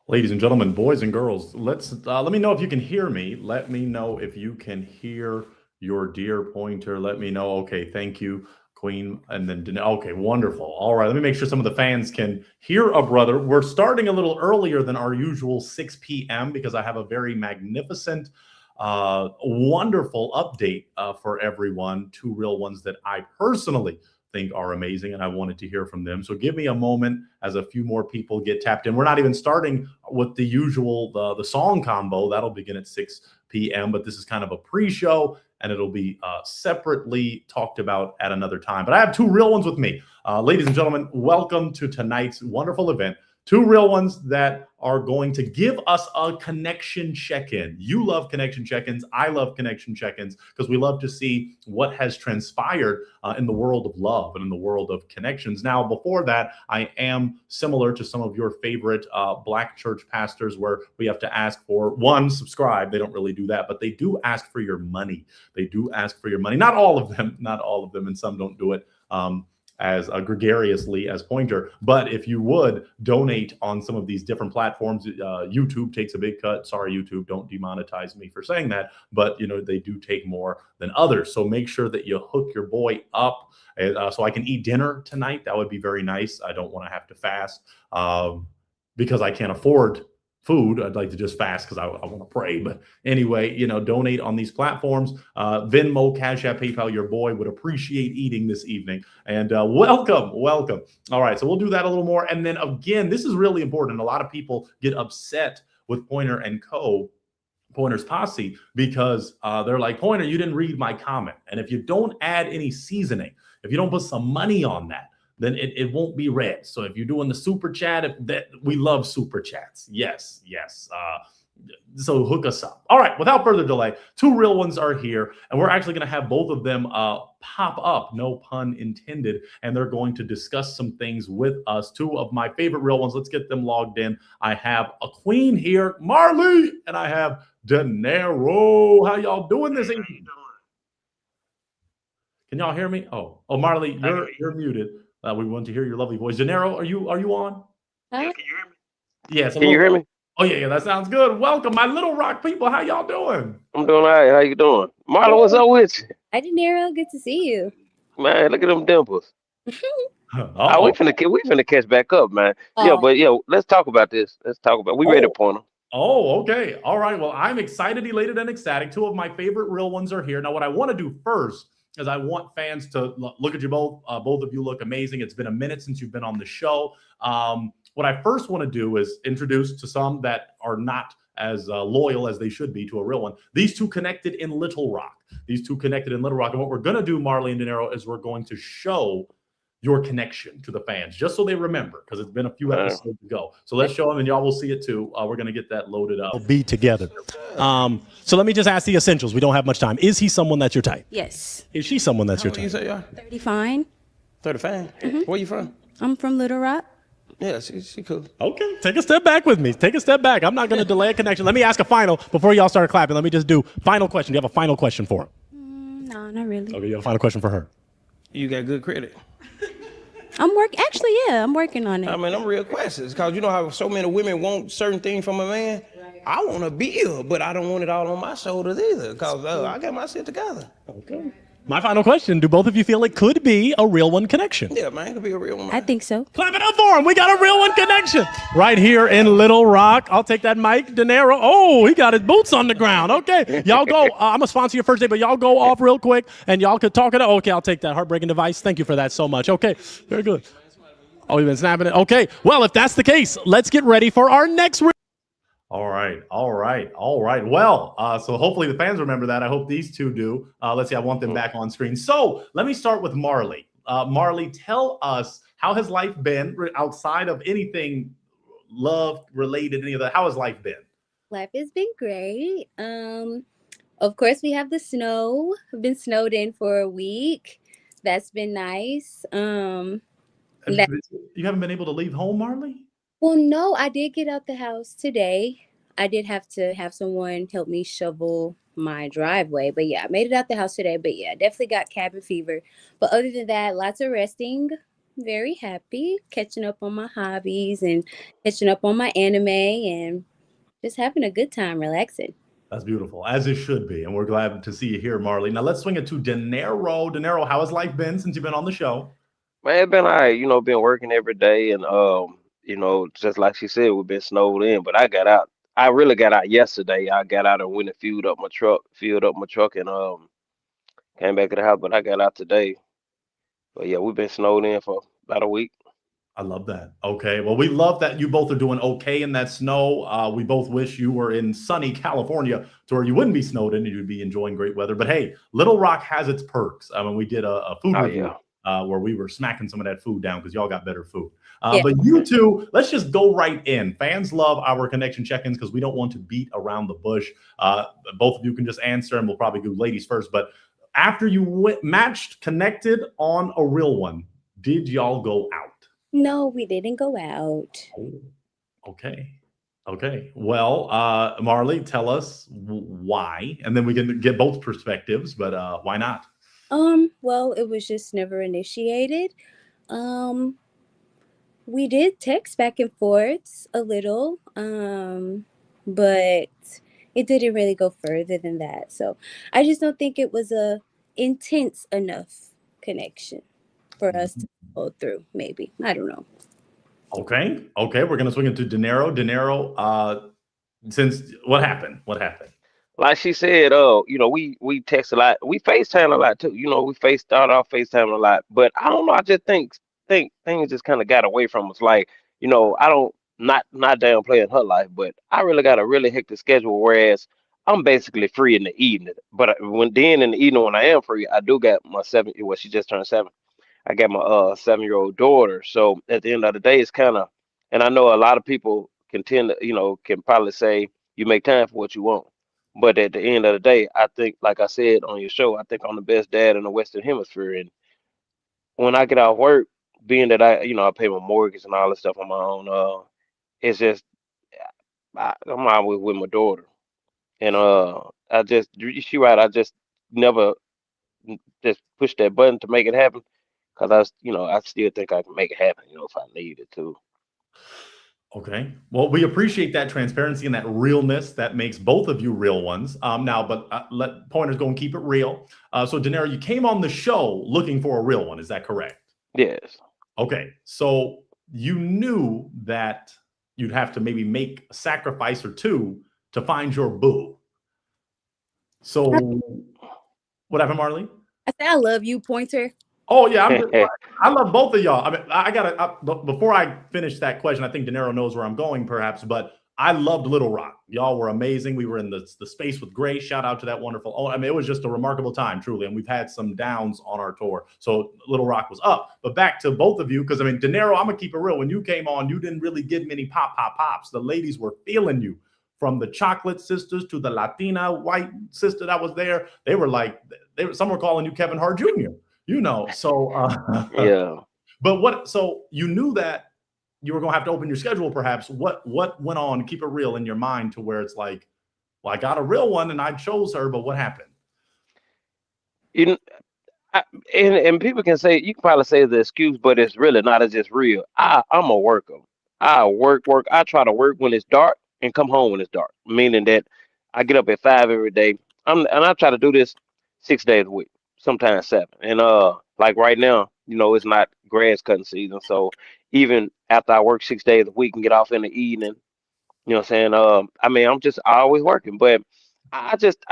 Ladies and gentlemen, boys and girls, let me know if you can hear me. Let me know if you can hear your dear pointer. Let me know. Okay, thank you, Queen. And then okay, wonderful. All right, let me make sure some of the fans can hear a brother. We're starting a little earlier than our usual 6 p.m. because I have a very magnificent, wonderful update for everyone. Two real ones that I personally think are amazing, and I wanted to hear from them. So give me a moment as a few more people get tapped in. We're not even starting with the usual the song combo that'll begin at 6 p.m. But this is kind of a pre-show, and it'll be separately talked about at another time. But I have two real ones with me, ladies and gentlemen. Welcome to tonight's wonderful event. Two real ones that are going to give us a connection check-in. You love connection check-ins. I love connection check-ins because we love to see what has transpired in the world of love and in the world of connections. Now, before that, I am similar to some of your favorite Black church pastors where we have to ask for, one, subscribe. They don't really do that, but they do ask for your money. They do ask for your money. Not all of them, not all of them, and some don't do it as gregariously as Pointer. But if you would donate on some of these different platforms, YouTube takes a big cut. Sorry, YouTube, don't demonetize me for saying that. But, they do take more than others. So make sure that you hook your boy up so I can eat dinner tonight. That would be very nice. I don't want to have to fast because I can't afford food. I'd like to just fast because I want to pray. But anyway, donate on these platforms. Venmo, Cash App, PayPal, your boy would appreciate eating this evening. And welcome. All right, so we'll do that a little more. And then again, this is really important. A lot of people get upset with Pointer and Co., Pointer's Posse, because they're like, Pointer, you didn't read my comment. And if you don't add any seasoning, if you don't put some money on that, then it won't be read. So if you're doing the super chat, we love super chats. Yes. So hook us up. All right, without further delay, two real ones are here, and we're actually going to have both of them pop up, no pun intended, and they're going to discuss some things with us. Two of my favorite real ones. Let's get them logged in. I have a queen here, Marley, and I have Dinero. How y'all doing this evening? Can y'all hear me? Oh, Marley, you're muted. We want to hear your lovely voice. Dinero, are you on? Can you hear me? Yes. Can you hear me? Oh yeah, that sounds good. Welcome, my Little Rock people. How y'all doing? I'm doing all right. How you doing? Marlon, what's up with you? Hi, De Niro. Good to see you. Man, look at them dimples. Oh, Oh, we finna catch back up, man. Yeah, Oh, but let's talk about this. We ready to oh, point 'em. okay. All right. Well, I'm excited, elated, and ecstatic. Two of my favorite real ones are here. Now, what I want to do first is I want fans to look at you both. Both of you look amazing. It's been a minute since you've been on the show. What I first want to do is introduce to some that are not as loyal as they should be to a real one. These two connected in Little Rock. And what we're going to do, Marley and De Niro, is we're going to show your connection to the fans, just so they remember, because it's been a few episodes ago. So let's show them, and y'all will see it too. We're going to get that loaded up. Be together. So let me just ask the essentials. We don't have much time. Is he someone that's your type? yes. Is she someone that's your How old you type? say you are? 30 fine. 35. Where you from? I'm from Little Rock. Yeah, she cool. Okay. Take a step back with me. Take a step back. I'm not going to delay a connection. Let me ask a final before y'all start clapping. Let me just do final question. Do you have a final question for him? No, not really. Okay, you have a final question for her. You got good credit. Actually, yeah, I'm working on it. I mean, I'm real questions because you know how so many women want certain things from a man. I want a bill, but I don't want it all on my shoulders either because I got my shit together. Okay. My final question. Do both of you feel it could be a real one connection? Yeah, man, it could be a real one. I think so. Clap it up for him. We got a real one connection right here in Little Rock. I'll take that mic, Dinero. Oh, he got his boots on the ground. Okay, y'all go. I'm going to sponsor your first day, but y'all go off real quick and y'all could talk it up. Okay, I'll take that heartbreaking device. Thank you for that so much. Okay, very good. Oh, you've been snapping it. Okay, well, if that's the case, let's get ready for our next All right. Well, so hopefully the fans remember that. I hope these two do. Let's see. I want them back on screen. So let me start with Marley. Marley, tell us, how has life been outside of anything love related, any of that? How has life been? Life has been great. Of course, we have the snow. We've been snowed in for a week. That's been nice. You haven't been able to leave home, Marley? Well, no, I did get out the house today. I did have to have someone help me shovel my driveway. But yeah, I made it out the house today. But yeah, definitely got cabin fever. But other than that, lots of resting. very happy catching up on my hobbies and catching up on my anime and just having a good time, relaxing. That's beautiful, as it should be. And we're glad to see you here, Marley. Now let's swing it to Dinero. Dinero, how has life been since you've been on the show? Man, it been all right, been working every day and just like she said, we've been snowed in, but I got out. I really got out yesterday. I got out and went and filled up my truck and came back to the house, but I got out today. But yeah, we've been snowed in for about a week. I love that. Okay. Well, we love that you both are doing okay in that snow. We both wish you were in sunny California to where you wouldn't be snowed in and you'd be enjoying great weather. But hey, Little Rock has its perks. I mean, we did a food Oh review yeah. where we were smacking some of that food down because y'all got better food. Yeah. But you two, let's just go right in. Fans love our connection check-ins because we don't want to beat around the bush. Both of you can just answer, and we'll probably do ladies first. But after you matched, connected on a real one, did y'all go out? No, we didn't go out. Oh, okay. Okay. Well, Marley, tell us why, and then we can get both perspectives, but why not? Well, it was just never initiated. We did text back and forth a little, but it didn't really go further than that. So I just don't think it was a intense enough connection for us to go through. Maybe, I don't know. Okay. Okay. We're gonna swing into Dinero. Dinero, since what happened? What happened? Like she said, we text a lot. We FaceTime a lot too. We start off FaceTime a lot. But I don't know, I just think things just kind of got away from us. Like, I don't not downplaying her life, but I really got a really hectic schedule, whereas I'm basically free in the evening. But in the evening when I am free, I do got my she just turned 7. I got my 7-year-old daughter. So at the end of the day, it's kind of, and I know a lot of people can tend to, can probably say you make time for what you want. But at the end of the day, I think, like I said on your show, I think I'm the best dad in the Western Hemisphere. And when I get out of work, being that I pay my mortgage and all this stuff on my own, it's just I'm always with my daughter. And she right, I just never just push that button to make it happen. Cause I still think I can make it happen, if I needed to. Okay. Well, we appreciate that transparency and that realness that makes both of you real ones. Now, but let pointers go and keep it real. So, Dinero, you came on the show looking for a real one. Is that correct? Yes. Okay. So you knew that you'd have to maybe make a sacrifice or two to find your boo. So, what happened, Marley? I said I love you, Pointer. Oh yeah, I love both of y'all. I mean, I gotta before I finish that question. I think Dinero knows where I'm going, perhaps, but I loved Little Rock. Y'all were amazing. We were in the space with Grace. Shout out to that wonderful. Oh, I mean, it was just a remarkable time, truly. And we've had some downs on our tour, so Little Rock was up. But back to both of you, because I mean, Dinero, I'm gonna keep it real. When you came on, you didn't really get many pops. The ladies were feeling you. From the chocolate sisters to the Latina white sister that was there, they were like, some were calling you Kevin Hart Jr. So yeah. But so you knew that you were gonna have to open your schedule, perhaps. What went on? Keep it real in your mind to where it's like, well, I got a real one and I chose her, but what happened? And people can say, you can probably say the excuse, but it's really not. It's just real. I'm a worker. I work. I try to work when it's dark and come home when it's dark. Meaning that I get up at 5 every day. And I try to do this 6 days a week, sometimes 7. And like right now, it's not grass cutting season. So even after I work 6 days a week and get off in the evening, you know what I'm saying? I mean, I'm just always working, but I just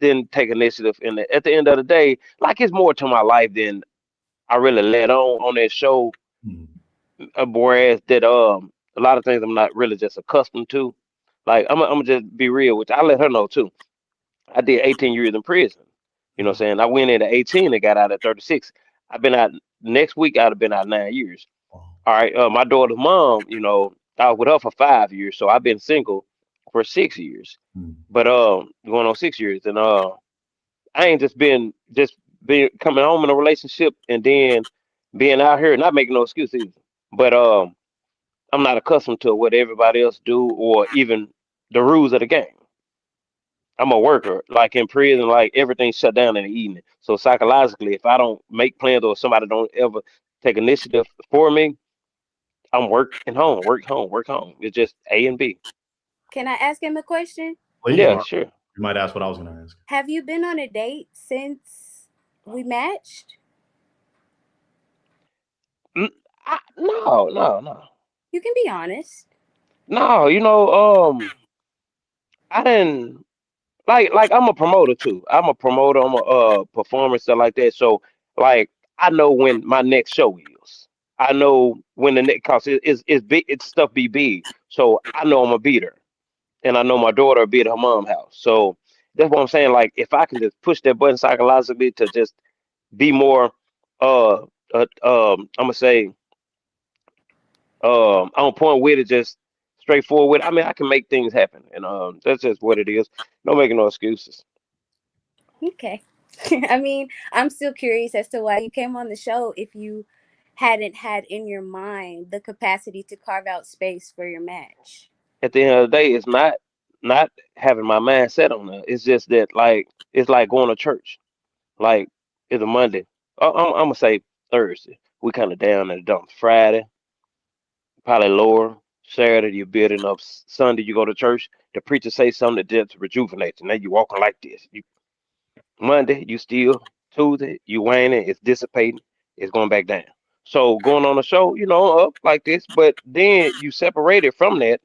didn't take initiative. And at the end of the day, like, it's more to my life than I really let on that show. Whereas that a lot of things I'm not really just accustomed to. Like, I'm gonna just be real, which I let her know too. I did 18 years in prison. You know what I'm saying? I went in at 18 and got out at 36. I've been out next week. I'd have been out 9 years. All right. My daughter's mom, I was with her for 5 years, so I've been single for 6 years. But going on 6 years, and I ain't just been coming home in a relationship and then being out here, not making no excuses. But I'm not accustomed to what everybody else do or even the rules of the game. I'm a worker. Like in prison, like everything's shut down in the evening. So psychologically, if I don't make plans or somebody don't ever take initiative for me, I'm work and home, work home, work home. It's just A and B. Can I ask him a question? Please, Yeah, Mark, sure. you might ask what I was going to ask. Have you been on a date since we matched? N- no, no, no, You can be honest. no. I didn't like I'm a promoter too. I'm a promoter. I'm a performer stuff like that. So like I know when my next show is. I know when the next cause it's big. It's stuff be big. So I know I'm a beater, and I know my daughter will be at her mom's house. So that's what I'm saying. Like if I can just push that button psychologically to just be more uh, I'm gonna say on point with it, just straightforward with it. I mean, I can make things happen, and that's just what it is. No making no excuses. Okay. I mean, I'm still curious as to why you came on the show if you hadn't had in your mind the capacity to carve out space for your match. At the end of the day, it's not having my mind set on that. It's just that like it's like going to church. Like it's a Monday. I'm gonna say Thursday. We kind of down in the dumps. Friday, probably lower. Saturday, you're building up. Sunday, you go to church. The preacher say something that just rejuvenates you. Now you walking like this. Monday, you still. Tuesday, you waning. It's dissipating. It's going back down. So going on a show, up like this, but then you separated from that,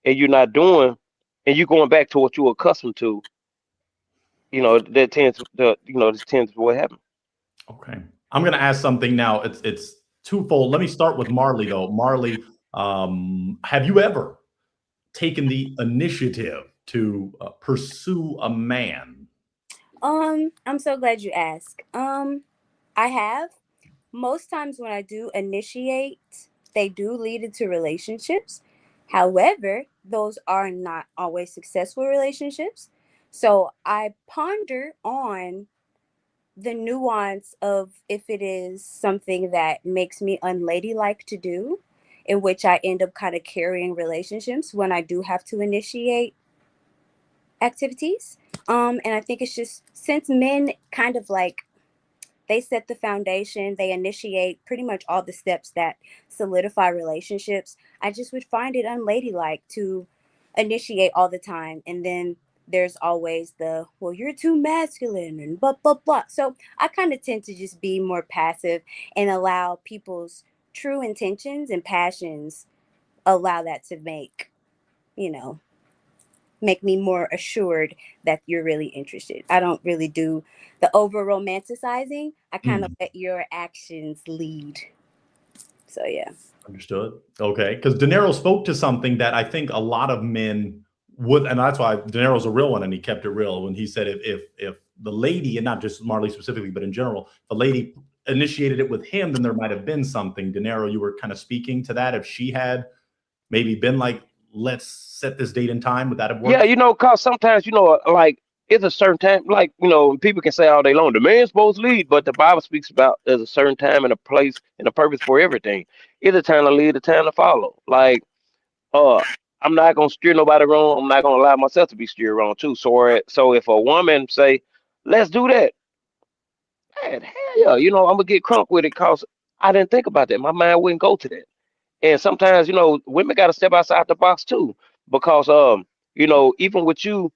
and you're not doing, and you're going back to what you were accustomed to. That tends to, this tends to what happened. Okay. I'm going to ask something now. It's twofold. Let me start with Marley, though. Marley, have you ever taken the initiative to pursue a man? I'm so glad you asked. I have. Most times when I do initiate, they do lead into relationships. However, those are not always successful relationships. So I ponder on the nuance of if it is something that makes me unladylike to do, in which I end up kind of carrying relationships when I do have to initiate activities. And I think it's just since men kind of like they set the foundation, they initiate pretty much all the steps that solidify relationships. I just would find it unladylike to initiate all the time. And then there's always the, well, you're too masculine and blah, blah, blah. So I kind of tend to just be more passive and allow people's true intentions and passions allow that to you know, make me more assured that you're really interested. I don't really do the over romanticizing. I kind of let your actions lead. So yeah. Understood. Okay. Because De Niro spoke to something that I think a lot of men would, and that's why De Niro's a real one, and he kept it real when he said if the lady, and not just Marley specifically, but in general, if the lady initiated it with him, then there might have been something. De Niro, you were kind of speaking to that. If she had maybe been like, let's set this date and time, would that have worked? Yeah, cause sometimes, like it's a certain time, like, people can say all day long, the man's supposed to lead, but the Bible speaks about there's a certain time and a place and a purpose for everything. It's a time to lead, a time to follow. Like, uh, I'm not gonna steer nobody wrong. I'm not gonna allow myself to be steered wrong too. So if a woman say, let's do that, man, hell yeah, I'm gonna get crunk with it cause I didn't think about that. My mind wouldn't go to that. And sometimes, women got to step outside the box too, because even with you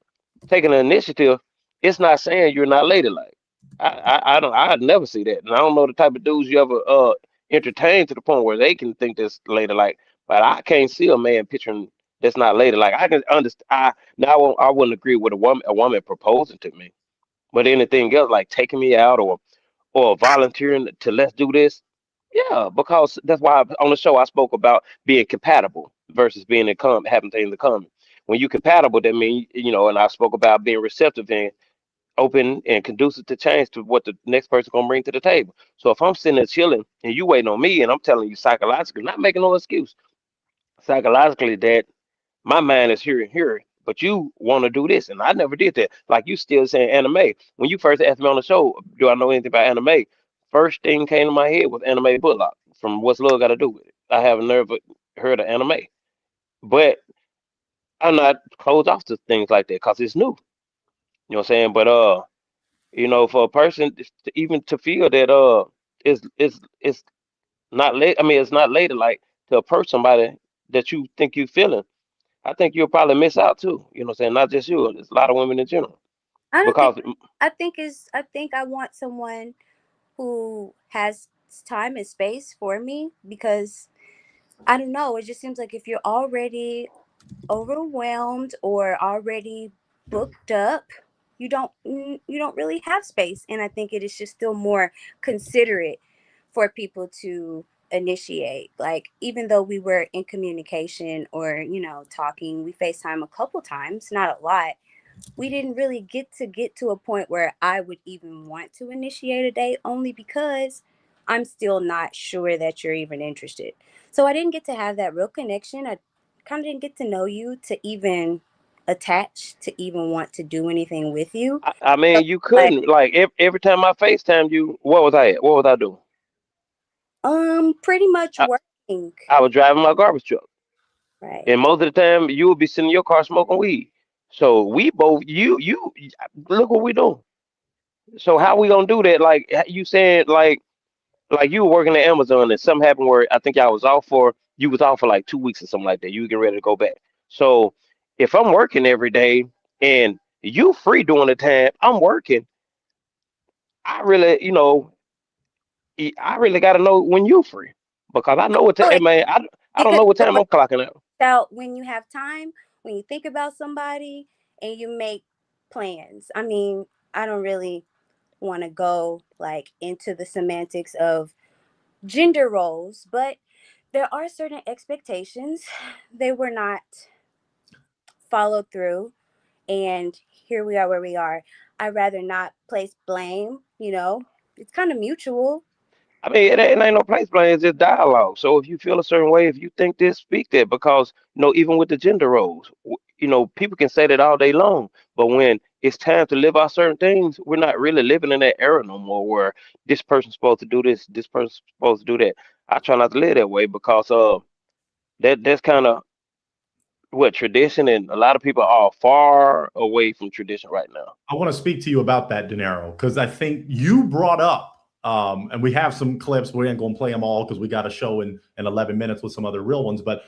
taking an initiative, it's not saying you're not ladylike. I'd never see that, and I don't know the type of dudes you ever entertain to the point where they can think this ladylike, but I can't see a man picturing that's not ladylike. I can understand. I wouldn't agree with a woman proposing to me, but anything else like taking me out or volunteering to let's do this. Yeah, because that's why on the show I spoke about being compatible versus being having things in common. When you're compatible, that means, and I spoke about being receptive and open and conducive to change to what the next person gonna bring to the table. So if I'm sitting there chilling and you waiting on me and I'm telling you psychologically, not making no excuse, psychologically that my mind is here, but you want to do this, and I never did that. Like you still saying anime. When you first asked me on the show, do I know anything about anime? First thing came to my head was anime Bullock from What's Love Got to Do with It. I have never heard of anime, but I'm not closed off to things like that because it's new. You know what I'm saying? But for a person even to feel that it's Not late. I mean, it's not later. Like to approach somebody that you think you feeling. I think you'll probably miss out too. You know what I'm saying? Not just you. It's a lot of women in general. I don't think Because I think I want someone who has time and space for me, because I don't know, it just seems like if you're already overwhelmed or already booked up, you don't really have space. And I think it is just still more considerate for people to initiate. Like, even though we were in communication or, talking, we FaceTime a couple times, not a lot. We didn't really get to a point where I would even want to initiate a date, only because I'm still not sure that you're even interested. So I didn't get to have that real connection. I kind of didn't get to know you to even attach to even want to do anything with you. I So, mean, you like, couldn't like every time I FaceTimed you, what was I at? What was I doing? pretty much I, working, I was driving my garbage truck, right? and most of the time you would be sitting in your car smoking weed. So we both, you look what we doing. So how we gonna do that? Like you said, like you were working at Amazon and something happened where I think I was off for you was off for like 2 weeks or something like that. You getting ready to go back. So if I'm working every day and you free during the time I'm working, I really, I really got to know when you free because I know what Oh, time, man. I don't because know what you time I'm clocking out. out when you have time, when you think about somebody and you make plans. I mean, I don't really want to go like into the semantics of gender roles, but there are certain expectations. They were not followed through, and here we are where we are. I'd rather not place blame, it's kind of mutual. I mean, it ain't no place blame. It's just dialogue. So if you feel a certain way, if you think this, speak that. Because even with the gender roles, people can say that all day long, but when it's time to live out certain things, we're not really living in that era no more. Where this person's supposed to do this person's supposed to do that. I try not to live that way because that's kind of what tradition, and a lot of people are far away from tradition right now. I want to speak to you about that, Dinero, because I think you brought up, and we have some clips. We ain't going to play them all because we got a show in 11 minutes with some other real ones. But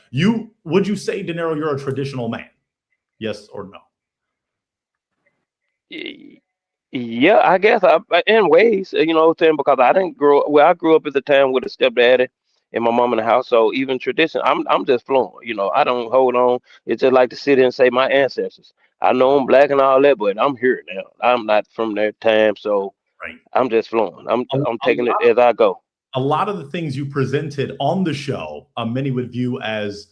would you say, Dinero, you're a traditional man? Yes or no? Y- Yeah, I guess in ways, what I'm saying, because I didn't grow well, I grew up at the time with a stepdaddy and my mom in the house. So even tradition, I'm just fluent. I don't hold on. It's just like to sit and say my ancestors. I know I'm black and all that, but I'm here now. I'm not from their time, so Right. I'm just fluent. I'm A, I'm a taking it lot as I go. a lot of the things you presented on the show, many would view as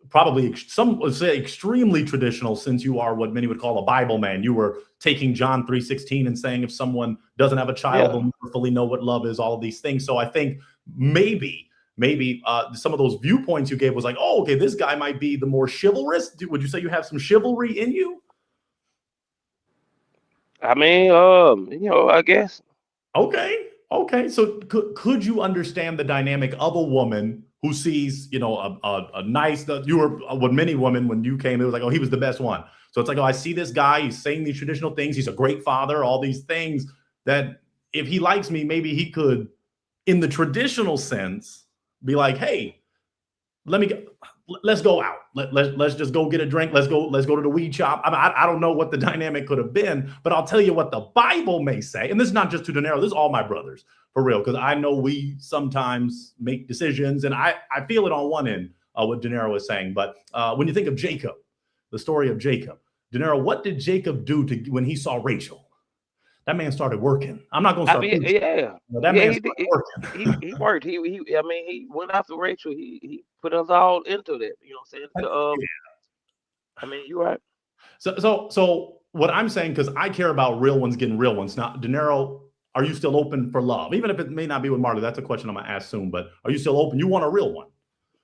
probably some would say extremely traditional, since you are what many would call a Bible man. You were taking John 3:16 and saying if someone doesn't have a child, Yeah. they'll never fully know what love is, all of these things. So I think maybe some of those viewpoints you gave was like, oh, okay, this guy might be the more chivalrous. Would you say you have some chivalry in you? I mean, I guess. Okay. Okay. So could you understand the dynamic of a woman who sees, a nice, you were what many women, when you came, it was like, oh, he was the best one. So it's like, oh, I see this guy, he's saying these traditional things. He's a great father, all these things that if he likes me, maybe he could, in the traditional sense, be like, hey, let me go. Let's go out. Let's just go get a drink. Let's go to the weed shop. I don't know what the dynamic could have been, but I'll tell you what the Bible may say. And this is not just to Dinero. This is all my brothers, for real, because I know we sometimes make decisions, and I feel it on one end, what Dinero is saying. But when you think of Jacob, the story of Jacob, Dinero, what did Jacob do when he saw Rachel? That man started working. I'm not going to I start mean, preaching, yeah, but that yeah, man he did. started working. He worked. I mean, he went after Rachel. He put us all into that. You know what I'm saying? I mean, you're right. So what I'm saying, because I care about real ones getting real ones. Now, Dinero, are you still open for love? Even if it may not be with Marley, that's a question I'm gonna ask soon. But are you still open? You want a real one?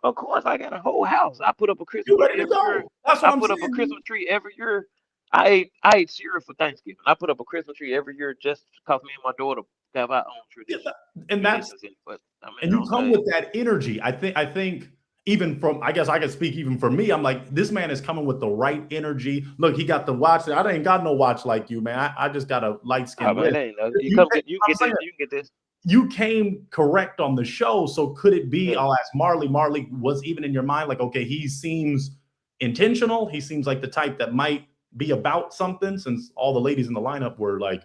Of course, I got a whole house. I put up a You Christmas ready tree to every year. go? That's I what I'm put up a saying, dude. Christmas tree every year. I ate cereal for Thanksgiving. I put up a Christmas tree every year just because me and my daughter have our own Yeah, tradition. and that's Traditions in it. But I mean, and you come with that energy. I think even from, I guess I can speak even for me. I'm like, this man is coming with the right energy. Look, he got the watch. I ain't got no watch like you, man. I just got a light oh skin man, wrist. ain't no, You, you can I'm get this. saying, You can get this. you came correct on the show. So could it be, I'll ask Marley, was even in your mind like, okay, he seems intentional. He seems like the type that might be about something, since all the ladies in the lineup were like,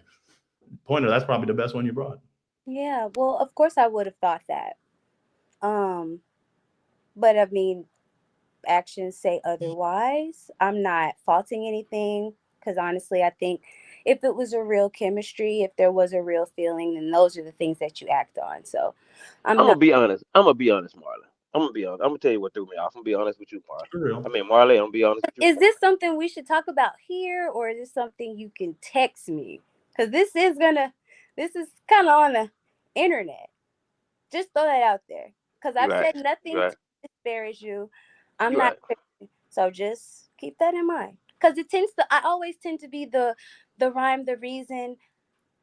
Pointer, that's probably the best one you brought. Yeah, well, of course I would have thought that. Um, but I mean, actions say otherwise. I'm not faulting anything because honestly, I think if it was a real chemistry, if there was a real feeling, then those are the things that you act on. So I'm I'm not. gonna be honest. I'm gonna be honest, Marlon. I'm gonna be honest. I'm gonna tell you what threw me off. I'm gonna be honest with you, Marlon. For real. I mean, Marley. I'm gonna be honest with you, Is Marlon. this something we should talk about here, or is this something you can text me? Because this is kind of on the internet. Just throw that out there. Because You I've right. said You nothing right. to disparage you. I'm You not right. crazy. So just keep that in mind. Because I always tend to be the rhyme, the reason,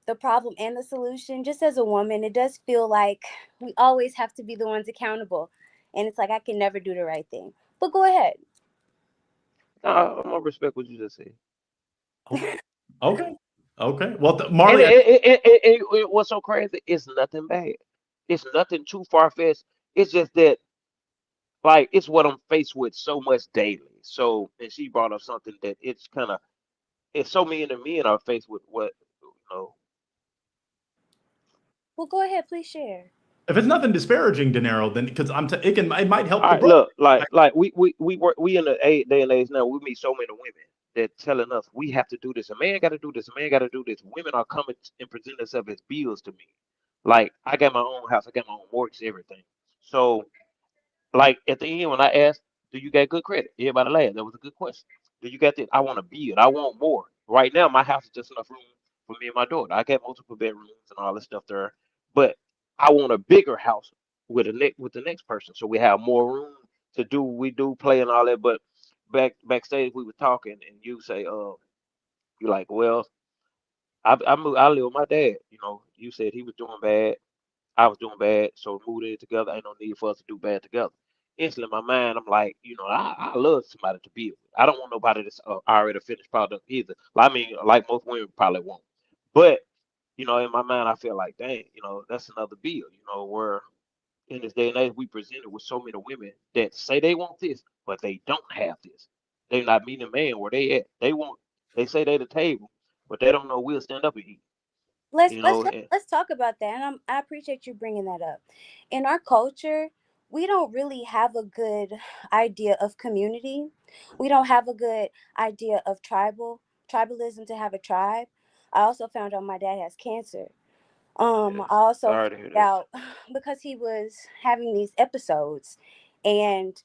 the problem, and the solution. Just as a woman, it does feel like we always have to be the ones accountable. And it's like I can never do the right thing. But go ahead. I'm gonna respect what you just said. Okay. Okay. Well, And Marley, what's so crazy? It's nothing bad. It's nothing too far fetched. It's just that, like, it's what I'm faced with so much daily. So, and she brought up something that it's kind of, it's so many of the men are faced with what, you know. Well, go ahead. Please share. if it's nothing disparaging, De Niro, then because it might help All the right, brother. look, like we work, we in the day and age now. We meet so many women that telling us we have to do this. A man got to do this. A man got to do this. Women are coming and presenting themselves as bills to me. Like, I got my own house. I got my own mortgage, everything. So, like, at the end when I asked, "Do you got good credit?" Everybody laughed. That was a good question. Do you got this? I want to build. I want more. Right now, my house is just enough room for me and my daughter. I got multiple bedrooms and all this stuff there, but I want a bigger house with the next person, so we have more room to do what we do, play and all that. But backstage, we were talking, and you say, you like, well, I live with my dad. You know, you said he was doing bad. I was doing bad, so moved in together. Ain't no need for us to do bad together. Instantly, in my mind, I'm like, I love somebody to build with. I don't want nobody that's already a finished product either. I mean, like most women probably won't. But, in my mind, I feel like, dang, that's another build, where in this day and age, we presented with so many women that say they want this, but they don't have this. They're not meeting a man where they at. They say they the table, but they don't know we'll stand up and eat. let's You let's know, and let's talk about that. And I appreciate you bringing that up. In our culture, we don't really have a good idea of community. We don't have a good idea of tribalism to have a tribe. I also found out my dad has cancer. yeah, I also sorry to hear found that. out because he was having these episodes, and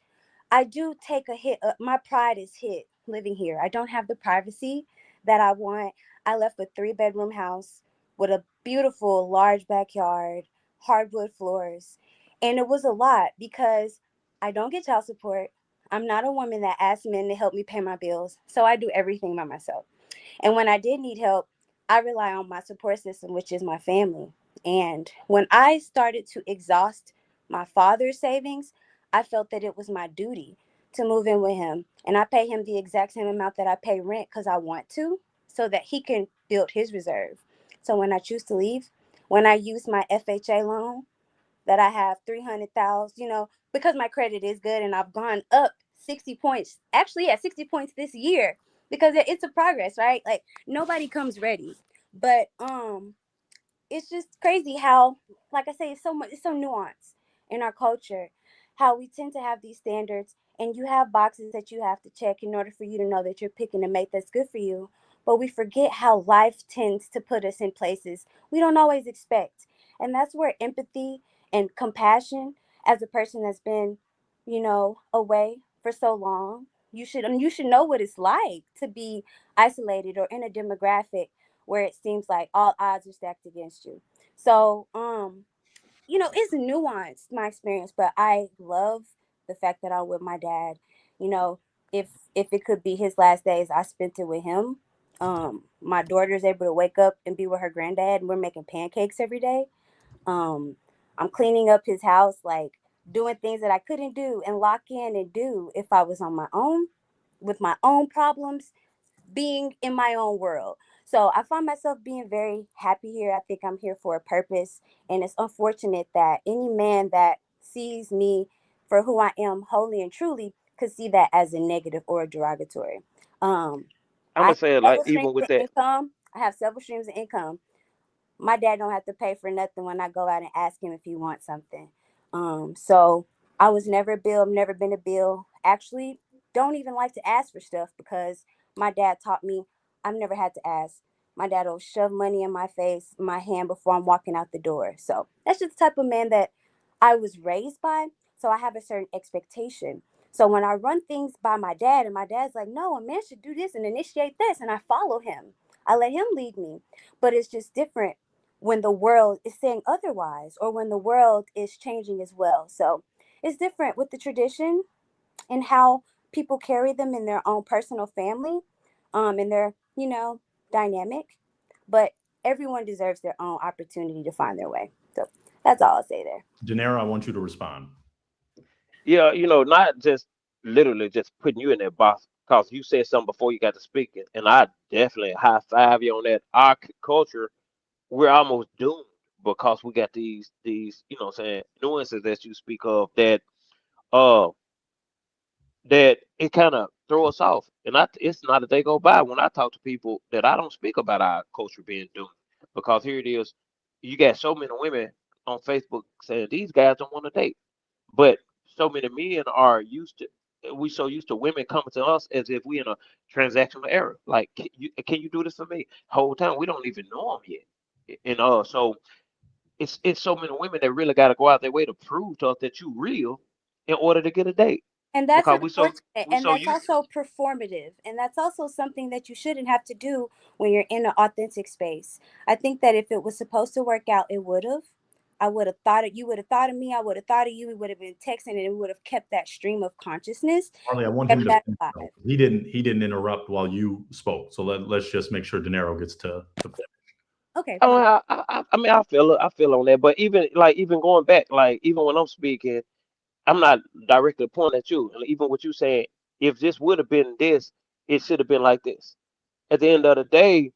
I do take a hit. My pride is hit living here. I don't have the privacy that I want. I left a 3-bedroom house with a beautiful large backyard, hardwood floors. And it was a lot because I don't get child support. I'm not a woman that asks men to help me pay my bills. So I do everything by myself. And when I did need help, I rely on my support system, which is my family. And when I started to exhaust my father's savings, I felt that it was my duty to move in with him. And I pay him the exact same amount that I pay rent because I want to, so that he can build his reserve. So when I choose to leave, when I use my FHA loan that I have 300,000, because my credit is good and I've gone up 60 points, actually at 60 points this year, because it's a progress, right? Like nobody comes ready. But it's just crazy how, like I say, it's so nuanced in our culture, how we tend to have these standards, and you have boxes that you have to check in order for you to know that you're picking a mate that's good for you. But we forget how life tends to put us in places we don't always expect. And that's where empathy and compassion, as a person that's been, away for so long, you should know what it's like to be isolated or in a demographic where it seems like all odds are stacked against you. So, it's nuanced, my experience, but I love the fact that I'm with my dad. You know, if if it could be his last days, I spent it with him. My daughter's able to wake up and be with her granddad, and we're making pancakes every day. Um, I'm cleaning up his house, like doing things that I couldn't do and lock in and do if I was on my own with my own problems, being in my own world. So I find myself being very happy here. I think I'm here for a purpose. And it's unfortunate that any man that sees me for who I am wholly and truly could see that as a negative or a derogatory. Um, I'm I gonna have say it like several streams even with of that. income. I have several streams of income. My dad don't have to pay for nothing when I go out and ask him if he wants something. So I was never a bill, never been a bill. Actually, don't even like to ask for stuff because my dad taught me I've never had to ask. My dad will shove money in my face, my hand before I'm walking out the door. So that's just the type of man that I was raised by. So I have a certain expectation. So when I run things by my dad and my dad's like, no, a man should do this and initiate this, and I follow him. I let him lead me. But it's just different when the world is saying otherwise or when the world is changing as well. So it's different with the tradition and how people carry them in their own personal family, in their, dynamic. But everyone deserves their own opportunity to find their way. So that's all I'll say there. Janera, I want you to respond. Yeah, not just literally just putting you in that box because you said something before you got to speak it, and I definitely high five you on that. Our culture, we're almost doomed because we got these, what I'm saying, nuances that you speak of uh that it kind of throw us off. And it's not a day go by when I talk to people that I don't speak about our culture being doomed because here it is, you got so many women on Facebook saying these guys don't want to date. But so many men are we so used to women coming to us as if we in a transactional era. Like, can you do this for me? Whole time we don't even know them yet. And so it's so many women that really got to go out their way to prove to us that you real in order to get a date And that's because unfortunate. we And so that's used. also performative. And that's also something that you shouldn't have to do when you're in an authentic space. I think that if it was supposed to work out, it would have. I would have thought it. You would have thought of me. I would have thought of you. We would have been texting, and we would have kept that stream of consciousness, Marley, I want him kept to that finish, though. alive. He didn't interrupt while you spoke. So let's just make sure Dinero gets to finish. Okay, Oh, my I mean, I feel on that, but even going back, like even when I'm speaking, I'm not directly pointing at you. And even what you saying, if this would have been this, it should have been like this. At the end of the day,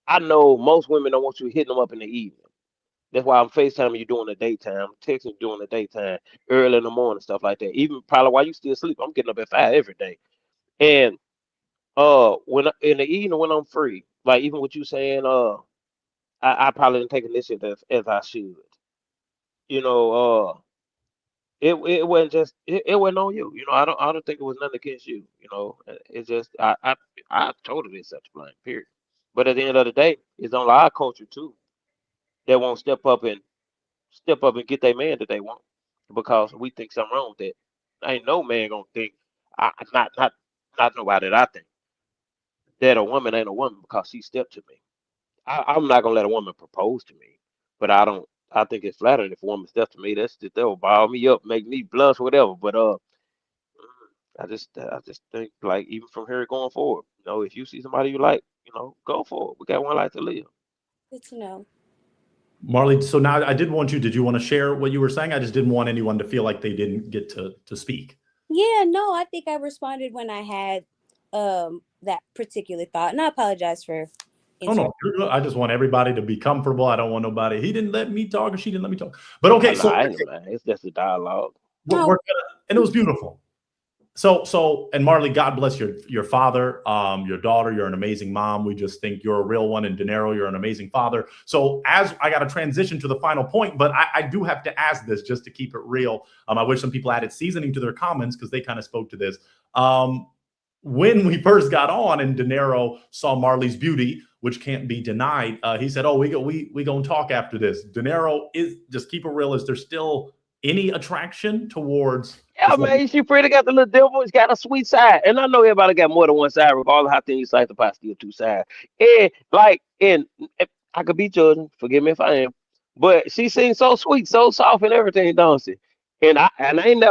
I know most women don't want you hitting them up in the evening. That's why I'm FaceTiming you during the daytime, texting you during the daytime, early in the morning, stuff like that. Even probably while you still sleep, I'm getting up at 5 every day. And in the evening when I'm free, like even what you saying, I probably didn't take initiative as I should. You know, it wasn't just it wasn't on you. I don't think it was nothing against you. It's just I totally accept the blame. Period. But at the end of the day, it's on our culture too that won't step up and get their man that they want because we think something wrong with that. Ain't no man gonna think. Not nobody that I think that a woman ain't a woman because she stepped to me. I'm not gonna let a woman propose to me, but I don't. I think it's flattering if a woman steps to me. That's just they'll ball me up, make me blush, whatever. But I just think like even from here going forward, if you see somebody you like, go for it. We got one life to live. good to know. Marley, so now did you want to share what you were saying? I just didn't want anyone to feel like they didn't get to speak. Yeah, no, I think I responded when I had that particular thought, and I apologize for Oh interrupting. no, you're good. I just want everybody to be comfortable. I don't want nobody. He didn't let me talk, or she didn't let me talk. But okay, so I ain't man. It's just a dialogue. No, and it was beautiful. So, and Marley, God bless your father, your daughter. You're an amazing mom. We just think you're a real one. And Dinero, you're an amazing father. So, as I got to transition to the final point, but I do have to ask this just to keep it real. I wish some people added seasoning to their comments because they kind of spoke to this. When we first got on, and Dinero saw Marley's beauty, which can't be denied, he said, "Oh, we gonna talk after this." Dinero, is just keep it real. Is there still any attraction towards? Yeah, man, she pretty got the little devil. It's got a sweet side, and I know everybody got more than one side, regardless of how things like the pie still two sides. And I could be judging. Forgive me if I am, but she seems so sweet, so soft, and everything, don't she? And I ain't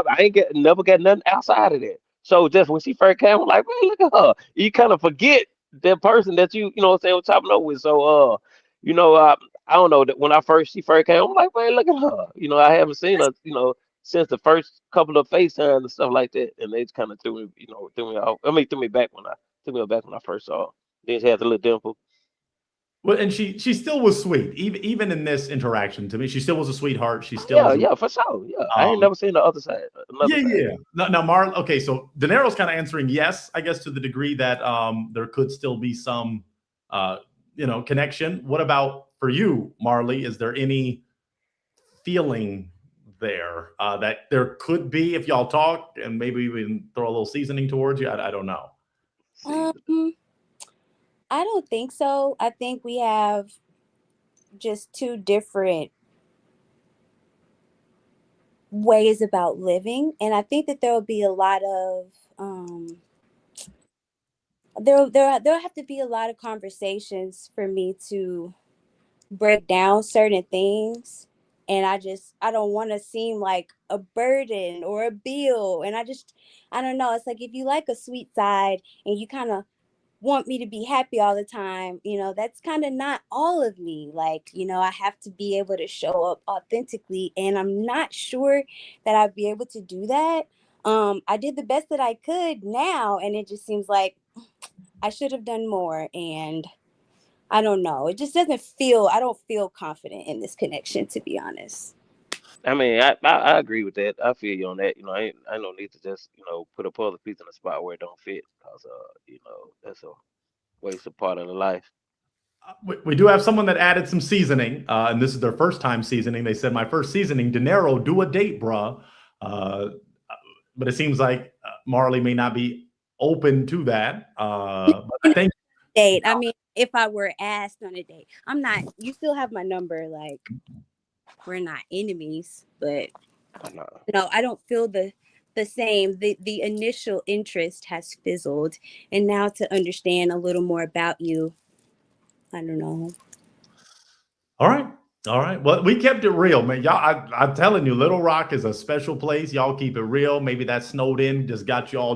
never got nothing outside of that. So just when she first came, I'm like, man, look at her. You kind of forget that person that you know what I'm saying, was chopping up with. So you know, uh, I don't know that when she first came, I'm like, man, look at her. I haven't seen her, since the first couple of FaceTimes and stuff like that, and they just kind of threw me off. I mean, threw me back when I first saw her. Then she has a little dimple. Well, and she still was sweet, even in this interaction. To me, she still was a sweetheart. She still Yeah, was. yeah, for sure. Yeah, I ain't Um, never seen the other side. Another yeah, side. yeah. Now, Marley. Okay, so De Niro's kind of answering yes, I guess, to the degree that there could still be some, connection. What about for you, Marley? Is there any feeling there that there could be if y'all talk and maybe we can throw a little seasoning towards you? I don't know. Um, I don't think so. I think we have just two different ways about living, and I think that there will be a lot of there'll have to be a lot of conversations for me to break down certain things, and I don't want to seem like a burden or a bill, and I don't know, it's like if you like a sweet side and you kind of want me to be happy all the time, that's kind of not all of me. Like, I have to be able to show up authentically, and I'm not sure that I'd be able to do that. I did the best that I could now, and it just seems like I should have done more, and I don't know. It just I don't feel confident in this connection, to be honest. I mean, I agree with that. I feel you on that. I don't need to just put a puzzle piece in a spot where it don't fit, cause that's a waste of part of the life. We do have someone that added some seasoning, and this is their first time seasoning. They said, "My first seasoning, De Niro, do a date, bruh." But it seems like Marley may not be open to that. But I think Date. I mean, if I were asked on a date, I'm not. You still have my number. Like, we're not enemies, but I know. I don't feel the same. The initial interest has fizzled, and now to understand a little more about you, I don't know. all right. All right. Well, we kept it real, man. Y'all, I'm telling you, Little Rock is a special place. Y'all keep it real. Maybe that snowed in just got y'all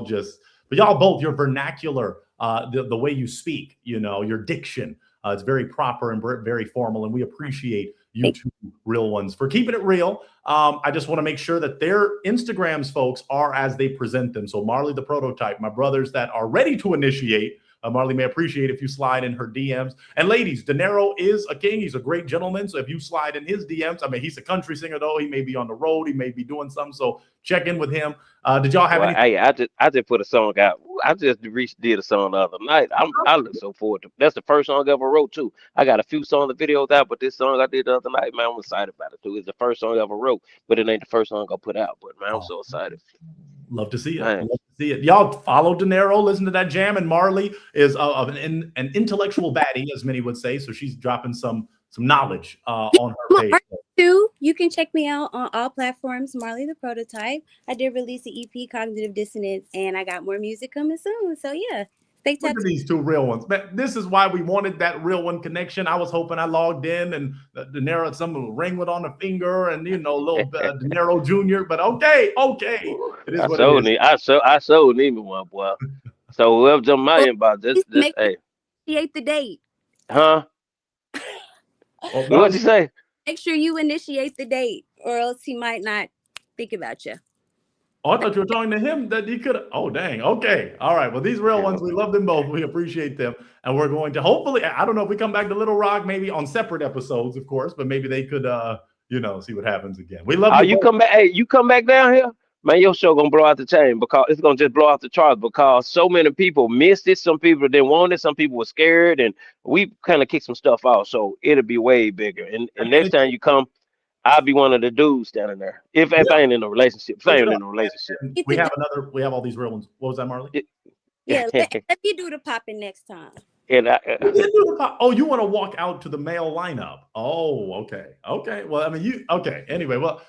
but y'all both, your vernacular, the way you speak, your diction, it's very proper and very formal. And we appreciate you two real ones for keeping it real. I just want to make sure that their Instagrams, folks, are as they present them. So Marley, the prototype, my brothers that are ready to initiate, Marley may appreciate if you slide in her DMs. And ladies, De Niro is a king. He's a great gentleman. So if you slide in his DMs, I mean, he's a country singer, though. He may be on the road. He may be doing something. So check in with him. Did y'all have Well, anything? hey, I just put a song out. I just did a song the other night. I look so forward to. That's the first song I ever wrote too. I got a few songs of videos out, but this song I did the other night, man, I'm excited about it too. It's the first song I ever wrote, but it ain't the first song I put out. But man, I'm so excited. Love to see it. Man. Love to see it. Y'all follow De Niro, listen to that jam. And Marley is an intellectual baddie, as many would say. So she's dropping some knowledge on her page. Too, you can check me out on all platforms. Marley the Prototype. I did release an EP, Cognitive Dissonance, and I got more music coming soon. So yeah, stay Look tuned. at these two real ones. Man, this is why we wanted that real one connection. I was hoping I logged in and De Niro, some little ringlet on the finger, and a little De Niro Jr. But okay, it is what it is. I showed me one, boy. So whoever's on my inbox, this hey, Initiate the date. huh? Oh, What'd you say? Make sure you initiate the date, or else he might not think about you. Oh, I thought you were talking to him that he could. Oh, dang. Okay. All right. Well, these real ones, we love them both. We appreciate them. And we're going to hopefully, I don't know if we come back to Little Rock, maybe on separate episodes, of course, but maybe they could, see what happens again. We love you come back. Hey, you come back down here, man. Your show gonna blow out the chain because it's gonna just blow out the charts because so many people missed it. Some people didn't want it. Some people were scared, and we kind of kicked some stuff out. So it'll be way bigger. And next time you come, I'll be one of the dudes standing there. If I ain't in a relationship, if I ain't in a relationship. We have all these real ones. What was that, Marley? Yeah, let me do the popping next time. And you want to walk out to the male lineup? Oh, okay. Well, I mean, okay. Anyway, well,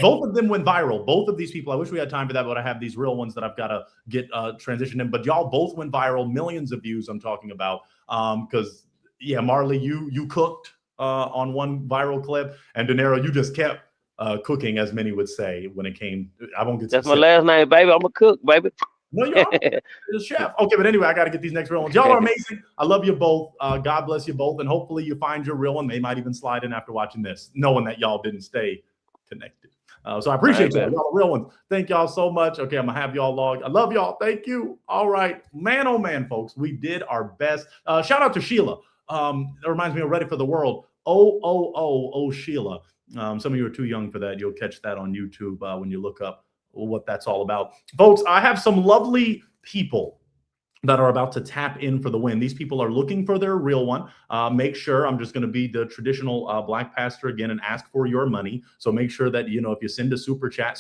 both of them went viral. Both of these people. I wish we had time for that, but I have these real ones that I've got to get transitioned in. But y'all both went viral, millions of views. I'm talking about because Marley, you cooked on one viral clip, and De Niro, you just kept cooking, as many would say when it came. I won't get. That's my last name, baby. I'm a cook, baby. No, you're a chef. Okay, but anyway, I got to get these next real ones. Y'all are amazing. I love you both. God bless you both, and hopefully you find your real one. They might even slide in after watching this, knowing that y'all didn't stay connected. So I appreciate Right, y'all. Y'all are real ones. Thank y'all so much. Okay, I'm gonna have y'all logged. I love y'all. Thank you. All right, man. Oh man, folks, we did our best. Shout out to Sheila. That reminds me of Ready for the World. Oh, Sheila. Some of you are too young for that. You'll catch that on YouTube when you look up what that's all about. Folks, I have some lovely people that are about to tap in for the win. These people are looking for their real one. Make sure, I'm just going to be the traditional black pastor again and ask for your money. So make sure that, if you send a super chat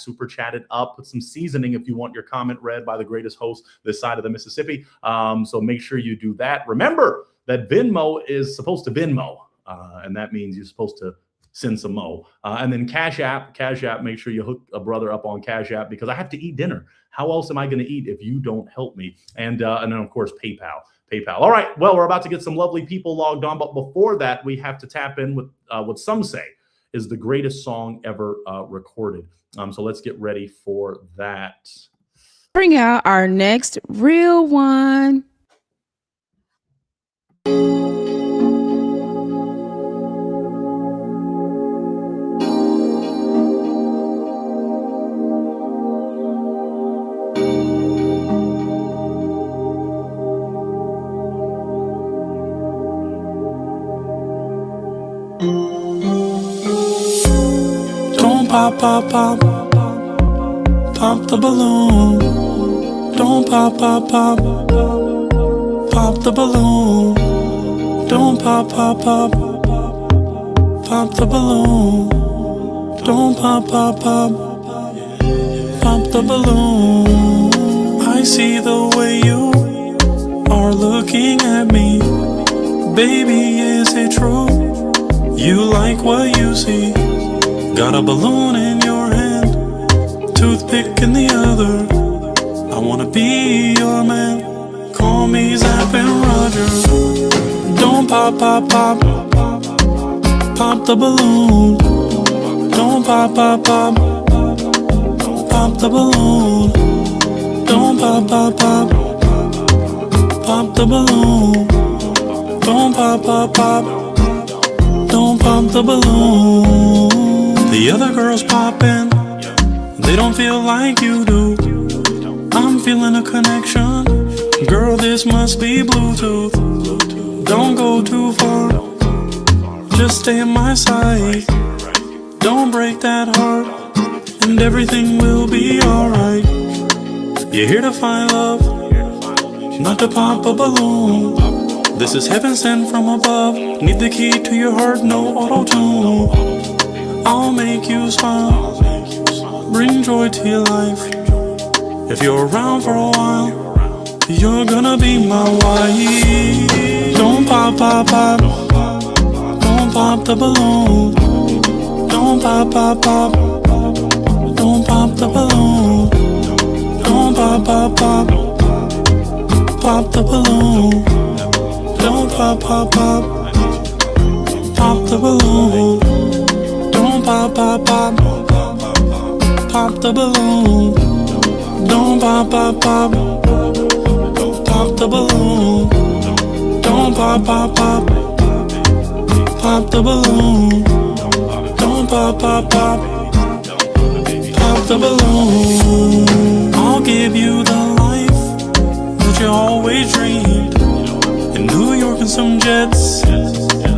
it up, put some seasoning if you want your comment read by the greatest host this side of the Mississippi. So make sure you do that. Remember that Venmo is supposed to Venmo, and that means you're supposed to send some mo. And then Cash App, make sure you hook a brother up on Cash App because I have to eat dinner. How else am I going to eat if you don't help me? And then, of course, PayPal. All right, well, we're about to get some lovely people logged on. But before that, we have to tap in with what some say is the greatest song ever recorded. So let's get ready for that. Bring out our next real one. Don't pop, pop, pop, pop the balloon. Don't pop, pop, pop, pop the balloon. Don't pop, pop, pop, pop the balloon. Don't pop, pop, pop, pop the balloon. I see the way you are looking at me. Baby, is it true? You like what you see? Got a balloon in your hand, toothpick in the other. I wanna be your man. Call me Zapp and Roger. Don't pop, pop, pop, pop the balloon. Don't pop, pop, pop, pop the balloon. Don't pop, pop, pop, pop the balloon. Don't pop, pop, pop, don't pop the balloon. The other girls poppin', they don't feel like you do. I'm feeling a connection, girl, this must be Bluetooth. Don't go too far, just stay in my sight. Don't break that heart, and everything will be alright. You're here to find love, not to pop a balloon. This is heaven sent from above. Need the key to your heart, no auto-tune. I'll make you smile, bring joy to your life. If you're around for a while, you're gonna be my wife. Don't pop, pop, pop, don't pop the balloon. Don't pop, pop, pop, don't pop the balloon. Don't pop, pop, pop, pop the balloon. Don't pop, pop, pop, pop the balloon. Don't pop, pop, pop, pop the balloon. Don't pop, pop, pop, pop the balloon. Don't pop, pop, pop, pop the balloon. Don't pop, pop, pop, pop the balloon. I'll give you the life that you always dreamed. In New York and some jets,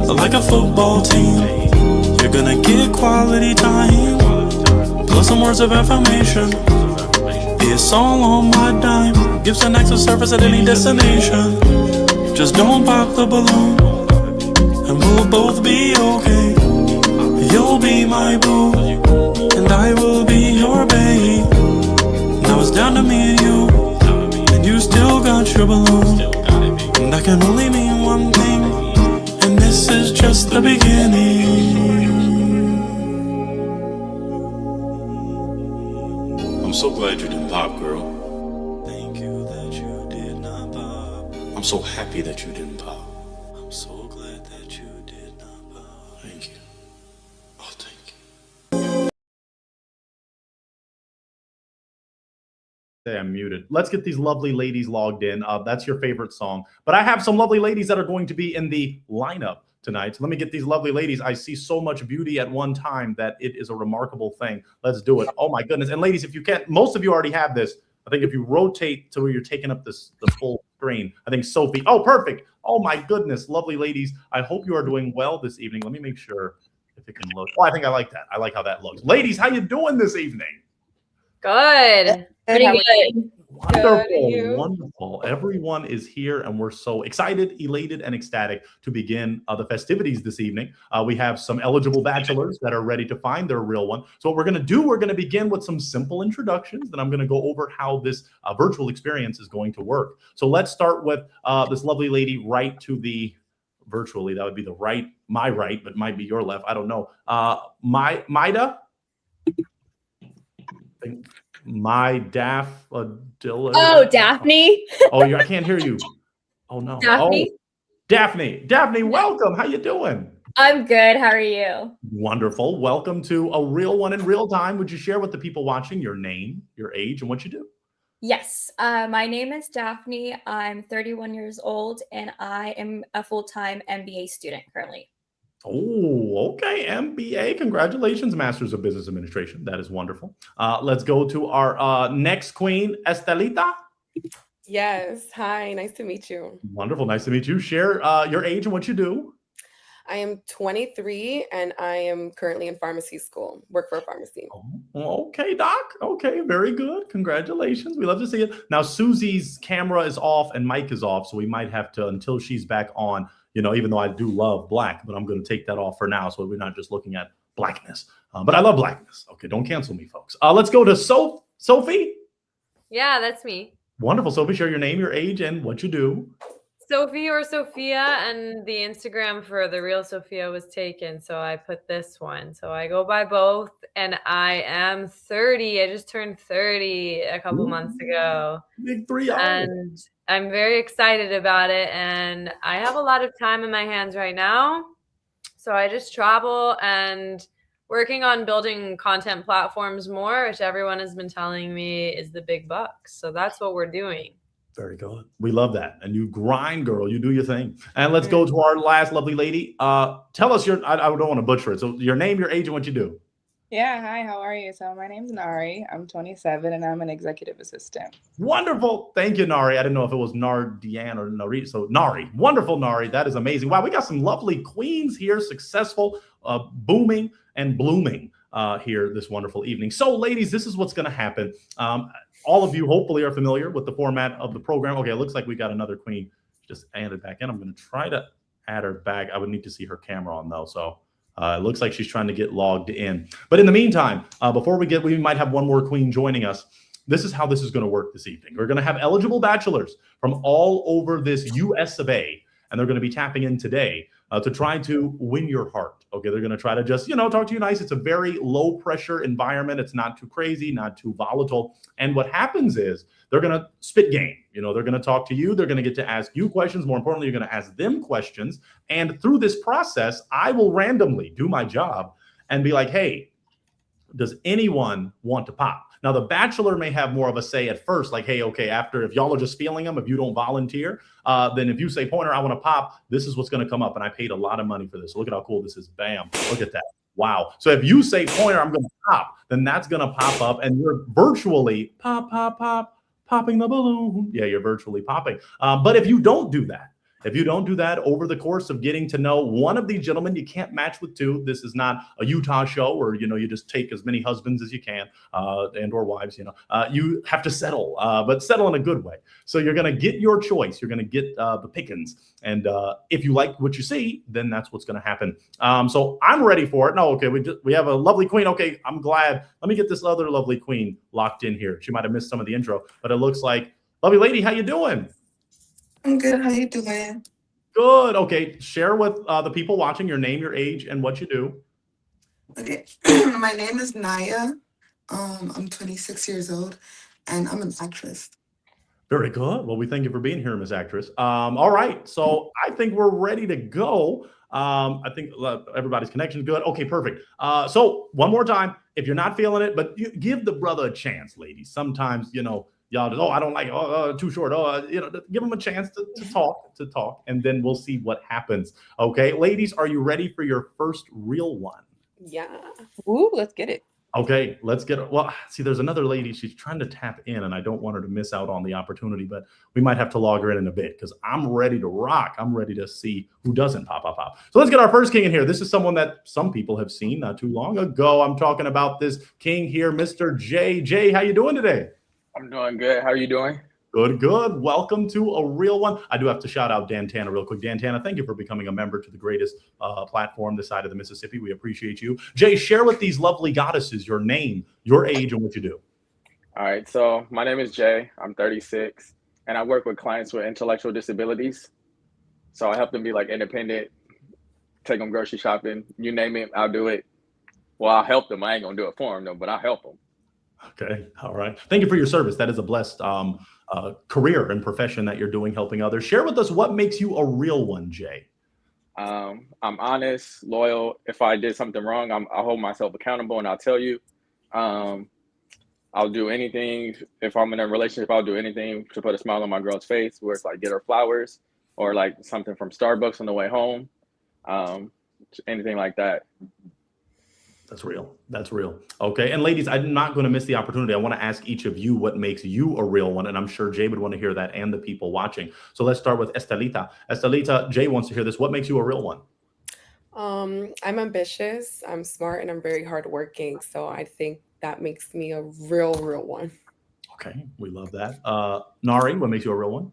like a football team. You're gonna get quality time, plus some words of affirmation. It's all on my dime, gives an access service at any destination. Just don't pop the balloon, and we'll both be okay. You'll be my boo, and I will be your babe. Now it's down to me and you still got your balloon. And that can only mean one thing, and this is just the beginning. I'm so glad you didn't pop, girl. Thank you that you did not pop. I'm so happy that you didn't pop. I'm so glad that you did not pop. Thank you. Oh, thank you. Hey, I'm muted. Let's get these lovely ladies logged in. That's your favorite song. But I have some lovely ladies that are going to be in the lineup tonight. So let me get these lovely ladies. I see so much beauty at one time that it is a remarkable thing. Let's do it. Oh my goodness. And ladies, if you can't, most of you already have this. I think if you rotate to where you're taking up the full screen, I think Sophie. Oh, perfect. Oh my goodness. Lovely ladies. I hope you are doing well this evening. Let me make sure if it can look. Oh, I think I like that. I like how that looks. Ladies, how you doing this evening? Good. Pretty good. Wonderful, wonderful. Everyone is here, and we're so excited, elated, and ecstatic to begin the festivities this evening. We have some eligible bachelors that are ready to find their real one. So what we're going to do, we're going to begin with some simple introductions, then I'm going to go over how this virtual experience is going to work. So let's start with this lovely lady right to the virtually. That would be the right, my right, but might be your left. I don't know. Maida? My Daffodilla. Oh, Daphne. Oh, I can't hear you. Oh no. Daphne. Oh, Daphne, welcome. How you doing? I'm good. How are you? Wonderful. Welcome to A Real One in Real Time. Would you share with the people watching your name, your age, and what you do? Yes. My name is Daphne. I'm 31 years old, and I am a full-time MBA student currently. Oh, okay. MBA. Congratulations, Masters of Business Administration. That is wonderful. Let's go to our next queen, Estelita. Yes. Hi. Nice to meet you. Wonderful. Nice to meet you. Share your age and what you do. I am 23 and I am currently in pharmacy school. Work for a pharmacy. Oh, okay, Doc. Okay, very good. Congratulations. We love to see it. Now, Susie's camera is off and mic is off, so we might have to, until she's back on, even though I do love black, but I'm going to take that off for now so we're not just looking at blackness. But I love blackness. Okay, don't cancel me, folks. Let's go to Sophie. Yeah, that's me. Wonderful. Sophie, share your name, your age, and what you do. Sophie or Sophia, and the Instagram for the real Sophia was taken, so I put this one. So I go by both, and I am 30. I just turned 30 a couple months ago. Big 3. And I'm very excited about it, and I have a lot of time in my hands right now. So I just travel and working on building content platforms more, which everyone has been telling me is the big bucks. So that's what we're doing. Very good. We love that. And you grind, girl. You do your thing. And let's go to our last lovely lady. Tell us I don't want to butcher it. So your name, your age, and what you do. Yeah. Hi, how are you? So my name's Nari. I'm 27 and I'm an executive assistant. Wonderful. Thank you, Nari. I didn't know if it was Nardian or Nari. So Nari. Wonderful, Nari. That is amazing. Wow, we got some lovely queens here, successful, booming and blooming here this wonderful evening. So ladies, this is what's going to happen. All of you hopefully are familiar with the format of the program. Okay, it looks like we got another queen just added back in. I'm going to try to add her back. I would need to see her camera on though. So it looks like she's trying to get logged in. But in the meantime, before we might have one more queen joining us. This is how this is going to work this evening. We're going to have eligible bachelors from all over this US of A, and they're going to be tapping in today to try to win your heart. Okay, they're going to try to just, talk to you nice. It's a very low pressure environment. It's not too crazy, not too volatile. And what happens is they're going to spit game. They're going to talk to you. They're going to get to ask you questions. More importantly, you're going to ask them questions. And through this process, I will randomly do my job and be like, hey, does anyone want to pop? Now, the bachelor may have more of a say at first, like, hey, okay, after, if y'all are just feeling them, if you don't volunteer, then if you say, Pointer, I want to pop, this is what's going to come up. And I paid a lot of money for this. So look at how cool this is. Bam. Look at that. Wow. So if you say, Pointer, I'm going to pop, then that's going to pop up and you're virtually popping the balloon. Yeah, you're virtually popping. But if you don't do that, over the course of getting to know one of these gentlemen, you can't match with two. This is not a Utah show where, you just take as many husbands as you can and or wives, you have to settle, but settle in a good way. So you're going to get your choice. You're going to get the pickings. And if you like what you see, then that's what's going to happen. So I'm ready for it. No, okay, we have a lovely queen. Okay, I'm glad. Let me get this other lovely queen locked in here. She might have missed some of the intro, but it looks like, lovely lady, how you doing? I'm good. How you doing? Good. Okay. Share with the people watching your name, your age, and what you do. Okay. My name is Naya. I'm 26 years old, and I'm an actress. Very good. Well, we thank you for being here, Miss Actress. All right. So I think we're ready to go. I think everybody's connection is good. Okay, perfect. So one more time, if you're not feeling it, but you give the brother a chance, ladies. Sometimes, y'all just, oh, I don't like it. Oh, too short. Oh, give them a chance to talk, and then we'll see what happens. Okay, ladies, are you ready for your first real one? Yeah. Ooh, let's get it. Okay, let's get it. Well, see, there's another lady. She's trying to tap in, and I don't want her to miss out on the opportunity, but we might have to log her in a bit because I'm ready to rock. I'm ready to see who doesn't pop. So let's get our first king in here. This is someone that some people have seen not too long ago. I'm talking about this king here, Mr. Jay. Jay, how you doing today? I'm doing good. How are you doing? Good. Welcome to a real one. I do have to shout out Dan Tanner real quick. Dan Tanner, thank you for becoming a member to the greatest platform this side of the Mississippi. We appreciate you. Jay, share with these lovely goddesses your name, your age, and what you do. All right. So my name is Jay. I'm 36, and I work with clients with intellectual disabilities. So I help them be like independent, take them grocery shopping, you name it, I'll do it. Well, I'll help them. I ain't gonna do it for them though, but I'll help them. Okay. All right. Thank you for your service. That is a blessed career and profession that you're doing, helping others. Share with us what makes you a real one, Jay. I'm honest, loyal. If I did something wrong, I'll hold myself accountable and I'll tell you. I'll do anything. If I'm in a relationship, I'll do anything to put a smile on my girl's face, where it's like get her flowers or like something from Starbucks on the way home. Anything like that. That's real. That's real. Okay. And ladies, I'm not going to miss the opportunity. I want to ask each of you what makes you a real one. And I'm sure Jay would want to hear that and the people watching. So let's start with Estelita. Estelita, Jay wants to hear this. What makes you a real one? I'm ambitious, I'm smart, and I'm very hardworking. So I think that makes me a real one. Okay. We love that. Nari, what makes you a real one?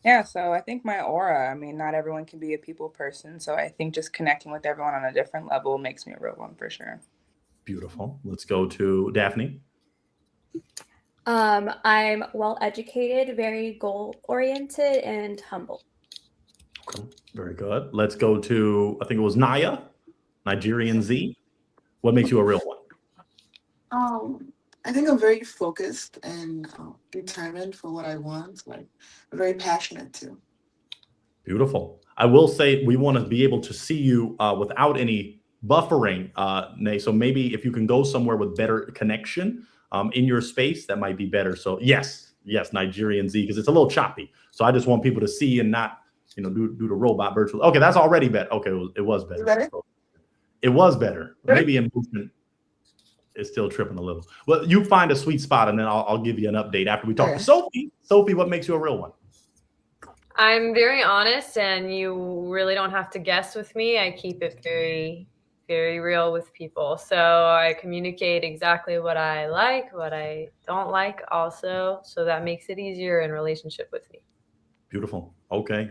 Yeah, so I think my aura, I mean, not everyone can be a people person. So I think just connecting with everyone on a different level makes me a real one for sure. Beautiful. Let's go to Daphne. I'm well educated, very goal oriented, and humble. Okay. Very good. Let's go to, I think it was Naya, Nigerian Z. What makes you a real one? I think I'm very focused and determined for what I want. Like, I'm very passionate too. Beautiful. I will say we want to be able to see you without any buffering, Nay. So maybe if you can go somewhere with better connection in your space, that might be better. So yes, Nigerian Z, because it's a little choppy. So I just want people to see and not, do the robot virtual. Okay, that's already better. Okay, it was better. It was better. Maybe in movement. Is still tripping a little. Well, you find a sweet spot, and then I'll give you an update after we talk to Sophie. Sophie, what makes you a real one? I'm very honest, and you really don't have to guess with me. I keep it very, very real with people. So I communicate exactly what I like, what I don't like also. So that makes it easier in relationship with me. Beautiful. Okay.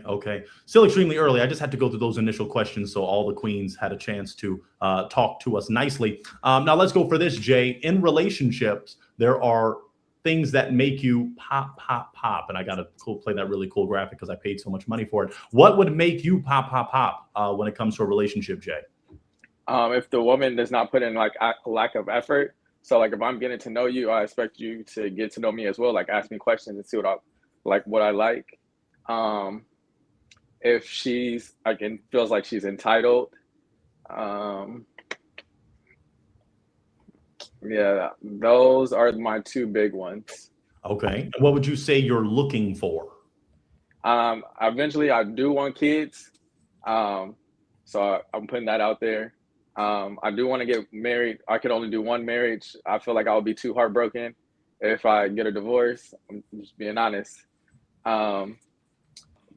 Still extremely early. I just had to go through those initial questions so all the queens had a chance to talk to us nicely. Now let's go for this, Jay. In relationships, there are things that make you pop. And I got to play that really cool graphic because I paid so much money for it. What would make you pop when it comes to a relationship, Jay? If the woman does not put in like a lack of effort. So like if I'm getting to know you, I expect you to get to know me as well. Like ask me questions and see what I like. If she's feels like she's entitled, yeah, those are my two big ones. Okay. What would you say you're looking for? Eventually I do want kids. So I'm putting that out there. I do want to get married. I could only do one marriage. I feel like I would be too heartbroken if I get a divorce. I'm just being honest.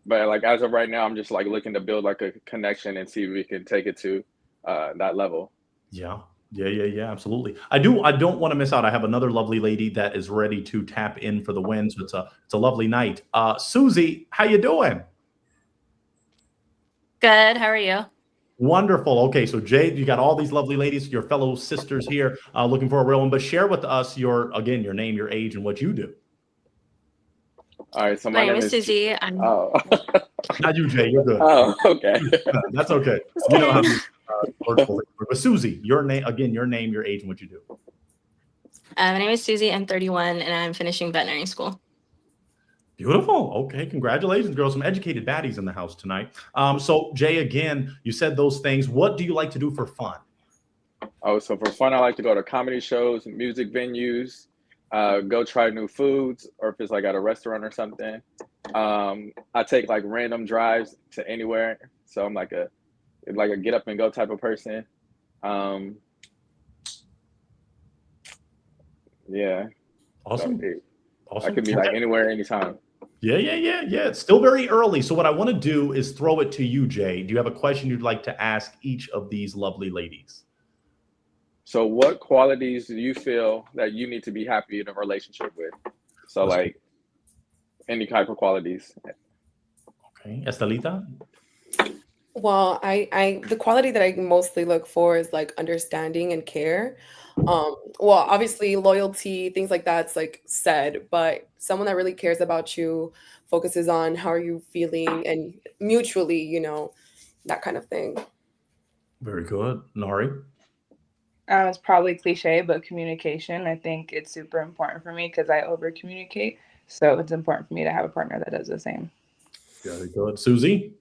But like as of right now, I'm just like looking to build like a connection and see if we can take it to that level. Yeah, absolutely. I don't want to miss out. I have another lovely lady that is ready to tap in for the win. So it's a lovely night. Susie, how you doing? Good. How are you? Wonderful. Okay, so Jade, you got all these lovely ladies, your fellow sisters here, looking for a real one. But share with us your name, your age, and what you do. All right, so my name is Susie. Not you, Jay. You're good. Oh, okay. That's okay. You know how to work. But Susie, your name, your name, your age, and what you do. My name is Susie. I'm 31, and I'm finishing veterinary school. Beautiful. Okay, congratulations, girls. Some educated baddies in the house tonight. So Jay, again, you said those things. What do you like to do for fun? Oh, so for fun, I like to go to comedy shows, music venues. go try new foods, or if it's like at a restaurant or something. I take like random drives to anywhere, so I'm like a get up and go type of person. Yeah. Awesome. So Awesome. I could be like anywhere, anytime. Yeah. It's still very early. So what I want to do is throw it to you, Jay. Do you have a question you'd like to ask each of these lovely ladies? So what qualities do you feel that you need to be happy in a relationship with? So like any type of qualities. Okay. Estelita? Well, I the quality that I mostly look for is like understanding and care. Well, obviously loyalty, things like that's like said, but someone that really cares about you, focuses on how are you feeling and mutually, that kind of thing. Very good. Nari? It's probably cliche, but communication. I think it's super important for me because I over communicate. So it's important for me to have a partner that does the same. Very good. Susie?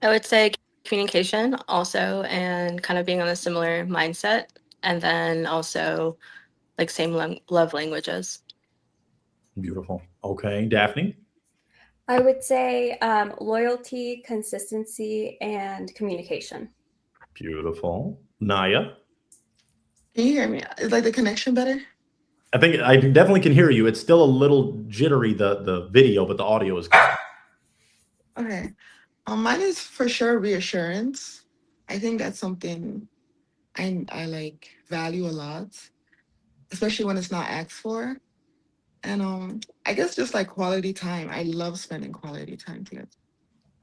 I would say communication also, and kind of being on a similar mindset, and then also like same love languages. Beautiful. Okay. Daphne? I would say loyalty, consistency, and communication. Beautiful. Naya? Can you hear me? Is like the connection better? I think I definitely can hear you. It's still a little jittery, the video, but the audio is good. Okay. Mine is for sure reassurance. I think that's something I like value a lot, especially when it's not asked for. And I guess just like quality time. I love spending quality time together.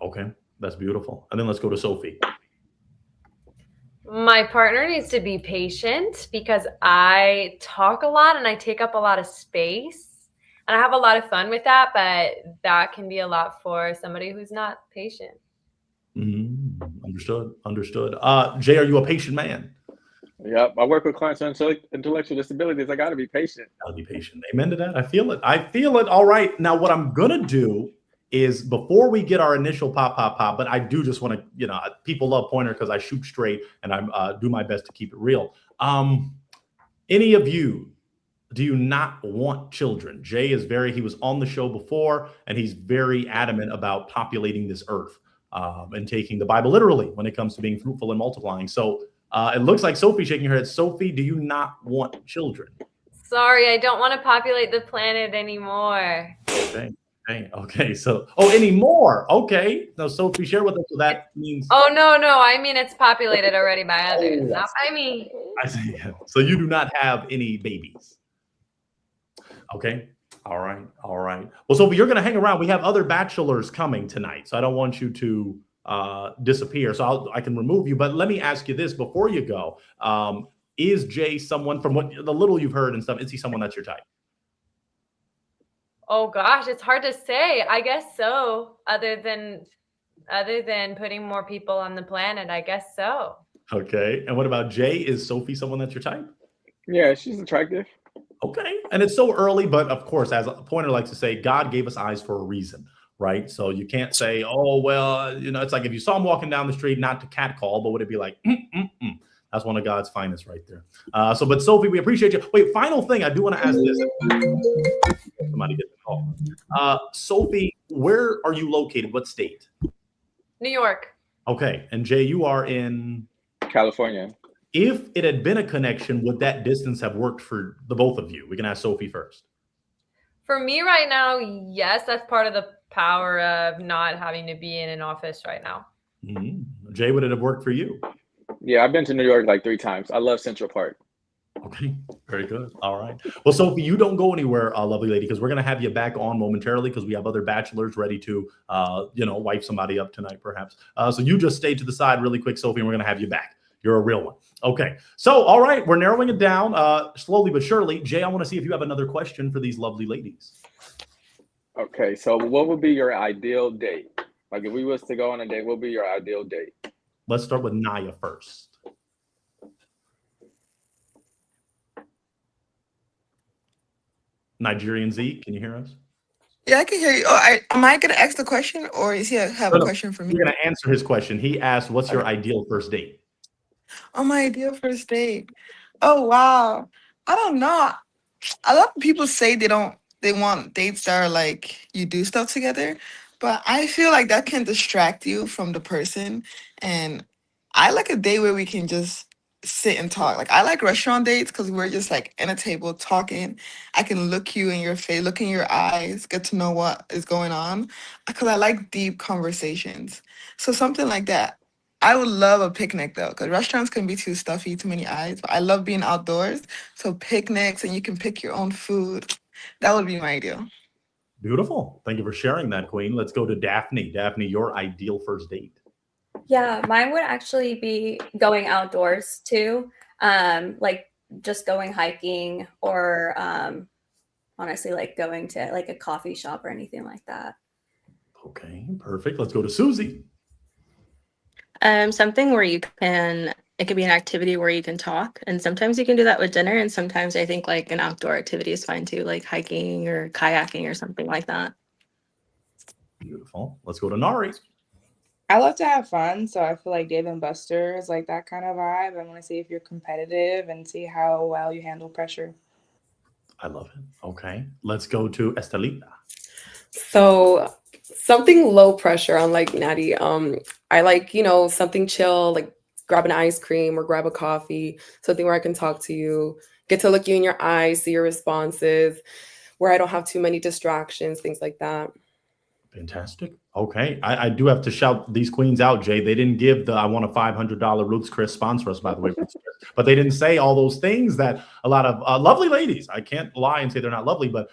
Okay, that's beautiful. And then let's go to Sophie. My partner needs to be patient because I talk a lot and I take up a lot of space. And I have a lot of fun with that, but that can be a lot for somebody who's not patient. Understood. Jay, are you a patient man? Yep. I work with clients with intellectual disabilities. I got to be patient. Gotta be patient. Amen to that. I feel it. All right. Now, what I'm going to do is before we get our initial pop, but I do just want to, people love Pointer because I shoot straight and I do my best to keep it real. Any of you, do you not want children? Jay he was on the show before, and he's very adamant about populating this earth and taking the Bible literally when it comes to being fruitful and multiplying. So it looks like Sophie shaking her head. Sophie, do you not want children? Sorry, I don't want to populate the planet anymore. Okay. So, anymore. Okay. Now, Sophie, share with us what that means. Oh, no. I mean, it's populated already by others, not by me. I see. So you do not have any babies. Okay. All right. Well, Sophie, you're going to hang around. We have other bachelors coming tonight, so I don't want you to disappear. So I can remove you. But let me ask you this before you go. Is Jay someone, from what the little you've heard and stuff, is he someone that's your type? Oh gosh, it's hard to say. I guess so. Other than putting more people on the planet, I guess so. Okay. And what about Jay? Is Sophie someone that's your type? Yeah, she's attractive. Okay. And it's so early, but of course, as Pointer likes to say, God gave us eyes for a reason, right? So you can't say, oh, well, it's like if you saw him walking down the street, not to catcall, but would it be like, That's one of God's finest right there. But Sophie, we appreciate you. Wait, final thing. I do want to ask this. Somebody get the call. Sophie, where are you located? What state? New York. Okay. And Jay, you are in? California. If it had been a connection, would that distance have worked for the both of you? We can ask Sophie first. For me right now, yes, that's part of the power of not having to be in an office right now. Mm-hmm. Jay, would it have worked for you? Yeah, I've been to New York like 3 times. I love Central Park. Okay, very good. All right. Well, Sophie, you don't go anywhere, lovely lady, because we're going to have you back on momentarily because we have other bachelors ready to, wipe somebody up tonight, perhaps. So you just stay to the side really quick, Sophie, and we're going to have you back. You're a real one. Okay. So, all right, we're narrowing it down slowly but surely. Jay, I want to see if you have another question for these lovely ladies. Okay. So what would be your ideal date? Like if we was to go on a date, what would be your ideal date? Let's start with Naya first. Nigerian Z, can you hear us? Yeah, I can hear you. Am I going to ask the question, or is he have a question for me? You're going to answer his question. He asked, what's your ideal first date? Oh, my ideal first date. Oh, wow. I don't know. a lot of people say they want dates that are like you do stuff together, but I feel like that can distract you from the person. And I like a day where we can just sit and talk. Like I like restaurant dates because we're just like in a table talking. I can look you in your face, look in your eyes, get to know what is going on. Because I like deep conversations. So something like that. I would love a picnic though, because restaurants can be too stuffy, too many eyes. But I love being outdoors. So picnics and you can pick your own food. That would be my ideal. Beautiful. Thank you for sharing that, Queen. Let's go to Daphne. Daphne, your ideal first date. Yeah, mine would actually be going outdoors too. Like just going hiking or honestly like going to like a coffee shop or anything like that. Okay, perfect. Let's go to Susie. Something where you can, it could be an activity where you can talk, and sometimes you can do that with dinner, and sometimes I think like an outdoor activity is fine too, like hiking or kayaking or something like that. Beautiful. Let's go to Nari. I love to have fun, so I feel like Dave and Buster is like that kind of vibe. I want to see if you're competitive and see how well you handle pressure. I love it. Okay, let's go to Estelita. So something low pressure, unlike Natty. I like, something chill, like grab an ice cream or grab a coffee, something where I can talk to you, get to look you in your eyes, see your responses, where I don't have too many distractions, things like that. Fantastic. Okay, I do have to shout these queens out, Jay. They didn't give the I want a $500 Ruth's Chris sponsor us, by the way, but they didn't say all those things that a lot of lovely ladies. I can't lie and say they're not lovely, but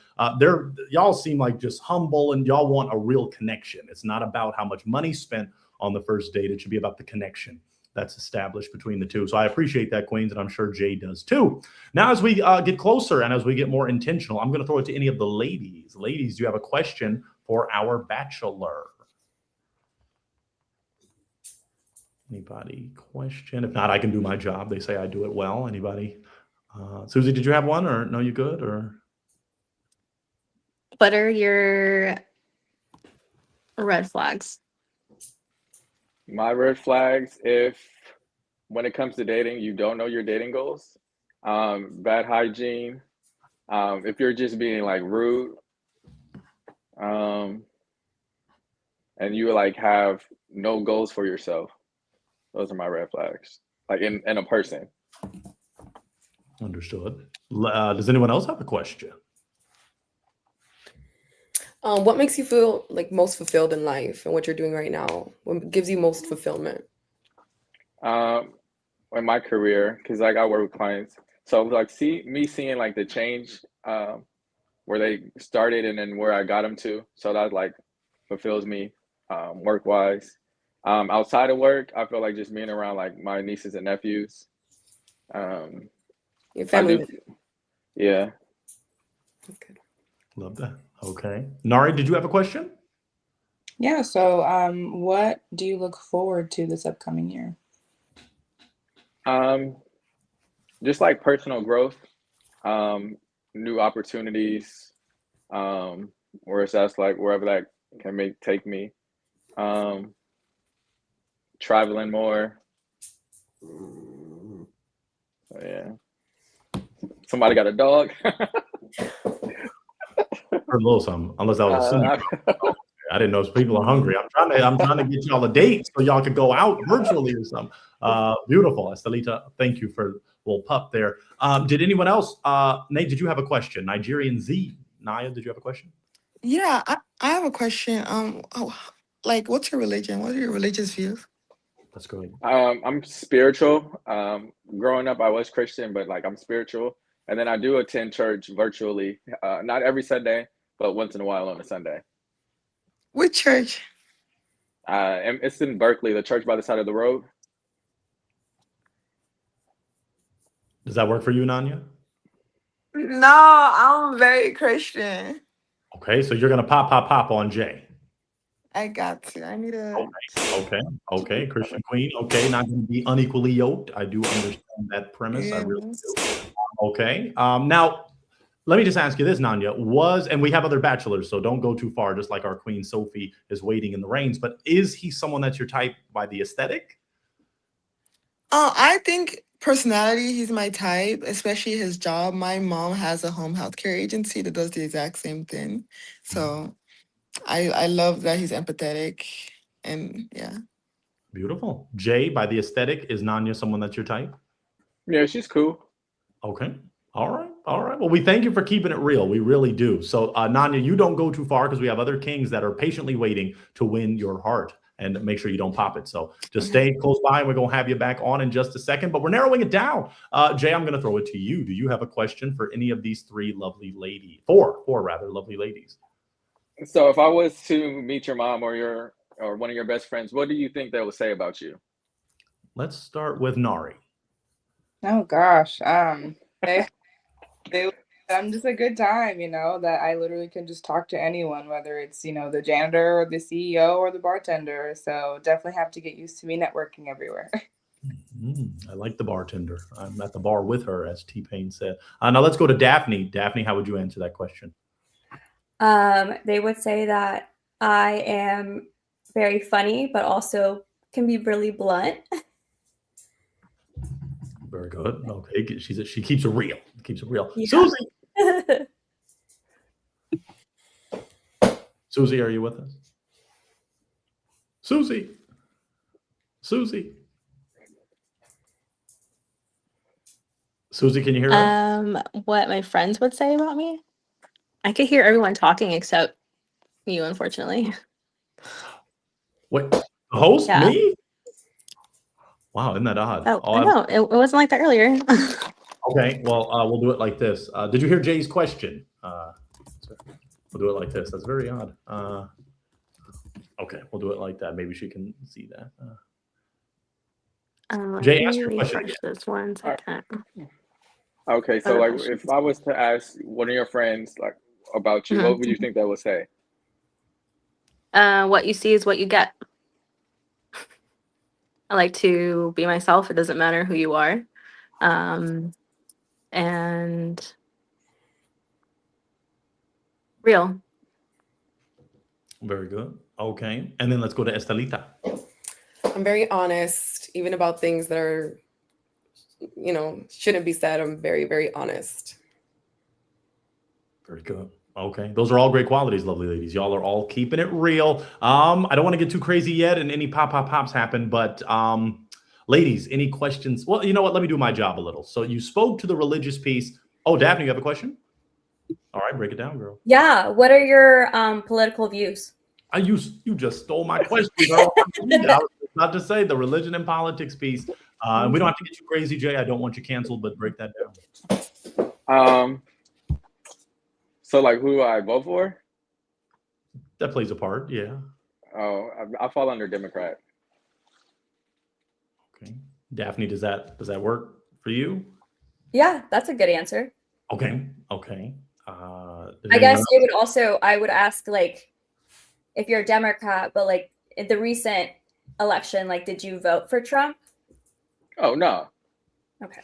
y'all seem like just humble and y'all want a real connection. It's not about how much money spent on the first date. It should be about the connection that's established between the two. So I appreciate that, queens, and I'm sure Jay does too. Now, as we get closer and as we get more intentional, I'm going to throw it to any of the ladies. Ladies, do you have a question for our bachelor? Anybody question? If not, I can do my job. They say I do it well. Anybody? Susie, did you have one, or no, you good? Or What are your red flags? My red flags, if when it comes to dating, you don't know your dating goals, bad hygiene, if you're just being like rude, and you like have no goals for yourself. Those are my red flags, like in a person. Understood. Does anyone else have a question? What makes you feel like most fulfilled in life and what you're doing right now? What gives you most fulfillment? In my career, because like I work with clients, so like seeing like the change where they started and then where I got them to, so that like fulfills me work wise. Outside of work, I feel like just being around like my nieces and nephews. Your family. Yeah. That's good. Love that. Okay. Nari, did you have a question? Yeah, so what do you look forward to this upcoming year? Just like personal growth, new opportunities, where that's like wherever that can take me, traveling more. So yeah. Somebody got a dog? Heard a little something, unless that was a scene. I didn't know people are hungry. I'm trying to get y'all a date so y'all could go out virtually or something. Beautiful, Estelita. Thank you for a little pup there. Did anyone else? Nate, did you have a question? Nigerian Z. Naya, did you have a question? Yeah, I have a question. Like, what's your religion? What are your religious views? That's good. I'm spiritual. Growing up, I was Christian, but like I'm spiritual. And then I do attend church virtually, not every Sunday, but once in a while on a Sunday. Which church? And it's in Berkeley, the church by the side of the road. Does that work for you, Nanya? No, I'm very Christian. Okay, so you're gonna pop on Jay. I got to. I need a. Okay, Christian Queen. Okay, not gonna be unequally yoked. I do understand that premise. Yes. I really do. Okay. Now, let me just ask you this, Nanya. And we have other bachelors, so don't go too far, just like our Queen Sophie is waiting in the reins. But is he someone that's your type by the aesthetic? I think Personality, he's my type, especially his job. My mom has a home healthcare agency that does the exact same thing. So I love that he's empathetic and yeah. Beautiful. Jay, by the aesthetic, is Nanya someone that's your type? Yeah, she's cool. Okay. All right. All right. Well, we thank you for keeping it real. We really do. So, Nanya, you don't go too far because we have other kings that are patiently waiting to win your heart and make sure you don't pop it. So just stay close by and we're going to have you back on in just a second, but we're narrowing it down. Jay, I'm going to throw it to you. Do you have a question for any of these three lovely ladies? Four rather lovely ladies. So if I was to meet your mom or one of your best friends, what do you think they would say about you? Let's start with Nari. Oh gosh. I'm just a good time, that I literally can just talk to anyone, whether it's, the janitor or the CEO or the bartender. So definitely have to get used to me networking everywhere. I like the bartender. I'm at the bar with her, as T-Pain said. Now let's go to Daphne. Daphne, how would you answer that question? They would say that I am very funny, but also can be really blunt. Very good. Okay, she keeps it real. Keeps it real. Yeah. Susie. Susie, are you with us? Susie. Susie, can you hear us? What my friends would say about me? I could hear everyone talking except you, unfortunately. Wait, the host? Yeah. Me? Wow, isn't that odd? Oh, I know. It wasn't like that earlier. Okay, well, we'll do it like this. Did you hear Jay's question? We'll do it like this. That's very odd. Okay, we'll do it like that. Maybe she can see that. Jay, ask your question again. This one second. Okay, so like if I was to ask one of your friends like about you, what would you think they would say? What you see is what you get. I like to be myself. It doesn't matter who you are. And real. Very good. Okay. And then let's go to Estelita. I'm very honest, even about things that are, shouldn't be said. I'm very, very honest. Very good. Okay. Those are all great qualities, lovely ladies. Y'all are all keeping it real. I don't want to get too crazy yet and any pops happen, but ladies, any questions? Well, you know what? Let me do my job a little. So you spoke to the religious piece. Oh, Daphne, you have a question? All right, break it down, girl. Yeah. What are your political views? You just stole my question, girl. I was about to say the religion and politics piece. We don't have to get you crazy, Jay. I don't want you canceled, but break that down. So like who I vote for? That plays a part, yeah. Oh, I fall under Democrat. Okay. Daphne, does that work for you? Yeah, that's a good answer. Okay. I guess it would also, I would ask like, if you're a Democrat, but like in the recent election, like, did you vote for Trump? Oh, no. Okay.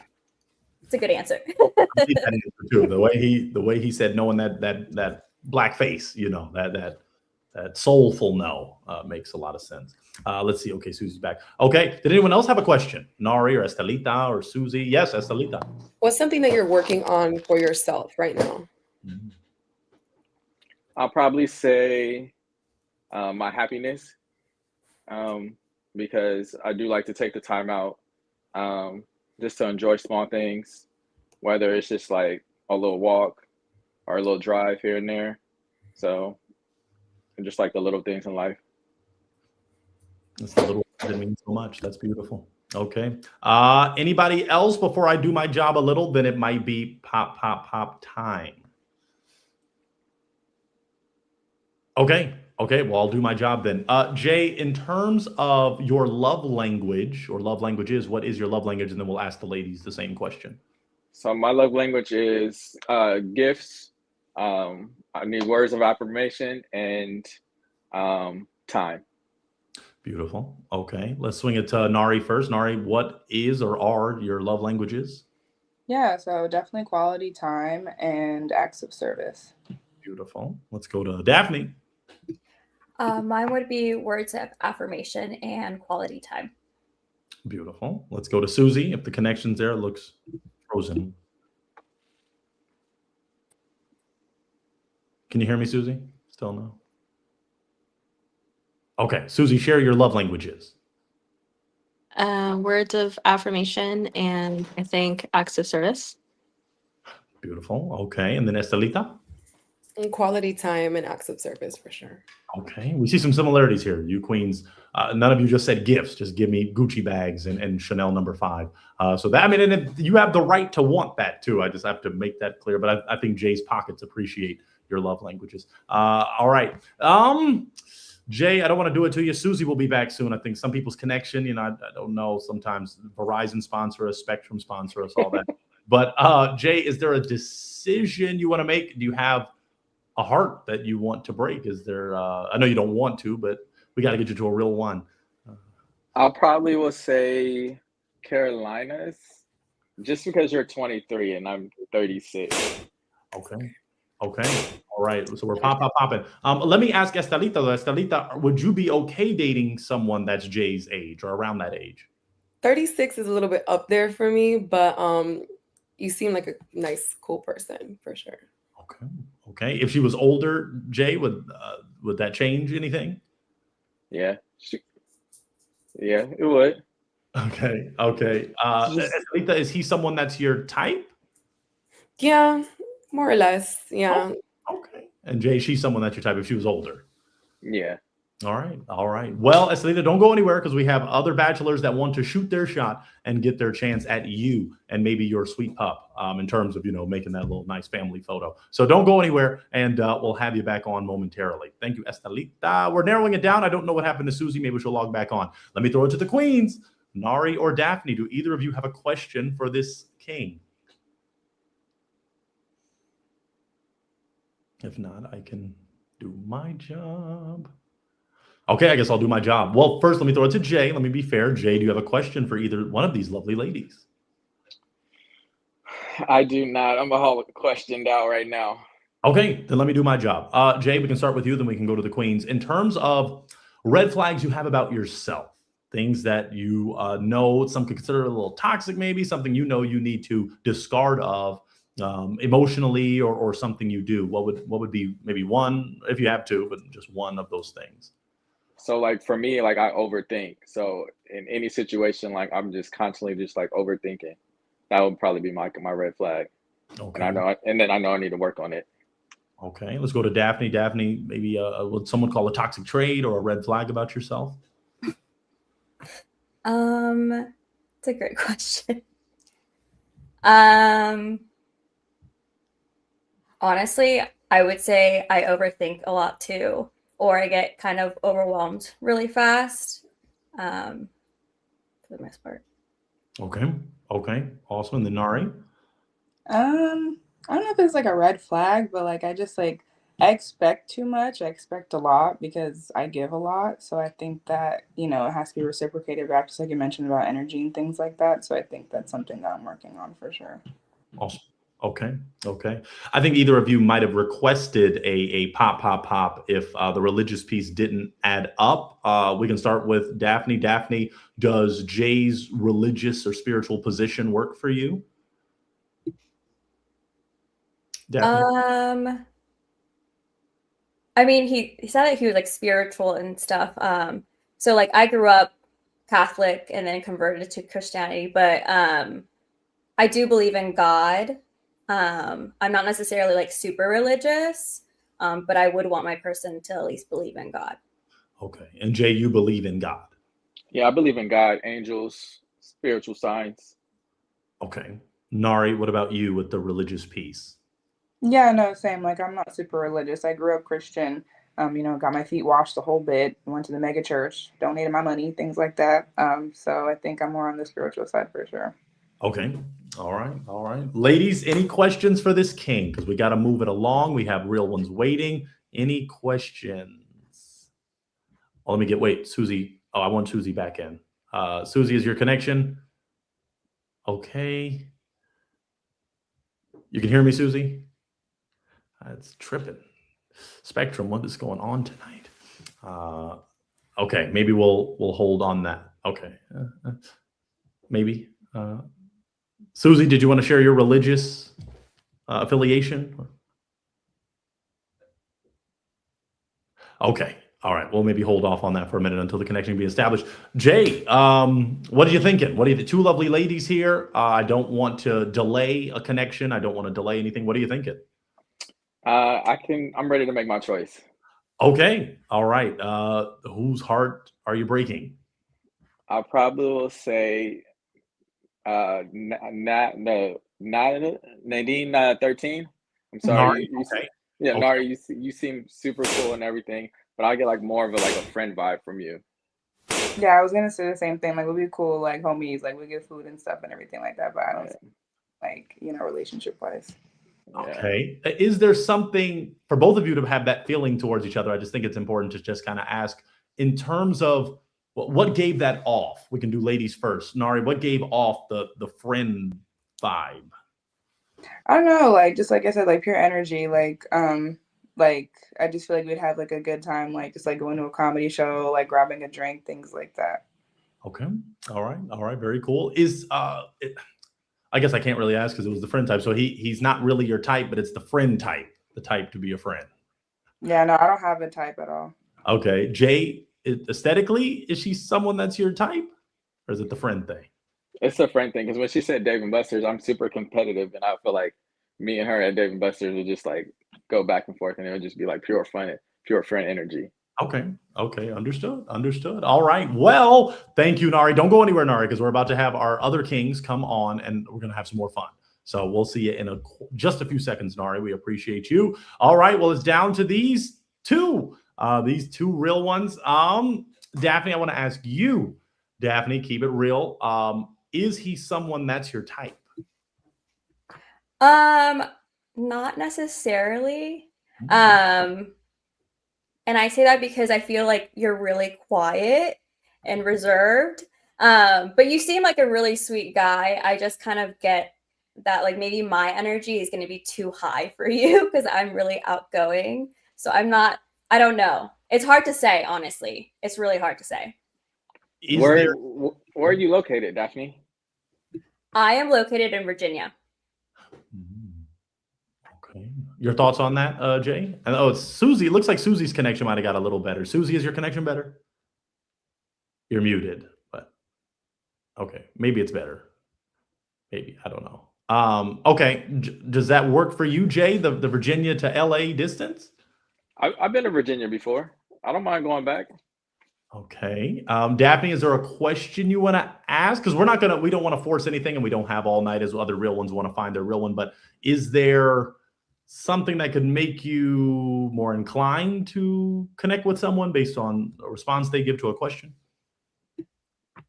It's a good answer. I need that answer too. The way he said no in that black face, that soulful no makes a lot of sense. Let's see. Okay, Susie's back. Okay. Did anyone else have a question? Nari or Estelita or Susie? Yes, Estelita. What's something that you're working on for yourself right now? I'll probably say my happiness, because I do like to take the time out just to enjoy small things, whether it's just like a little walk or a little drive here and there. So I just like the little things in life. That's the little that means so much. That's beautiful. Okay. Anybody else before I do my job a little? Then it might be pop time. Okay. Well, I'll do my job then. Jay, in terms of your love language or love languages, what is your love language? And then we'll ask the ladies the same question. So my love language is gifts. I need words of affirmation and time. Beautiful. Okay. Let's swing it to Nari first. Nari, what is or are your love languages? Yeah, so definitely quality time and acts of service. Beautiful. Let's go to Daphne. Mine would be words of affirmation and quality time. Beautiful. Let's go to Susie. If the connection's there, it looks frozen. Can you hear me, Susie? Still no. Okay, Susie, share your love languages. Words of affirmation and I think acts of service. Beautiful. Okay, and then Estelita. And quality time and acts of service for sure. Okay, we see some similarities here. You queens, none of you just said gifts. Just give me Gucci bags and Chanel number 5. So that, I mean, and you have the right to want that too. I just have to make that clear. But I think Jay's pockets appreciate your love languages. All right. Jay, I don't want to do it to you. Susie will be back soon. I think some people's connection, you know, I don't know. Sometimes Verizon sponsor us, Spectrum sponsor us, all that. But Jay, is there a decision you want to make? Do you have a heart that you want to break? Is there? I know you don't want to, but we got to get you to a real one. I'll probably will say Carolinas, just because you're 23 and I'm 36. Okay. Okay. All right. So we're popping. Let me ask Estelita, though. Estelita, would you be okay dating someone that's Jay's age or around that age? 36 is a little bit up there for me, but you seem like a nice, cool person for sure. Okay. Okay. If she was older, Jay, would that change anything? Yeah. Yeah, it would. Okay. Okay. Estelita, is he someone that's your type? Yeah, more or less. Yeah. Okay. And Jay, she's someone that's your type if she was older. Yeah. All right. All right. Well, Estelita, don't go anywhere because we have other bachelors that want to shoot their shot and get their chance at you and maybe your sweet pup in terms of, you know, making that little nice family photo. So don't go anywhere and we'll have you back on momentarily. Thank you, Estelita. We're narrowing it down. I don't know what happened to Susie. Maybe she'll log back on. Let me throw it to the queens. Nari or Daphne, do either of you have a question for this king? If not, I can do my job. Okay, I guess I'll do my job. Well, first, let me throw it to Jay. Let me be fair. Jay, do you have a question for either one of these lovely ladies? I do not. I'm all questioned out right now. Okay, then let me do my job. Jay, we can start with you, then we can go to the queens. In terms of red flags you have about yourself, things that you know, some could consider a little toxic maybe, something you know you need to discard of emotionally or something you do, what would be maybe one, if you have two, but just one of those things? So like for me, like I overthink. So in any situation, like I'm just constantly just like overthinking. That would probably be my red flag. Okay. And then I know I need to work on it. Okay, let's go to Daphne. Daphne, maybe would someone call a toxic trait or a red flag about yourself? It's a great question. Honestly, I would say I overthink a lot too, or I get kind of overwhelmed really fast. For the most part. Okay. Okay. Awesome. And then Nari? I don't know if it's like a red flag, but like I expect too much. I expect a lot because I give a lot. So I think that, you know, it has to be reciprocated back, just like you mentioned about energy and things like that. So I think that's something that I'm working on for sure. Awesome. Okay. Okay. I think either of you might have requested a pop if the religious piece didn't add up. We can start with Daphne. Daphne, does Jay's religious or spiritual position work for you? Daphne? I mean, he said that he was like spiritual and stuff. So like I grew up Catholic and then converted to Christianity, but I do believe in God. I'm not necessarily like super religious, but I would want my person to at least believe in God. Okay. And Jay, you believe in God? Yeah, I believe in God, angels, spiritual signs. Okay. Nari, what about you with the religious piece? Yeah, no, same. Like I'm not super religious. I grew up Christian, you know, got my feet washed the whole bit, went to the mega church, donated my money, things like that. So I think I'm more on the spiritual side for sure. Okay. All right. All right. Ladies, any questions for this king? Because we got to move it along. We have real ones waiting. Any questions? Oh, let me wait, Susie. Oh, I want Susie back in. Susie, is your connection? Okay. You can hear me, Susie? It's tripping. Spectrum, what is going on tonight? Okay, maybe we'll hold on that. Okay. maybe. Susie, did you want to share your religious affiliation? Okay. All right. We'll maybe hold off on that for a minute until the connection can be established. Jay, what are you thinking? What are the two lovely ladies here? I don't want to delay a connection. I don't want to delay anything. What are you thinking? I'm ready to make my choice. Okay. All right. Whose heart are you breaking? I probably will say Nadine 13. I'm sorry. Okay. Yeah, Okay. Nari, you seem super cool and everything, but I get like more of a friend vibe from you. Yeah, I was gonna say the same thing. Like, we'd be cool, like homies, like we get food and stuff and everything like that. But I don't like, relationship wise. Okay. Is there something for both of you to have that feeling towards each other? I just think it's important to just kind of ask in terms of what gave that off. We can do ladies first. Nari, what gave off the friend vibe? I don't know, like just like I said, like pure energy. Like I just feel like we'd have like a good time, like just like going to a comedy show, like grabbing a drink, things like that. Okay. All right. All right. Very cool. I guess I can't really ask because it was the friend type. So he's not really your type, but it's the friend type, the type to be a friend. Yeah, no, I don't have a type at all. Okay. Jay, aesthetically, is she someone that's your type? Or is it the friend thing? It's a friend thing because when she said Dave and Buster's, I'm super competitive, and I feel like me and her at Dave and Buster's would just like go back and forth, and it would just be like pure fun, pure friend energy. Okay. Okay. Understood. Understood. All right. Well, thank you, Nari. Don't go anywhere, Nari, because we're about to have our other kings come on and we're going to have some more fun. So we'll see you in just a few seconds, Nari. We appreciate you. All right. Well, it's down to these two real ones. Daphne, I want to ask you, Daphne, keep it real. Is he someone that's your type? Not necessarily. And I say that because I feel like you're really quiet and reserved. But you seem like a really sweet guy. I just kind of get that like maybe my energy is going to be too high for you because I'm really outgoing. So I don't know. It's hard to say, honestly. It's really hard to say. Where are you located, Daphne? I am located in Virginia. Okay. Your thoughts on that, Jay? And it's Susie. It looks like Susie's connection might have got a little better. Susie, is your connection better? You're muted, but okay. Maybe it's better. Maybe. I don't know. Okay. Does that work for you, Jay? The Virginia to LA distance? I've been to Virginia before. I don't mind going back. Okay. Daphne, is there a question you want to ask? Because we don't want to force anything, and we don't have all night as other real ones want to find their real one. But is there something that could make you more inclined to connect with someone based on a response they give to a question?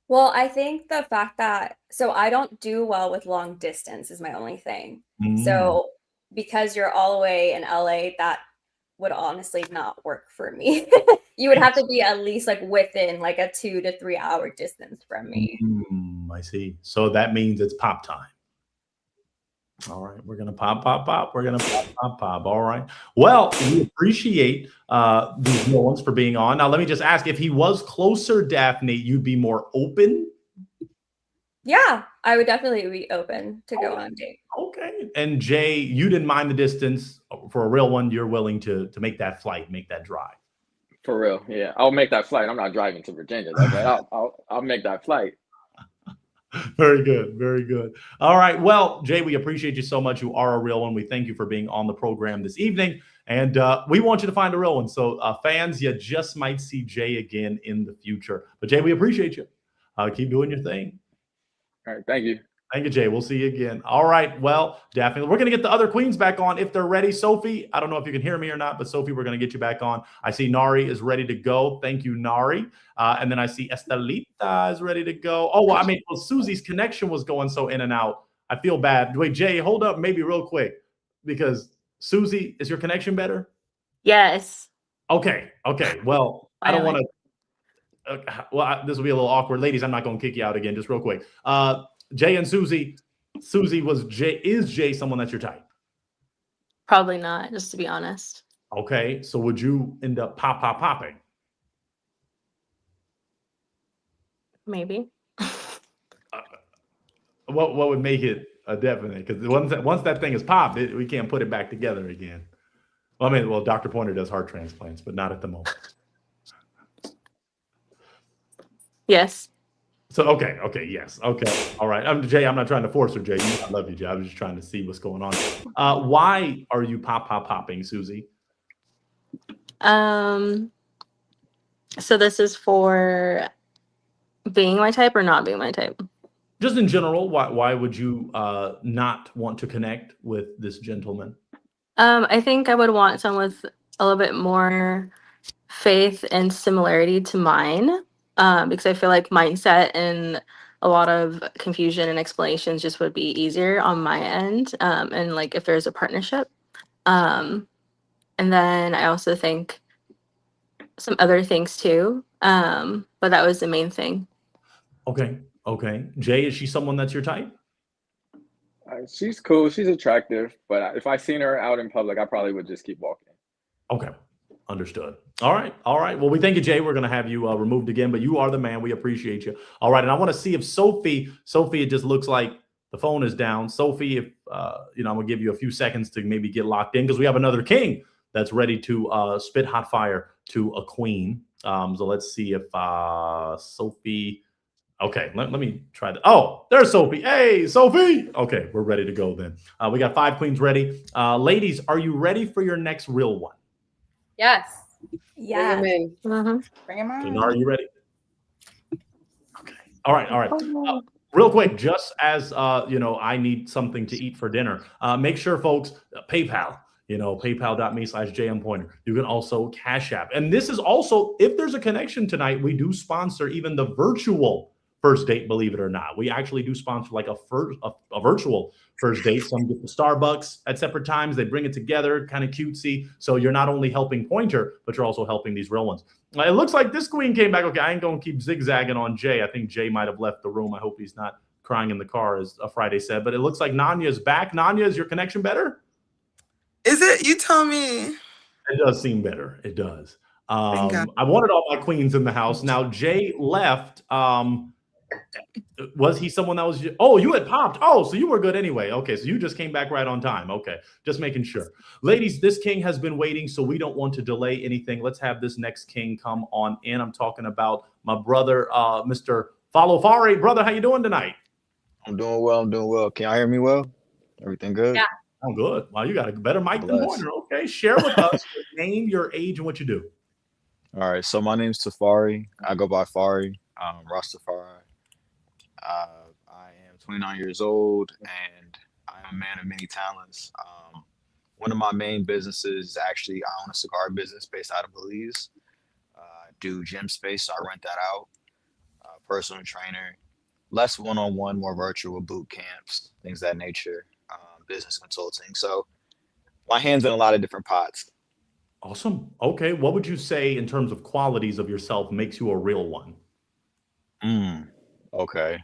Well, I think the fact that, so I don't do well with long distance is my only thing. So because you're all the way in LA, that would honestly not work for me. You would have to be at least like within like a 2 to 3 hour distance from me. I see. So that means it's pop time. All right. We're going to pop. We're going to pop. All right. Well, we appreciate these new ones for being on. Now, let me just ask, if he was closer, Daphne, you'd be more open? Yeah, I would definitely be open to go on a date. Okay. And Jay, you didn't mind the distance. For a real one, you're willing to make that flight, make that drive. For real, yeah. I'll make that flight. I'm not driving to Virginia, though, but I'll make that flight. Very good. Very good. All right. Well, Jay, we appreciate you so much. You are a real one. We thank you for being on the program this evening. And we want you to find a real one. So fans, you just might see Jay again in the future. But Jay, we appreciate you. Keep doing your thing. All right. Thank you. Thank you, Jay. We'll see you again. All right. Well, Daphne, we're going to get the other queens back on if they're ready. Sophie, I don't know if you can hear me or not, but Sophie, we're going to get you back on. I see Nari is ready to go. Thank you, Nari. And then I see Estelita is ready to go. Oh, well, Susie's connection was going so in and out. I feel bad. Wait, Jay, hold up maybe real quick because Susie, is your connection better? Yes. Okay. Well, I don't want to. This will be a little awkward. Ladies, I'm not going to kick you out again, just real quick. Jay and Susie is Jay someone that's your type? Probably not, just to be honest. Okay, so would you end up popping? Maybe. What would make it a definite? Because once that thing is popped, we can't put it back together again. Well, I mean, Dr. Pointer does heart transplants, but not at the moment. Yes. So okay, yes, okay, all right. Jay, I'm not trying to force her, Jay. I love you, Jay. I'm just trying to see what's going on. Why are you popping, Susie? So this is for being my type or not being my type? Just in general, why would you not want to connect with this gentleman? I think I would want someone with a little bit more faith and similarity to mine, because I feel like mindset and a lot of confusion and explanations just would be easier on my end, and like if there's a partnership. And then I also think some other things too, but that was the main thing. Okay. Jay, is she someone that's your type? She's cool. She's attractive. But if I seen her out in public, I probably would just keep walking. Okay. Understood. All right. Well, we thank you, Jay. We're going to have you removed again, but you are the man. We appreciate you. All right. And I want to see if Sophie, it just looks like the phone is down. Sophie, if, I'm going to give you a few seconds to maybe get locked in because we have another king that's ready to spit hot fire to a queen. So let's see if Sophie... Okay, let me try that. Oh, there's Sophie. Hey, Sophie. Okay, we're ready to go then. We got 5 queens ready. Ladies, are you ready for your next real one? Yes. Yeah. Bring him in. Bring him on. Are you ready? Okay. All right. Real quick, just as I need something to eat for dinner. Make sure, folks, PayPal. PayPal.me/JMPointer. You can also Cash App. And this is also, if there's a connection tonight, we do sponsor even the virtual first date, believe it or not. We actually do sponsor like a virtual first date. Some get the Starbucks at separate times. They bring it together, kind of cutesy. So you're not only helping Pointer, but you're also helping these real ones. It looks like this queen came back. Okay, I ain't going to keep zigzagging on Jay. I think Jay might have left the room. I hope he's not crying in the car, as Friday said. But it looks like Nanya's back. Nanya, is your connection better? Is it? You tell me. It does seem better. It does. Thank God. I wanted all my queens in the house. Now, Jay left. Was he someone that was... Oh, you had popped. Oh, so you were good anyway. Okay, so you just came back right on time. Okay, just making sure. Ladies, this king has been waiting, so we don't want to delay anything. Let's have this next king come on in. I'm talking about my brother, Mr. Falofari. Brother, how you doing tonight? I'm doing well. Can y'all hear me well? Everything good? Yeah. I'm good. Wow, you got a better mic than Pointer. Okay, share with us your name, your age, and what you do. All right, so my name's Tafari. I go by Fari, Rastafari. I am 29 years old, and I'm a man of many talents. One of my main businesses, actually, I own a cigar business based out of Belize. I do gym space, so I rent that out. Personal trainer, less one-on-one, more virtual boot camps, things of that nature. Business consulting. So my hands in a lot of different pots. Awesome. Okay. What would you say in terms of qualities of yourself makes you a real one? Okay.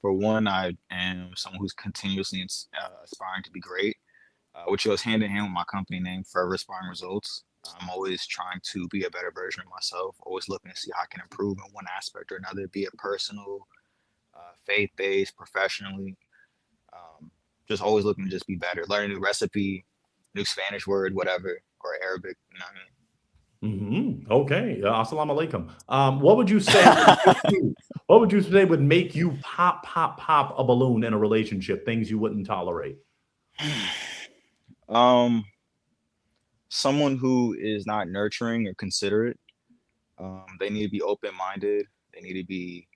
For one, I am someone who's continuously aspiring to be great, which goes hand in hand with my company name, Forever Aspiring Results. I'm always trying to be a better version of myself, always looking to see how I can improve in one aspect or another, be it personal, faith-based, professionally. Just always looking to just be better, learn a new recipe, new Spanish word, whatever, or Arabic, you know what I mean? Okay. Assalamu alaikum. What would you say? What would you say would make you pop a balloon in a relationship? Things you wouldn't tolerate. Someone who is not nurturing or considerate. They need to be open-minded. They need to be.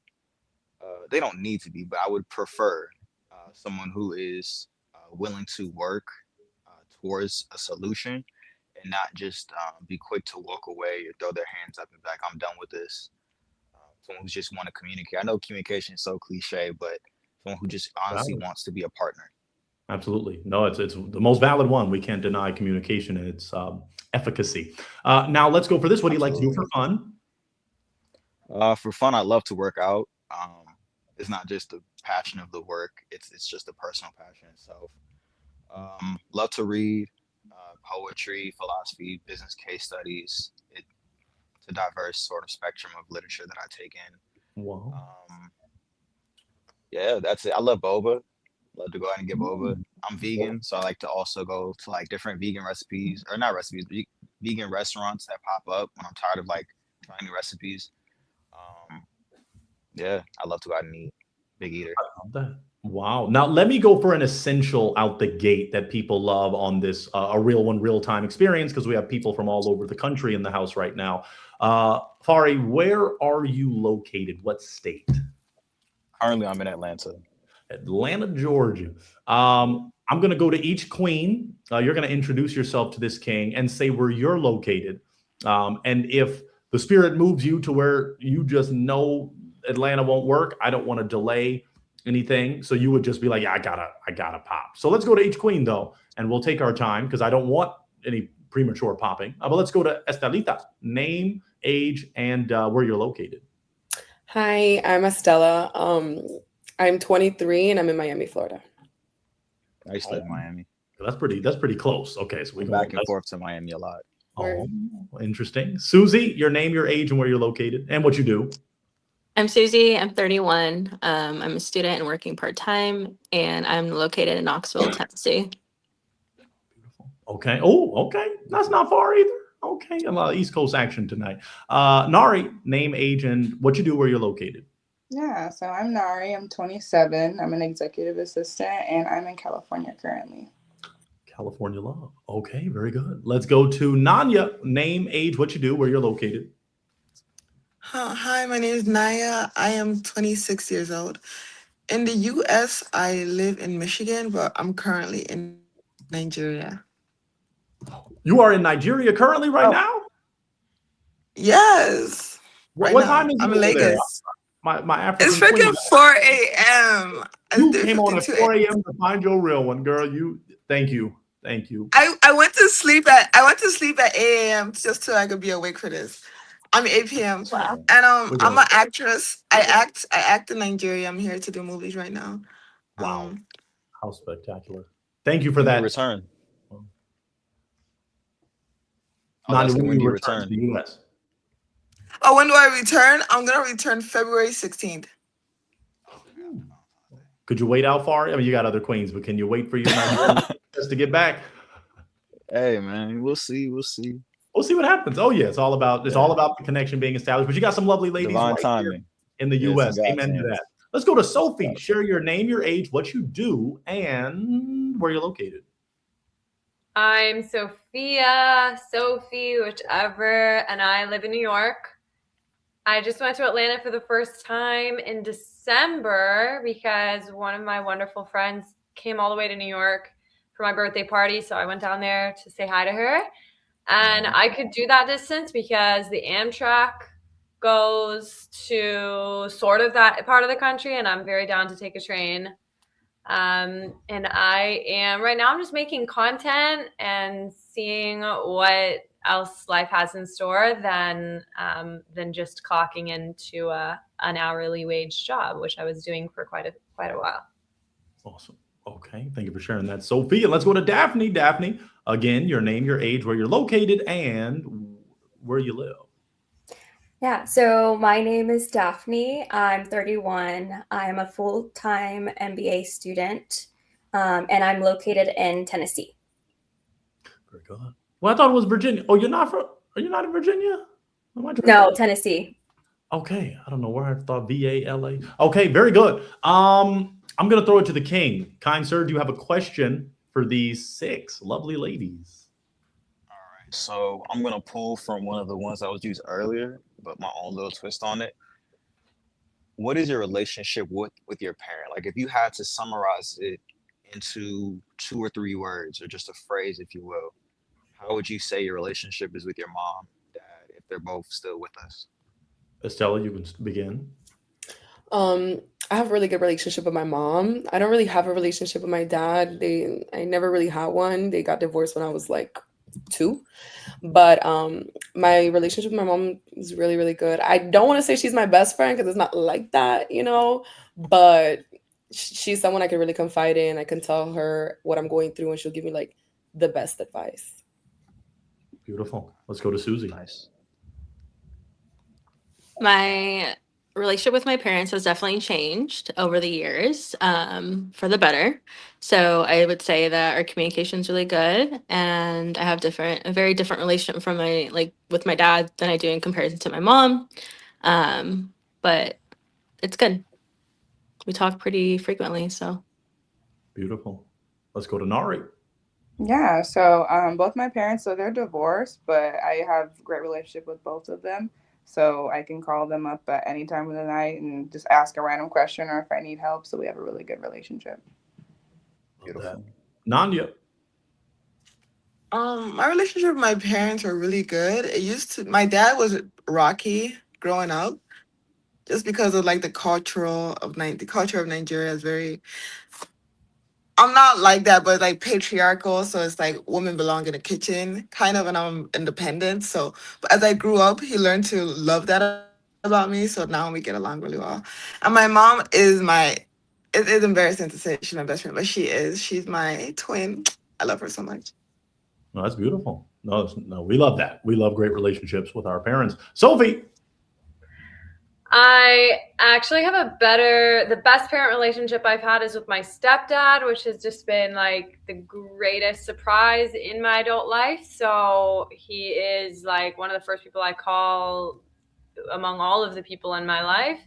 They don't need to be, but I would prefer someone who is willing to work towards a solution and not just be quick to walk away or throw their hands up and be like, I'm done with this. Someone who just want to communicate. I know communication is so cliche, but someone who just honestly wants to be a partner. Absolutely. No, it's the most valid one. We can't deny communication and its efficacy. Now let's go for this. What do you like to do for fun? For fun, I love to work out. It's not just the passion of the work. It's just a personal passion itself. Love to read poetry, philosophy, business case studies. It's a diverse sort of spectrum of literature that I take in. Wow. Yeah, that's it. I love boba. Love to go out and give over. I'm vegan, so I like to also go to like different vegan recipes, or not recipes, but vegan restaurants that pop up when I'm tired of like trying new recipes. Yeah, I love to go out and eat. Big eater. I love that. Wow. Now let me go for an essential out the gate that people love on this a real one real time experience, because we have people from all over the country in the house right now. Fari, where are you located? What state? Currently, I'm in Atlanta. Atlanta, Georgia. I'm going to go to each queen. You're going to introduce yourself to this king and say where you're located. And if the spirit moves you to where you just know Atlanta won't work, I don't want to delay anything. So you would just be like, yeah, I gotta pop. So let's go to each queen though, and we'll take our time because I don't want any premature popping. But let's go to Estelita. Name, age, and where you're located. Hi, I'm Estella. I'm 23 and I'm in Miami, Florida. I used to live in Miami. That's pretty close. Okay, so we go back and forth to Miami a lot. Oh, interesting. Susie, your name, your age, and where you're located, and what you do. I'm Susie. I'm 31. I'm a student and working part-time, and I'm located in Knoxville, Tennessee. Okay. Oh, okay. That's not far either. Okay. A lot of East Coast action tonight. Nari, name, age, and what you do, where you're located. Yeah, so I'm Nari. I'm 27. I'm an executive assistant, and I'm in California currently. California love. Okay, very good. Let's go to Nanya. Name, age, what you do, where you're located. Hi, my name is Naya. I am 26 years old. In the U.S., I live in Michigan, but I'm currently in Nigeria. You are in Nigeria currently right now? Yes. What right time now. is it I'm in over there? Lagos. My African It's freaking queen. 4 a.m. You came on at 4 a.m. to find your real one, girl. Thank you. I went to sleep at 8 a.m. just so I could be awake for this. I'm 8 p.m. Wow. And I'm an actress. I act in Nigeria. I'm here to do movies right now. Wow. How spectacular. Thank you for that. Return. Nanya, when when do you you return to the U.S.? Oh, when do I return? I'm gonna return February 16th. Could you wait out far? I mean, you got other queens, but can you wait for your Nigerian just to get back? Hey, man, we'll see. We'll see what happens. Oh yeah, it's all about the connection being established. But you got some lovely ladies Divine right timing here in the Yes, U.S. God's Amen to hands. that. Let's go to Sophie. Share your name, your age, what you do, and where you're located. I'm Sophie, whichever, and I live in New York. I just went to Atlanta for the first time in December because one of my wonderful friends came all the way to New York for my birthday party. So I went down there to say hi to her. And I could do that distance because the Amtrak goes to sort of that part of the country, and I'm very down to take a train. And I am right now, I'm just making content and seeing what else life has in store than just clocking into an hourly wage job, which I was doing for quite a while. Awesome. Okay, thank you for sharing that, Sophie. And let's go to Daphne. Daphne, again, your name, your age, where you're located, and where you live. Yeah, so my name is Daphne. I'm 31. I'm a full-time MBA student, and I'm located in Tennessee. Very good. Well, I thought it was Virginia. Oh, are you not in Virginia? No, Tennessee. Okay, I don't know where I thought VA. Okay, very good. I'm going to throw it to the king. Kind sir, do you have a question for these 6 lovely ladies? All right. So I'm going to pull from one of the ones that was used earlier, but my own little twist on it. What is your relationship with your parent? Like if you had to summarize it into 2 or 3 words or just a phrase, if you will, how would you say your relationship is with your mom, dad, if they're both still with us? Estella, you can begin. I have a really good relationship with my mom. I don't really have a relationship with my dad. I never really had one. They got divorced when I was like 2. But my relationship with my mom is really, really good. I don't want to say she's my best friend because it's not like that, but she's someone I can really confide in. I can tell her what I'm going through and she'll give me like the best advice. Beautiful. Let's go to Susie. Nice. My relationship with my parents has definitely changed over the years, for the better. So I would say that our communication is really good, and I have a very different relationship from with my dad than I do in comparison to my mom. But it's good. We talk pretty frequently, so. Beautiful. Let's go to Nari. Yeah, so both my parents, so they're divorced, but I have a great relationship with both of them. So I can call them up at any time of the night and just ask a random question or if I need help. So we have a really good relationship. Beautiful. Nanya. My relationship with my parents were really good. My dad was rocky growing up, just because of like the culture of Nigeria is very. I'm not like that, but like patriarchal. So it's like women belong in the kitchen, kind of, and I'm independent. So, but as I grew up, he learned to love that about me. So now we get along really well. And my mom is it is embarrassing to say she's my best friend, but she's my twin. I love her so much. No, that's beautiful. No, we love that. We love great relationships with our parents. Sophie. I actually have the best parent relationship I've had is with my stepdad, which has just been like the greatest surprise in my adult life. So he is like one of the first people I call among all of the people in my life.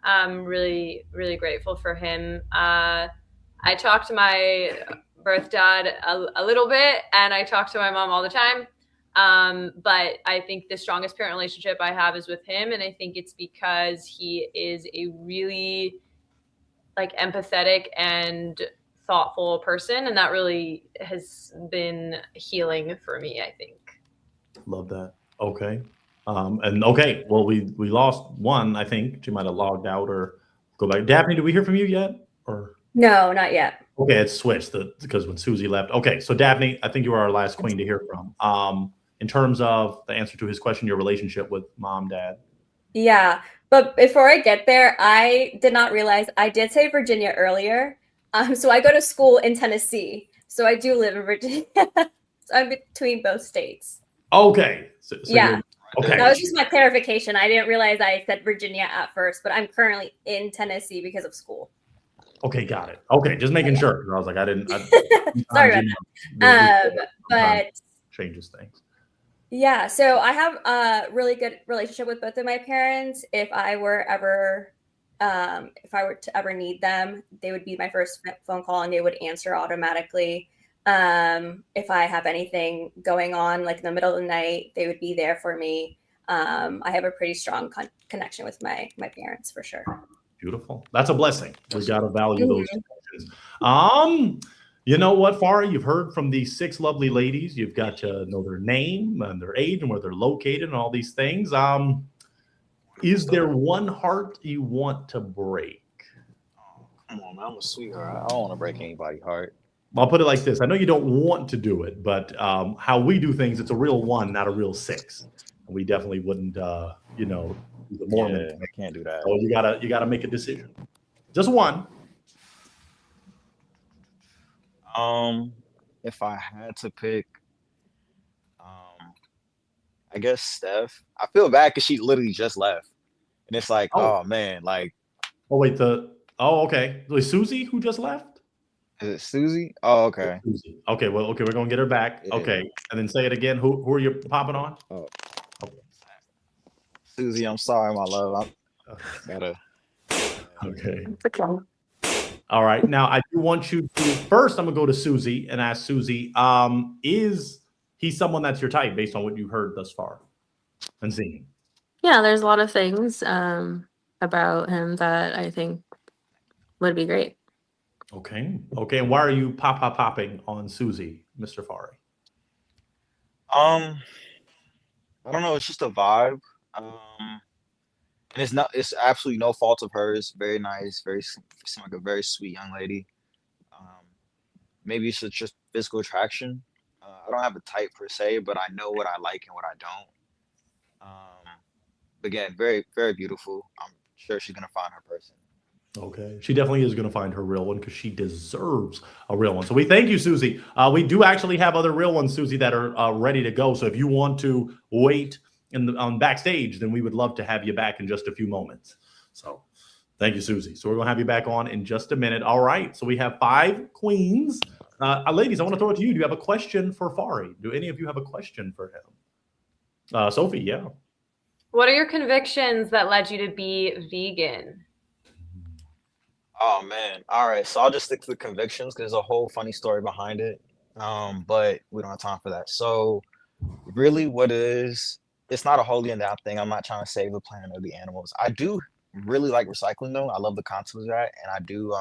I'm really, really grateful for him. I talk to my birth dad a little bit, and I talk to my mom all the time. But I think the strongest parent relationship I have is with him. And I think it's because he is a really like empathetic and thoughtful person. And that really has been healing for me, I think. Love that. Okay. Well, we lost one, I think. She might have logged out or go back. Daphne, did we hear from you yet? Or No, not yet. okay, it's switched because when Susie left. Okay, so Daphne, I think you are our last queen to hear from. In terms of the answer to his question, your relationship with mom, dad. Yeah, but before I get there, I did not realize I did say Virginia earlier. So I go to school in Tennessee. So I do live in Virginia. So I'm between both states. Okay. So Yeah. Okay. That was just my clarification. I didn't realize I said Virginia at first, but I'm currently in Tennessee because of school. Okay, got it. Okay, just making sure. I was like, I didn't. Sorry about that. But changes things. yeah, so I have a really good relationship with both of my parents. If I were to ever need them, they would be my first phone call and they would answer automatically. If I have anything going on, like in the middle of the night, they would be there for me. I have a pretty strong connection with my parents for sure. Beautiful. That's a blessing. We got to value those connections. You know what, Farah? You've heard from these 6 lovely ladies. You've got to know their name and their age and where they're located and all these things. Is there one heart you want to break? Come on, man. I'm a sweetheart. I don't want to break anybody's heart. I'll put it like this. I know you don't want to do it, but how we do things, it's a real 1, not a real 6. We definitely wouldn't, the Mormon. I can't do that. So you gotta make a decision. Just one. If I had to pick, I guess Steph. I feel bad because she literally just left, and it's like, oh man, like. Oh wait, okay. Was Susie who just left? Is it Susie? Oh, okay. Susie. Okay, well, we're gonna get her back. Yeah. Okay, and then say it again. Who are you popping on? Oh. Susie, I'm sorry, my love. I gotta. Okay. All right. Now I do want you to first. I'm gonna go to Susie and ask Susie. Is he someone that's your type based on what you've heard thus far and seen? Yeah, there's a lot of things about him that I think would be great. Okay. Okay. And why are you popping on Susie, Mr. Fari? I don't know. It's just a vibe. And it's absolutely no fault of hers. Very nice. Seems like a very sweet young lady. Maybe it's just physical attraction. I don't have a type per se, but I know what I like and what I don't. Again, very, very beautiful. I'm sure she's gonna find her person. Okay. She definitely is going to find her real one because she deserves a real one. So we thank you, Susie. We do actually have other real ones, Susie, that are ready to go. So if you want to wait on backstage, then we would love to have you back in just a few moments. So thank you, Susie. So we're going to have you back on in just a minute. All right. So we have 5 queens. Ladies, I want to throw it to you. Do you have a question for Fari? Do any of you have a question for him? Sophie, yeah. What are your convictions that led you to be vegan? Oh man. All right. So I'll just stick to the convictions because there's a whole funny story behind it. But we don't have time for that. So really what it is, it's not a holier than thou thing. I'm not trying to save the planet or the animals. I do really like recycling though. I love the concept of that. And I do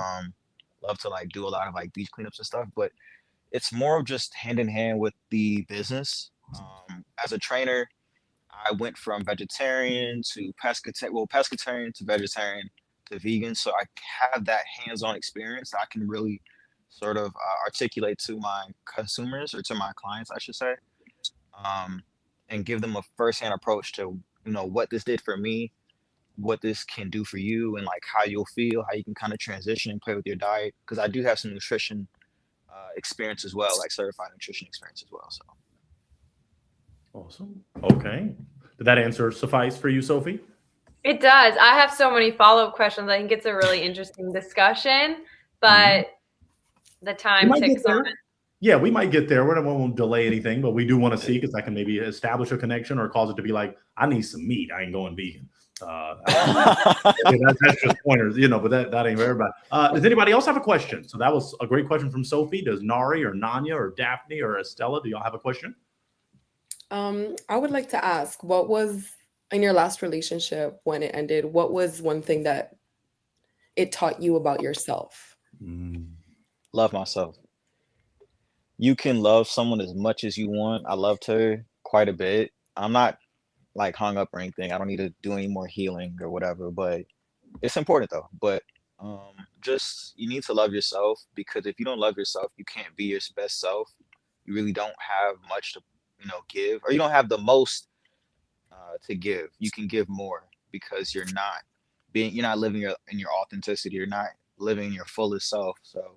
love to like do a lot of like beach cleanups and stuff, but it's more of just hand in hand with the business. As a trainer, I went from vegetarian to pescatarian to vegetarian to vegan. So I have that hands-on experience that I can really sort of articulate to my consumers or to my clients, I should say, and give them a firsthand approach to, what this did for me, what this can do for you, and like how you'll feel, how you can kind of transition and play with your diet. Because I do have some nutrition experience as well, like certified nutrition experience as well. So. Awesome. Okay. Did that answer suffice for you, Sophie? It does. I have so many follow-up questions. I think it's a really interesting discussion, but the time ticks on. Yeah, we might get there. We won't delay anything, but we do want to see because I can maybe establish a connection or cause it to be like, I need some meat. I ain't going vegan. That's just pointers, but that ain't for everybody. Does anybody else have a question? So that was a great question from Sophie. Does Nari or Nanya or Daphne or Estella, do y'all have a question? I would like to ask, what was in your last relationship when it ended? What was one thing that it taught you about yourself? Love myself. You can love someone as much as you want. I loved her quite a bit. I'm not like hung up or anything. I don't need to do any more healing or whatever, but it's important though. But just you need to love yourself, because if you don't love yourself, you can't be your best self. You really don't have much to give, or you don't have the most to give. You can give more because you're not living in your authenticity. You're not living your fullest self. So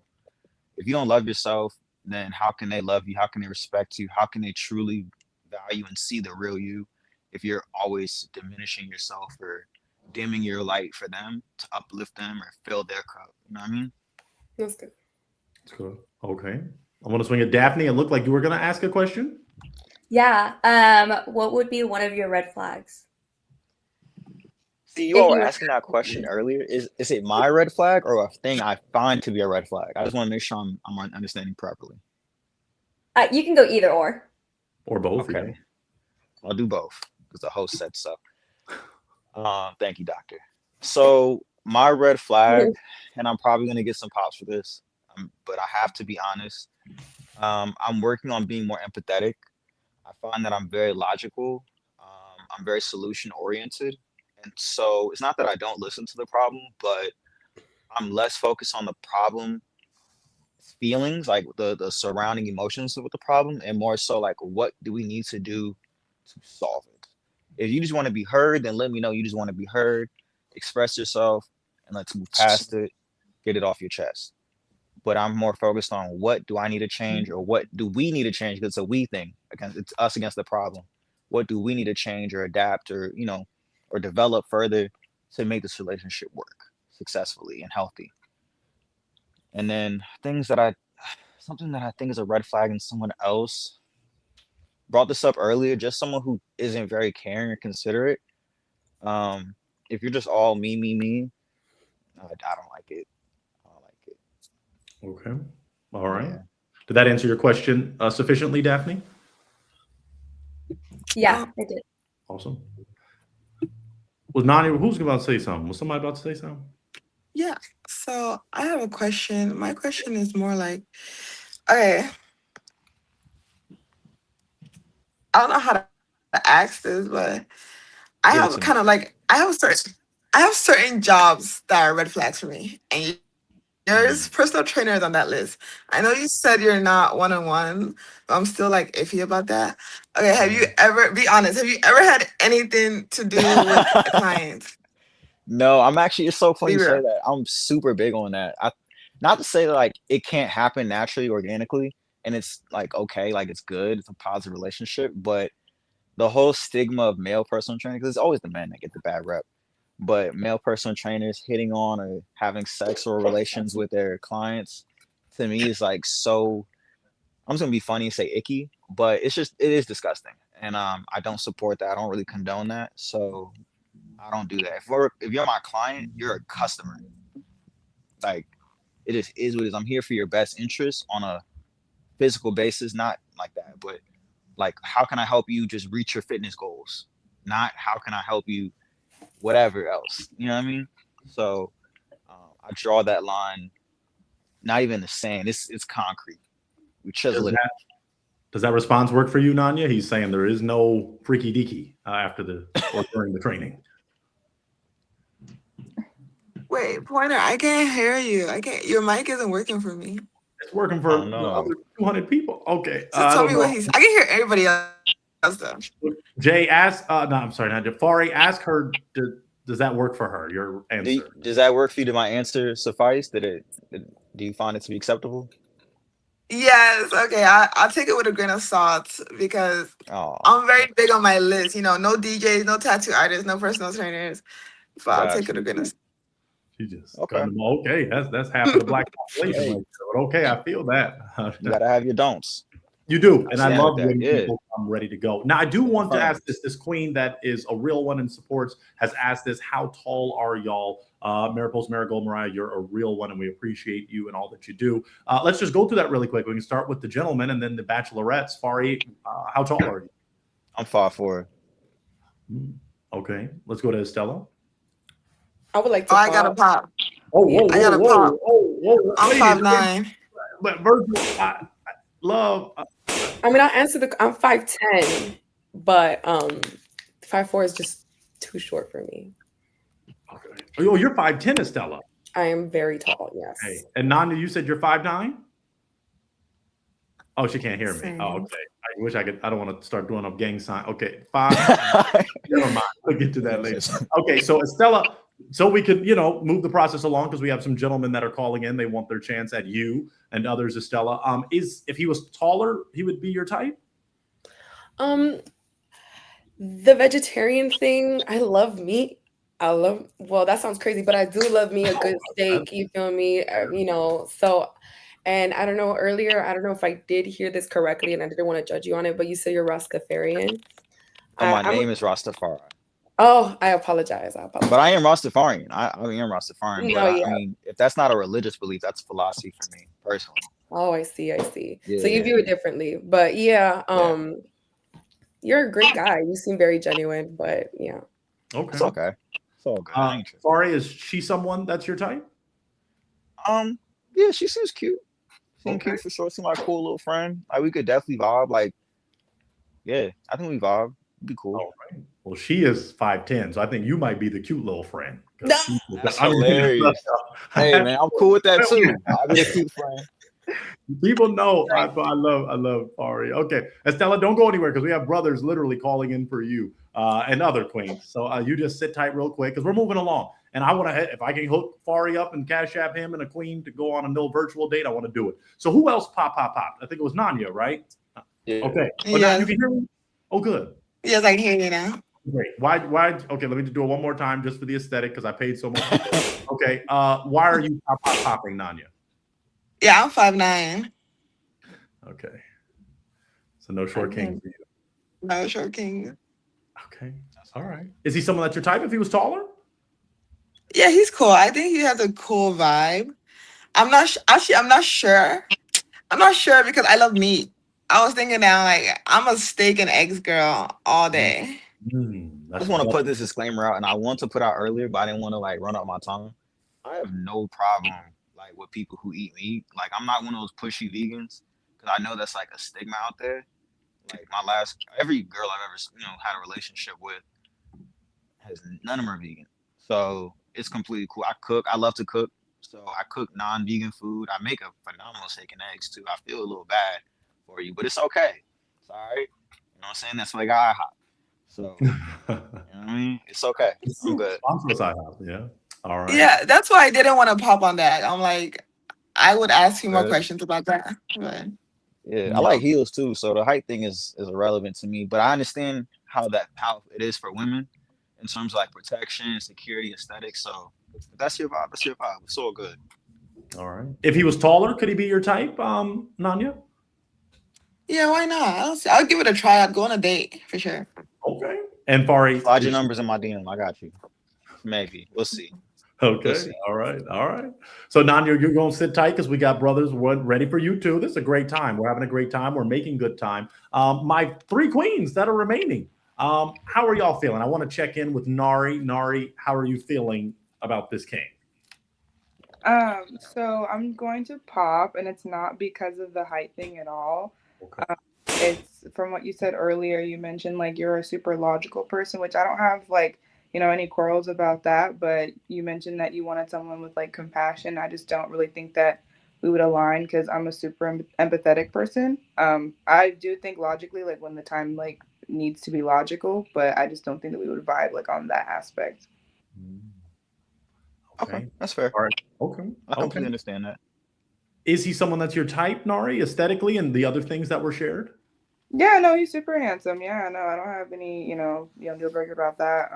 if you don't love yourself, then how can they love you? How can they respect you? How can they truly value and see the real you if you're always diminishing yourself or dimming your light for them to uplift them or fill their cup? You know what I mean? That's good. That's good. Okay. I want to swing at Daphne. It looked like you were going to ask a question. Yeah. What would be one of your red flags? See, you all were asking that question earlier. Is it my red flag or a thing I find to be a red flag? I just want to make sure I'm understanding properly. You can go either or. Or both. Okay. I'll do both because the host said so. Thank you, doctor. So my red flag, and I'm probably going to get some pops for this, but I have to be honest. I'm working on being more empathetic. I find that I'm very logical. I'm very solution oriented. And so it's not that I don't listen to the problem, but I'm less focused on the problem feelings, like the surrounding emotions with the problem, and more so like, what do we need to do to solve it? If you just want to be heard, then let me know you just want to be heard, express yourself, and let's move past it, get it off your chest. But I'm more focused on what do I need to change, or what do we need to change, because it's a we thing. It's us against the problem. What do we need to change or adapt or, or develop further to make this relationship work successfully and healthy? And then something that I think is a red flag in someone else, brought this up earlier, just someone who isn't very caring or considerate. If you're just all me, I don't like it. Okay. All right. Yeah. Did that answer your question sufficiently, Daphne? Yeah, it did. Awesome. Was Nani, who's about to say something? Was somebody about to say something? Yeah. So I have a question. My question is more like, okay, I don't know how to ask this, but I have kind of like I have certain jobs that are red flags for me, and there's personal trainers on that list. I know you said you're not one-on-one, but I'm still like iffy about that. Okay, have you ever had anything to do with a client? No, I'm actually, it's so funny you say that. I'm super big on that. Not to say that like it can't happen naturally, organically, and it's like okay, like it's good, it's a positive relationship, but the whole stigma of male personal training, because it's always the men that get the bad rep. but male personal trainers hitting on or having sexual relations with their clients, to me is like so. I'm just gonna be funny and say icky, but it is disgusting, and I don't support that. I don't really condone that, so I don't do that. If you're my client, you're a customer. Like it just is what it is. I'm here for your best interest on a physical basis, not like that, but like how can I help you just reach your fitness goals, not how can I help you whatever else, you know what I mean? So I draw that line, not even the sand, it's concrete. We chisel it. Does that response work for you, Nanya? He's saying there is no freaky deaky after the or during the training. Wait, Pointer, I can't hear you. I can't. Your mic isn't working for me. It's working for the other 200 people. Okay. So tell me what he's. I can hear everybody else though. Jay, ask. No, I'm sorry, not Jafari. Ask her. Does that work for her? Your answer. Does that work for you? Did my answer suffice? Do you find it to be acceptable? Yes. Okay. I'll take it with a grain of salt because I'm very big on my list. You know, no DJs, no tattoo artists, no personal trainers. So I'll take it with a grain of salt. She just okay. That's half of the black population. Right there. But okay, I feel that. You gotta have your don'ts. You do, and I love when people come ready to go. Now, I do want to ask this queen that is a real one and supports has asked this: how tall are y'all? Mariposa Marigold Mariah, you're a real one, and we appreciate you and all that you do. Let's just go through that really quick. We can start with the gentlemen and then the bachelorettes. Fari, how tall are you? I'm 5'4". Okay, let's go to Estella. I would like to. I got a pop. I got a pop. I'm 5'9". But Virgil, I love. I mean, I'm 5'10", but 5'4" is just too short for me. Okay. Oh, you're 5'10", Estella. I am very tall. Yes. Hey, and Nanda, you said you're 5'9". Oh, she can't hear me. Same. Oh, okay. I wish I could. I don't want to start doing a gang sign. Okay, 5. Never mind. We'll get to that later. Okay, so Estella, so we could, move the process along because we have some gentlemen that are calling in. They want their chance at you and others. Estella, if he was taller, he would be your type? The vegetarian thing. I love meat. Well, that sounds crazy, but I do love me a good steak. You feel me? So. And I don't know if I did hear this correctly, and I didn't want to judge you on it, but you said you're Rastafarian. My name is Rastafari. Oh, I apologize. But I am Rastafarian. I am Rastafarian. No, but I mean, if that's not a religious belief, that's philosophy for me personally. Oh, I see. Yeah, so you view it differently. But you're a great guy. You seem very genuine, but yeah. Okay. It's okay. It's all good. Fari, is she someone that's your type? Yeah, she seems cute. Cute for sure. Seem like a cool little friend. Like we could definitely vibe. Like, yeah, I think we vibe. It'd be cool. All right. Well, she is 5'10", so I think you might be the cute little friend. That's hilarious. Hey man, I'm cool with that too. I'll be a cute friend. People know I love Fari. Okay, Estella, don't go anywhere because we have brothers literally calling in for you and other queens. So you just sit tight real quick because we're moving along. And I want to, if I can hook Fari up and cash app him and a queen to go on a no virtual date, I want to do it. So who else popped? I think it was Nanya, right? Yeah. Okay. But now you can hear me? Oh, good. Yes, I can hear you now. Great. Why? Okay, let me do it one more time just for the aesthetic because I paid so much. Okay. Why are you popping, Nanya? Yeah, I'm 5'9". Okay. So no short king for you. No short king. Okay. All right. Is he someone that's your type if he was taller? Yeah, he's cool. I think he has a cool vibe. I'm not sure. I'm not sure because I love meat. I was thinking now, like, I'm a steak and eggs girl all day. I just want to put this disclaimer out, and I want to put out earlier, but I didn't want to like run out my tongue. I have no problem like with people who eat meat. Like I'm not one of those pushy vegans because I know that's like a stigma out there. Like every girl I've ever had a relationship with none of them are vegan. So it's completely cool. I cook. I love to cook. So I cook non-vegan food. I make a phenomenal steak and eggs too. I feel a little bad for you, but it's okay. It's all right. You know what I'm saying? That's like IHOP. So you know what I mean? It's okay. I'm good. Yeah. All right. Yeah, that's why I didn't want to pop on that. I'm like, I would ask you more questions about that. But yeah, I like heels too. So the height thing is irrelevant to me. But I understand how it is for women. in terms of like protection, security, aesthetics. So if that's your vibe. That's your vibe. It's all good. All right. If he was taller, could he be your type, Nanya? Yeah, why not? I'll give it a try. I'd go on a date for sure. Okay. And Fari, Slide your numbers in my DM. I got you. Maybe. We'll see. Okay. We'll see. All right. All right. So Nanya, you're going to sit tight because we got brothers ready for you too. This is a great time. We're having a great time. We're making good time. My 3 queens that are remaining. How are y'all feeling? I want to check in with Nari. Nari, how are you feeling about this king? So I'm going to pop, and it's not because of the height thing at all. Okay. It's from what you said earlier. You mentioned like you're a super logical person, which I don't have like, any quarrels about that. But you mentioned that you wanted someone with like compassion. I just don't really think that we would align because I'm a super empathetic person. I do think logically, like when the time like needs to be logical, but I just don't think that we would vibe like on that aspect. Okay, that's fair. All right. Okay. I completely understand that. Is he someone that's your type, Nari, aesthetically, and the other things that were shared? Yeah, no, he's super handsome. Yeah, no, I don't have any, deal breaker about that.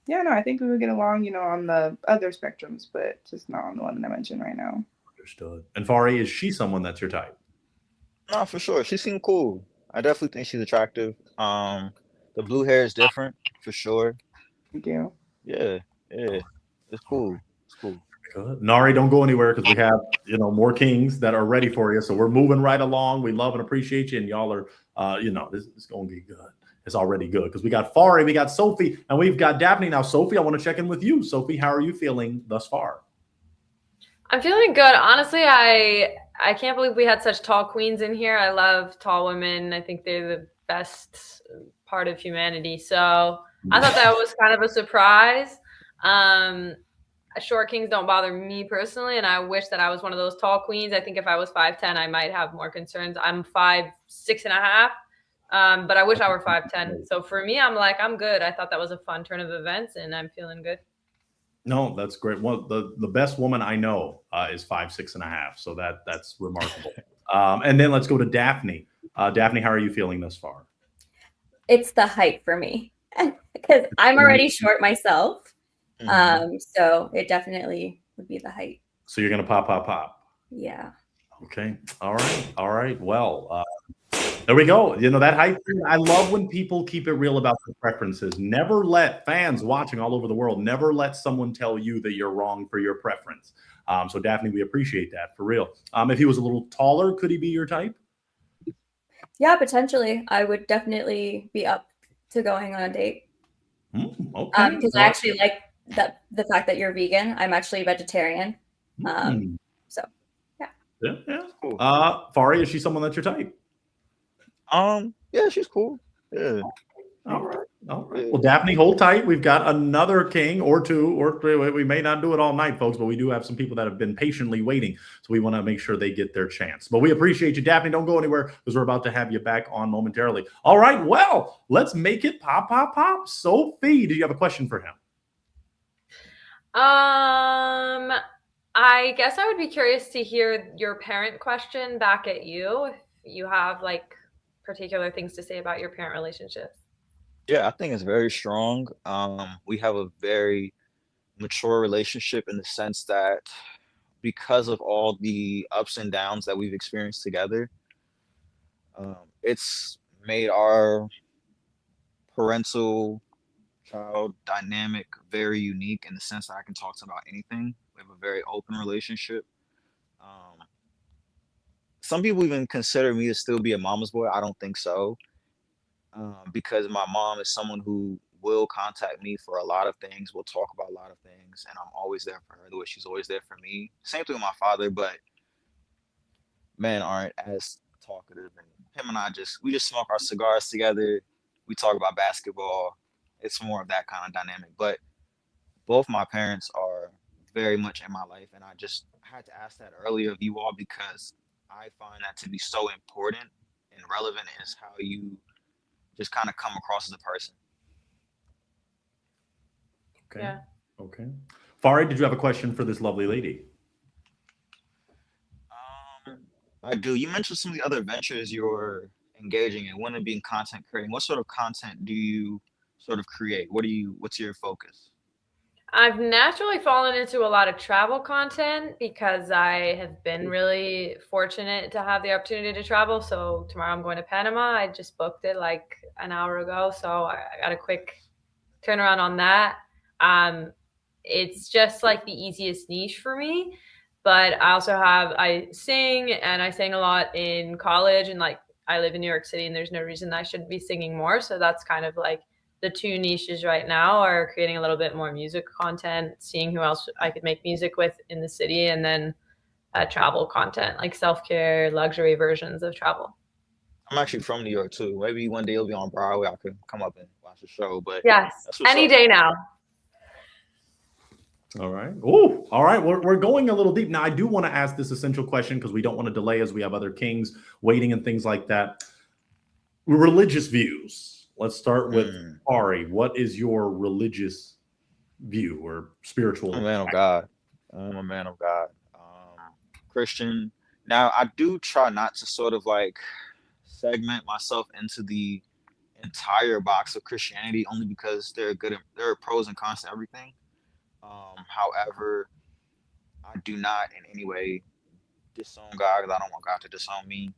Yeah, no, I think we would get along, on the other spectrums, but just not on the one that I mentioned right now. Understood. And Fari, is she someone that's your type? No, for sure. She seemed cool. I definitely think she's attractive. The blue hair is different for sure. Thank you. Yeah, it's cool. It's cool. Good. Nari, don't go anywhere because we have, more kings that are ready for you. So we're moving right along. We love and appreciate you, and y'all are, this is going to be good. It's already good because we got Fari, we got Sophie, and we've got Daphne now. Sophie, I want to check in with you. Sophie, how are you feeling thus far? I'm feeling good. Honestly, I can't believe we had such tall queens in here. I love tall women. I think they're the best part of humanity. So I thought that was kind of a surprise. Short kings don't bother me personally, and I wish that I was one of those tall queens. I think if I was 5'10", I might have more concerns. I'm 5'6.5", but I wish I were 5'10". So for me, I'm good. I thought that was a fun turn of events, and I'm feeling good. No, that's great. Well, the best woman I know is 5'6.5", so that's remarkable. And then let's go to Daphne. Daphne, how are you feeling thus far? It's the height for me because I'm already short myself. So it definitely would be the height. So you're gonna pop. Yeah. Okay. All right. Well, there we go. That height thing, I love when people keep it real about their preferences. Never let fans watching all over the world, never let someone tell you that you're wrong for your preference. So Daphne, we appreciate that for real. If he was a little taller, could he be your type? Yeah, potentially. I would definitely be up to going on a date. Okay. Because I actually like the fact that you're vegan. I'm actually vegetarian. So yeah. Yeah. Cool. Fari, is she someone that's your type? Yeah, she's cool. Yeah. All right. Well, Daphne, hold tight. We've got another king or two or three. We may not do it all night, folks, but we do have some people that have been patiently waiting. So we want to make sure they get their chance. But we appreciate you, Daphne. Don't go anywhere because we're about to have you back on momentarily. All right. Well, let's make it pop. Sophie, do you have a question for him? I guess I would be curious to hear your parent question back at you if you have particular things to say about your parent relationships. Yeah, I think it's very strong. We have a very mature relationship in the sense that because of all the ups and downs that we've experienced together, it's made our parental child dynamic very unique in the sense that I can talk to about anything. We have a very open relationship. Some people even consider me to still be a mama's boy. I don't think so. Because my mom is someone who will contact me for a lot of things. We'll talk about a lot of things, and I'm always there for her the way she's always there for me. Same thing with my father, but men aren't as talkative. And him and I we just smoke our cigars together. We talk about basketball. It's more of that kind of dynamic. But both my parents are very much in my life, and I had to ask that earlier of you all because I find that to be so important and relevant is how you just kind of come across as a person. Okay. Yeah. Okay. Fari, did you have a question for this lovely lady? I do. You mentioned some of the other ventures you're engaging in, one of being content creating. What sort of content do you sort of create? What's your focus? I've naturally fallen into a lot of travel content because I have been really fortunate to have the opportunity to travel. So tomorrow I'm going to Panama. I just booked it like an hour ago. So I got a quick turnaround on that. It's just like the easiest niche for me. But I sing, and I sang a lot in college, and like I live in New York City and there's no reason I shouldn't be singing more. So that's kind of like the two niches right now, are creating a little bit more music content, seeing who else I could make music with in the city, and then travel content, like self-care, luxury versions of travel. I'm actually from New York too. Maybe one day it'll be on Broadway. I could come up and watch the show. But yes, that's what's any up. day now. All right. Oh, all right. We're going a little deep. Now, I do want to ask this essential question because we don't want to delay as we have other kings waiting and things like that. Religious views. Let's start with Ari. What is your religious view or spiritual? I'm a man of God. I'm a man of God. Christian. Now, I do try not to sort of like segment myself into the entire box of Christianity, only because there are pros and cons to everything. However, I do not in any way disown God, because I don't want God to disown me.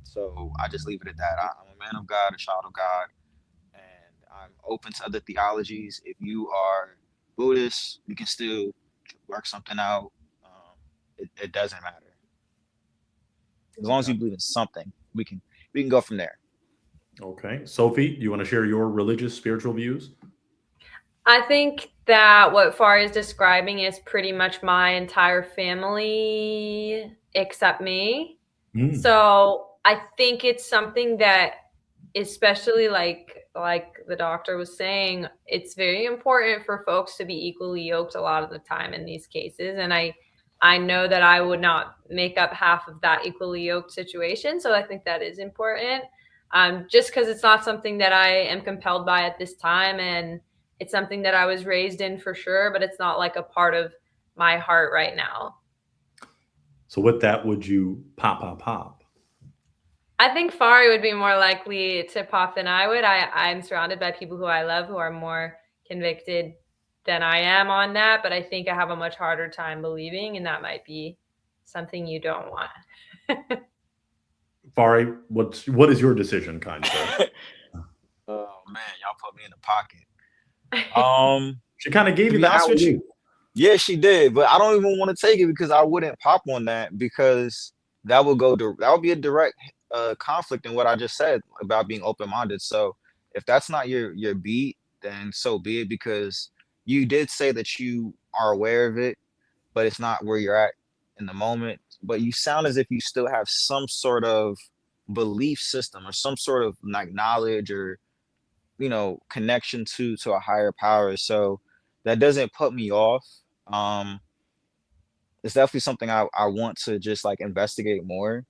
So I just leave it at that. I'm a man of God, a child of God, and I'm open to other theologies. If you are Buddhist, we can still work something out. It doesn't matter. As long as you believe in something, we can go from there. Okay. Sophie, do you want to share your religious, spiritual views? I think that what Fari is describing is pretty much my entire family except me. So I think it's something that, especially like the doctor was saying, it's very important for folks to be equally yoked a lot of the time in these cases. And I know that I would not make up half of that equally yoked situation. So I think that is important, just because it's not something that I am compelled by at this time. And it's something that I was raised in for sure, but it's not like a part of my heart right now. So with that, would you pop? I think Fari would be more likely to pop than I would. I'm surrounded by people who I love who are more convicted than I am on that, but I think I have a much harder time believing, and that might be something you don't want. Fari, what is your decision, kind sir? Oh man, y'all put me in the pocket. She kind of gave you the alley-oop. Yeah, she did, but I don't even want to take it because I wouldn't pop on that, because that would be a direct conflict in what I just said about being open-minded. So if that's not your beat, then so be it, because you did say that you are aware of it, but it's not where you're at in the moment. But you sound as if you still have some sort of belief system or some sort of like knowledge or connection to a higher power. So that doesn't put me off. It's definitely something I want to just like investigate more,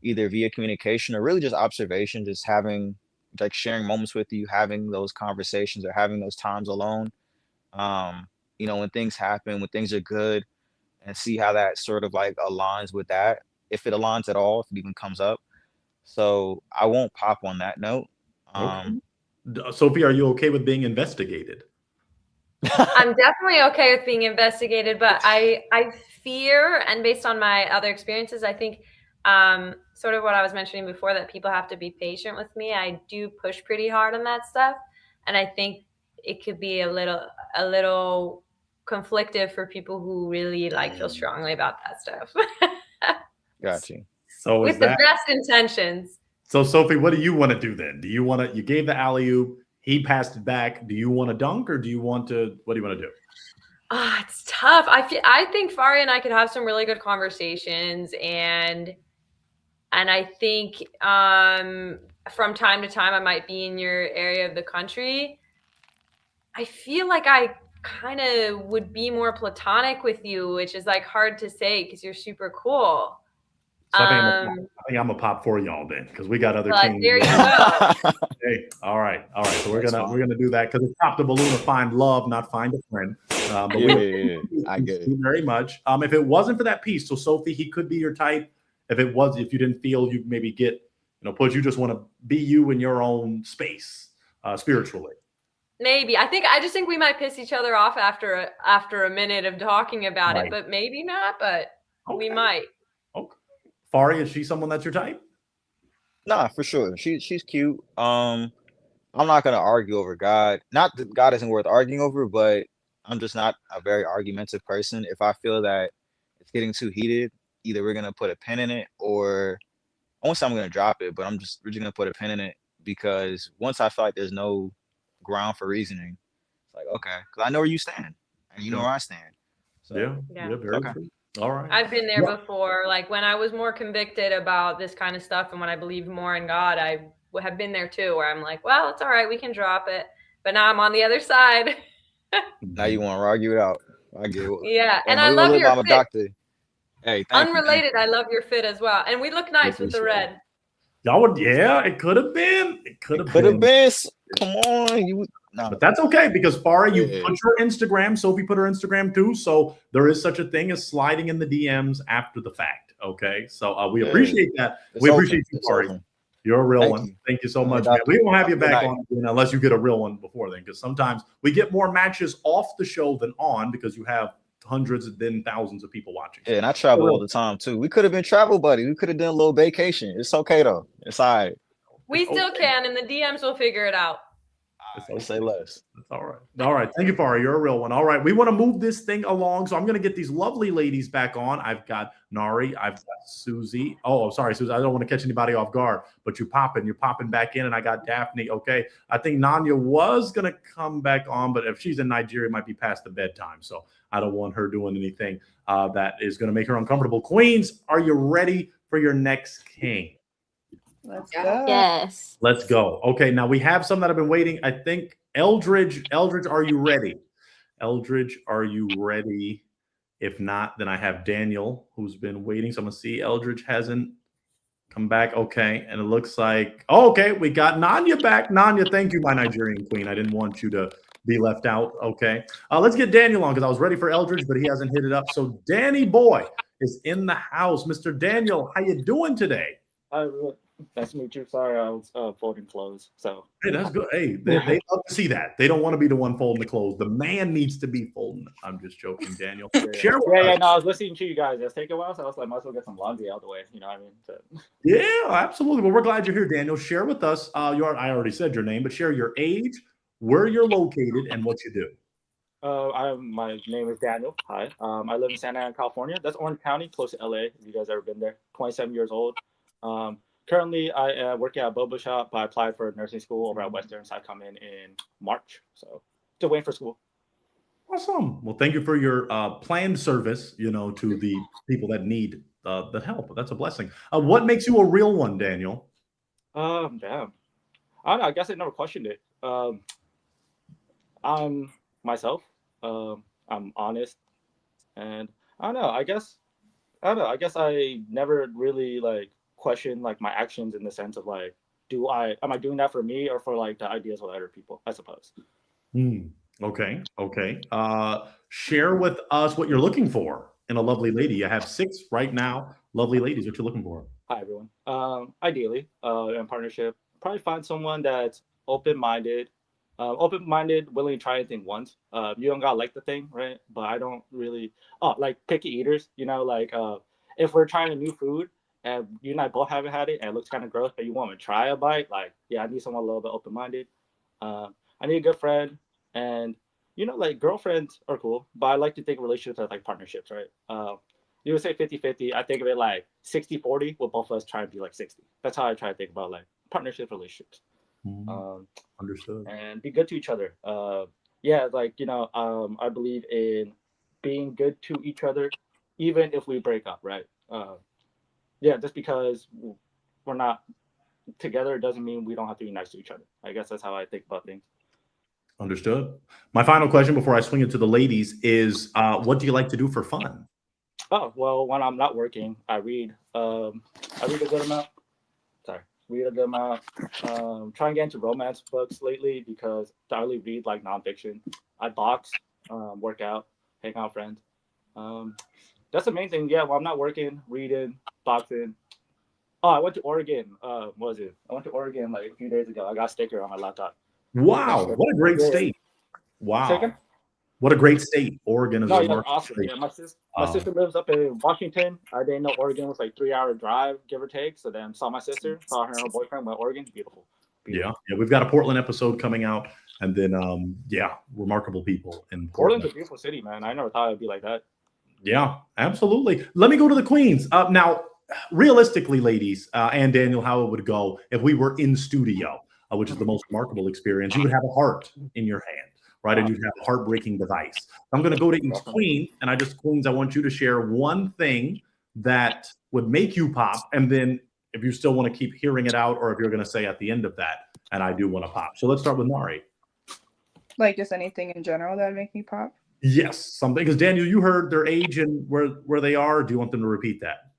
either via communication or really just observation, just having like sharing moments with you, having those conversations or having those times alone. When things happen, when things are good, and see how that sort of like aligns with that, if it aligns at all, if it even comes up. So I won't pop on that note. Okay. Sophie, are you okay with being investigated? I'm definitely okay with being investigated, but I fear, and based on my other experiences, I think sort of what I was mentioning before, that people have to be patient with me. I do push pretty hard on that stuff, and I think it could be a little conflictive for people who really feel strongly about that stuff. Got you. So with the best intentions. So Sophie, what do you want to do then? You gave the alley-oop, he passed it back. Do you want to dunk, or what do you want to do? It's tough. I think Fari and I could have some really good conversations, and I think from time to time I might be in your area of the country. I feel like I kind of would be more platonic with you, which is like hard to say because you're super cool. So I think I'm a pop for y'all then, because we got other kings. There you go. Hey, all right. So we're gonna do that, because it's Pop the Balloon to find love, not find a friend. But I get it very much. If it wasn't for that piece, so Sophie, he could be your type. If you didn't feel you maybe get, you just want to be you in your own space. spiritually? Maybe. I just think we might piss each other off after a minute of talking about it, Right. but maybe not. But we might. Okay. Fari, is she someone that's your type? Nah, for sure. She's cute. I'm not gonna argue over God. Not that God isn't worth arguing over, but I'm just not a very argumentative person. If I feel that it's getting too heated, either we're gonna put a pin in it, or I won't say I'm gonna drop it, but we're just gonna put a pin in it, because once I feel like there's no ground for reasoning, it's like, okay, because I know where you stand and you know Yeah. where I stand. So Yeah, very okay. true. All right. I've been there Yeah. before. Like when I was more convicted about this kind of stuff and when I believed more in God, I have been there too, where I'm like, well, it's all right, we can drop it. But now I'm on the other side. Now you want to argue it out. I get it. Yeah, and Hey, I we love live, your I'm a fit. doctor. Hey, thank you. Unrelated, I love your fit as well. And we look nice with the Appreciate it. red. Y'all would, yeah, it could have been. It could have Could have been. been. Come on, you. No. But that's okay, because Fari, you Yeah. put your Instagram. Sophie put her Instagram too. So there is such a thing as sliding in the DMs after the fact. Okay. So we Yeah. appreciate that. It's We open. appreciate you, It's Fari. open. You're a real Thank one. you. Thank you so I'm a much, man. doctor. We won't have you Have a good back night. on again unless you get a real one before then, because sometimes we get more matches off the show than on, because you have hundreds and then thousands of people watching. Yeah, and I travel all the time too. We could have been travel buddy. We could have done a little vacation. It's okay though. It's all right. We still can, and the DMs will figure it out. Say less. That's all right. All right. Thank you, Fari. You're a real one. All right. We want to move this thing along. So I'm going to get these lovely ladies back on. I've got Nari. I've got Susie. Oh, sorry, Susie. I don't want to catch anybody off guard, but you're popping back in. And I got Daphne. Okay. I think Nanya was going to come back on, but if she's in Nigeria, it might be past the bedtime. So I don't want her doing anything that is going to make her uncomfortable. Queens, are you ready for your next king? Let's go. Yes. Let's go. Okay, now we have some that have been waiting. I think Eldridge, are you ready? Eldridge, are you ready? If not, then I have Daniel, who's been waiting. So I'm gonna see Eldridge hasn't come back. Okay, and it looks like, okay, we got Nanya back. Nanya, thank you, my Nigerian queen. I didn't want you to be left out. Okay, let's get Daniel on, because I was ready for Eldridge, but he hasn't hit it up. So Danny boy is in the house. Mr. Daniel, how you doing today? Hi, everyone. Nice to meet you. Sorry, I was folding clothes. So Hey, that's good. Hey, they love to see that. They don't want to be the one folding the clothes. The man needs to be folding. I'm just joking, Daniel. Share with us. no, I was listening to you guys. It's taking a while, so I was like, might as well get some laundry out of the way. You know what I mean? So. Yeah, absolutely. Well, we're glad you're here, Daniel. Share with us. I already said your name, but share your age, where you're located, and what you do. My name is Daniel. Hi. I live in Santa Ana, California. That's Orange County, close to LA. If you guys ever been there, 27 years old. Currently, I am working at a boba shop, but I applied for nursing school over at Western, so I come in March. So still waiting for school. Awesome. Well, thank you for your planned service, to the people that need the help. That's a blessing. What makes you a real one, Daniel? Damn. I don't know. I guess I never questioned it. I'm myself. I'm honest, and I don't know. I guess I never really question my actions in the sense of am I doing that for me or for the ideas of other people, I suppose. Okay. Share with us what you're looking for in a lovely lady. You have 6 right now. Lovely ladies, what you're looking for? Hi, everyone. Ideally, in partnership, probably find someone that's open-minded, willing to try anything once. You don't gotta like the thing, right? But I don't really picky eaters, if we're trying a new food and you and I both haven't had it and it looks kind of gross, but you want to try a bite, I need someone a little bit open-minded. I need a good friend, and girlfriends are cool, but I like to think of relationships as partnerships, right? You would say 50-50. I think of it 60-40, with both of us trying to be 60. That's how I try to think about partnership relationships. Understood. And be good to each other. I believe in being good to each other, even if we break up, right? Just because we're not together doesn't mean we don't have to be nice to each other. I guess that's how I think about things. Understood. My final question before I swing it to the ladies is, what do you like to do for fun? Oh, well, when I'm not working, I read. I read a good amount. Try and get into romance books lately because I only read nonfiction. I box, work out, hang out with friends. That's the main thing. Yeah, when I'm not working, reading, boxing. Oh, I went to Oregon. What was it? I went to Oregon a few days ago. I got a sticker on my laptop. Wow, what a great Yeah. state. Wow. Second? What a great state. Oregon is No, a yeah, remarkable awesome. state. Yeah, my Um, sister lives up in Washington. I didn't know Oregon was like 3-hour drive, give or take. So then saw my sister, saw her and her boyfriend, went Oregon. Beautiful. yeah, we've got a Portland episode coming out, and then remarkable people in Portland's Portland. a beautiful city, man. I never thought it'd be like that. Yeah, absolutely. Let me go to the Queens. Now, realistically, ladies, and Daniel, how it would go if we were in studio, which is the most remarkable experience. You would have a heart in your hand, right? And you'd have a heartbreaking device. I'm going to go to each queen, and Queens, I want you to share one thing that would make you pop, and then if you still want to keep hearing it out, or if you're going to say at the end of that, and I do want to pop. So let's start with Nari. Like just anything in general that would make me pop. Yes, something, because Daniel, you heard their age and where they are. Do you want them to repeat that?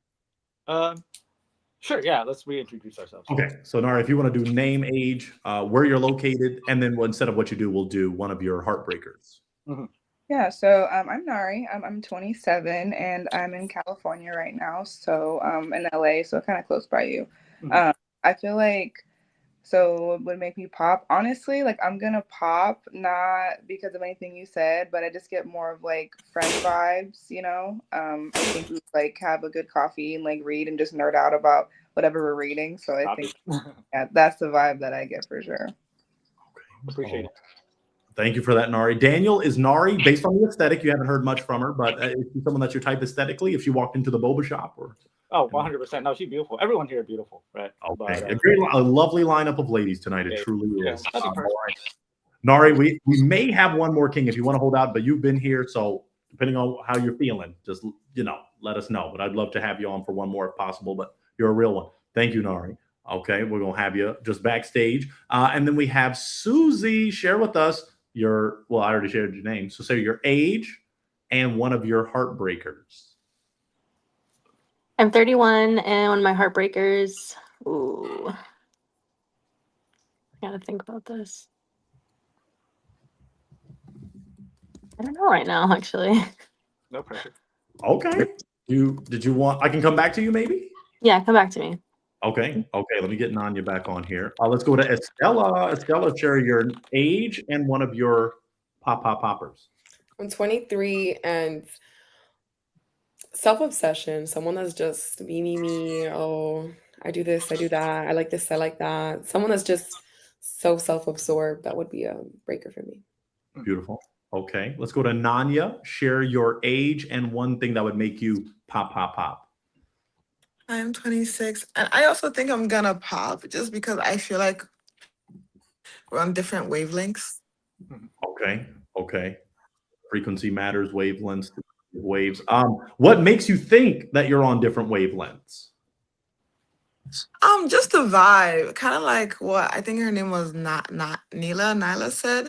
Sure. Yeah. Let's reintroduce ourselves. Okay. So Nari, if you want to do name, age, where you're located, and then instead of what you do, we'll do one of your heartbreakers. Mm-hmm. Yeah, so I'm Nari. I'm 27 and I'm in California right now. So in LA, so kind of close by you. Mm-hmm. I feel like so what would make me pop, honestly, like I'm gonna pop not because of anything you said, but I just get more of like friend vibes, you know. I think we like have a good coffee and like read and just nerd out about whatever we're reading. So I think that's the vibe that I get for sure. Appreciate it. Thank you for that, Nari. Daniel, is Nari, based on the aesthetic, you haven't heard much from her, but is she someone that's your type aesthetically if she walked into the boba shop? Or Oh, 100%. No, she's beautiful. Everyone here is beautiful, right? Okay. But, A lovely lineup of ladies tonight. It Yeah. truly Yeah, is. that'd be All perfect. right. Nari, we may have one more king if you want to hold out, but you've been here, so depending on how you're feeling, just let us know. But I'd love to have you on for one more if possible. But you're a real one. Thank you, Nari. Okay, we're gonna have you just backstage, and then we have Susie share with us your. Well, I already shared your name, so say your age and one of your heartbreakers. I'm 31, and one of my heartbreakers. Ooh, I gotta think about this. I don't know right now, actually. No pressure. Okay. Did you want? I can come back to you, maybe. Yeah, come back to me. Okay. Let me get Nanya back on here. Let's go to Estella. Estella, share your age and one of your poppers. I'm 23 and self-obsession, someone that's just me. Oh, I do this, I do that. I like this, I like that. Someone that's just so self-absorbed, that would be a breaker for me. Beautiful. Okay. Let's go to Nanya. Share your age and one thing that would make you pop. I am 26, and I also think I'm gonna pop just because I feel like we're on different wavelengths. Okay. Frequency matters, wavelengths, waves. What makes you think that you're on different wavelengths? Just the vibe, kind of like what I think her name was not Nyla said.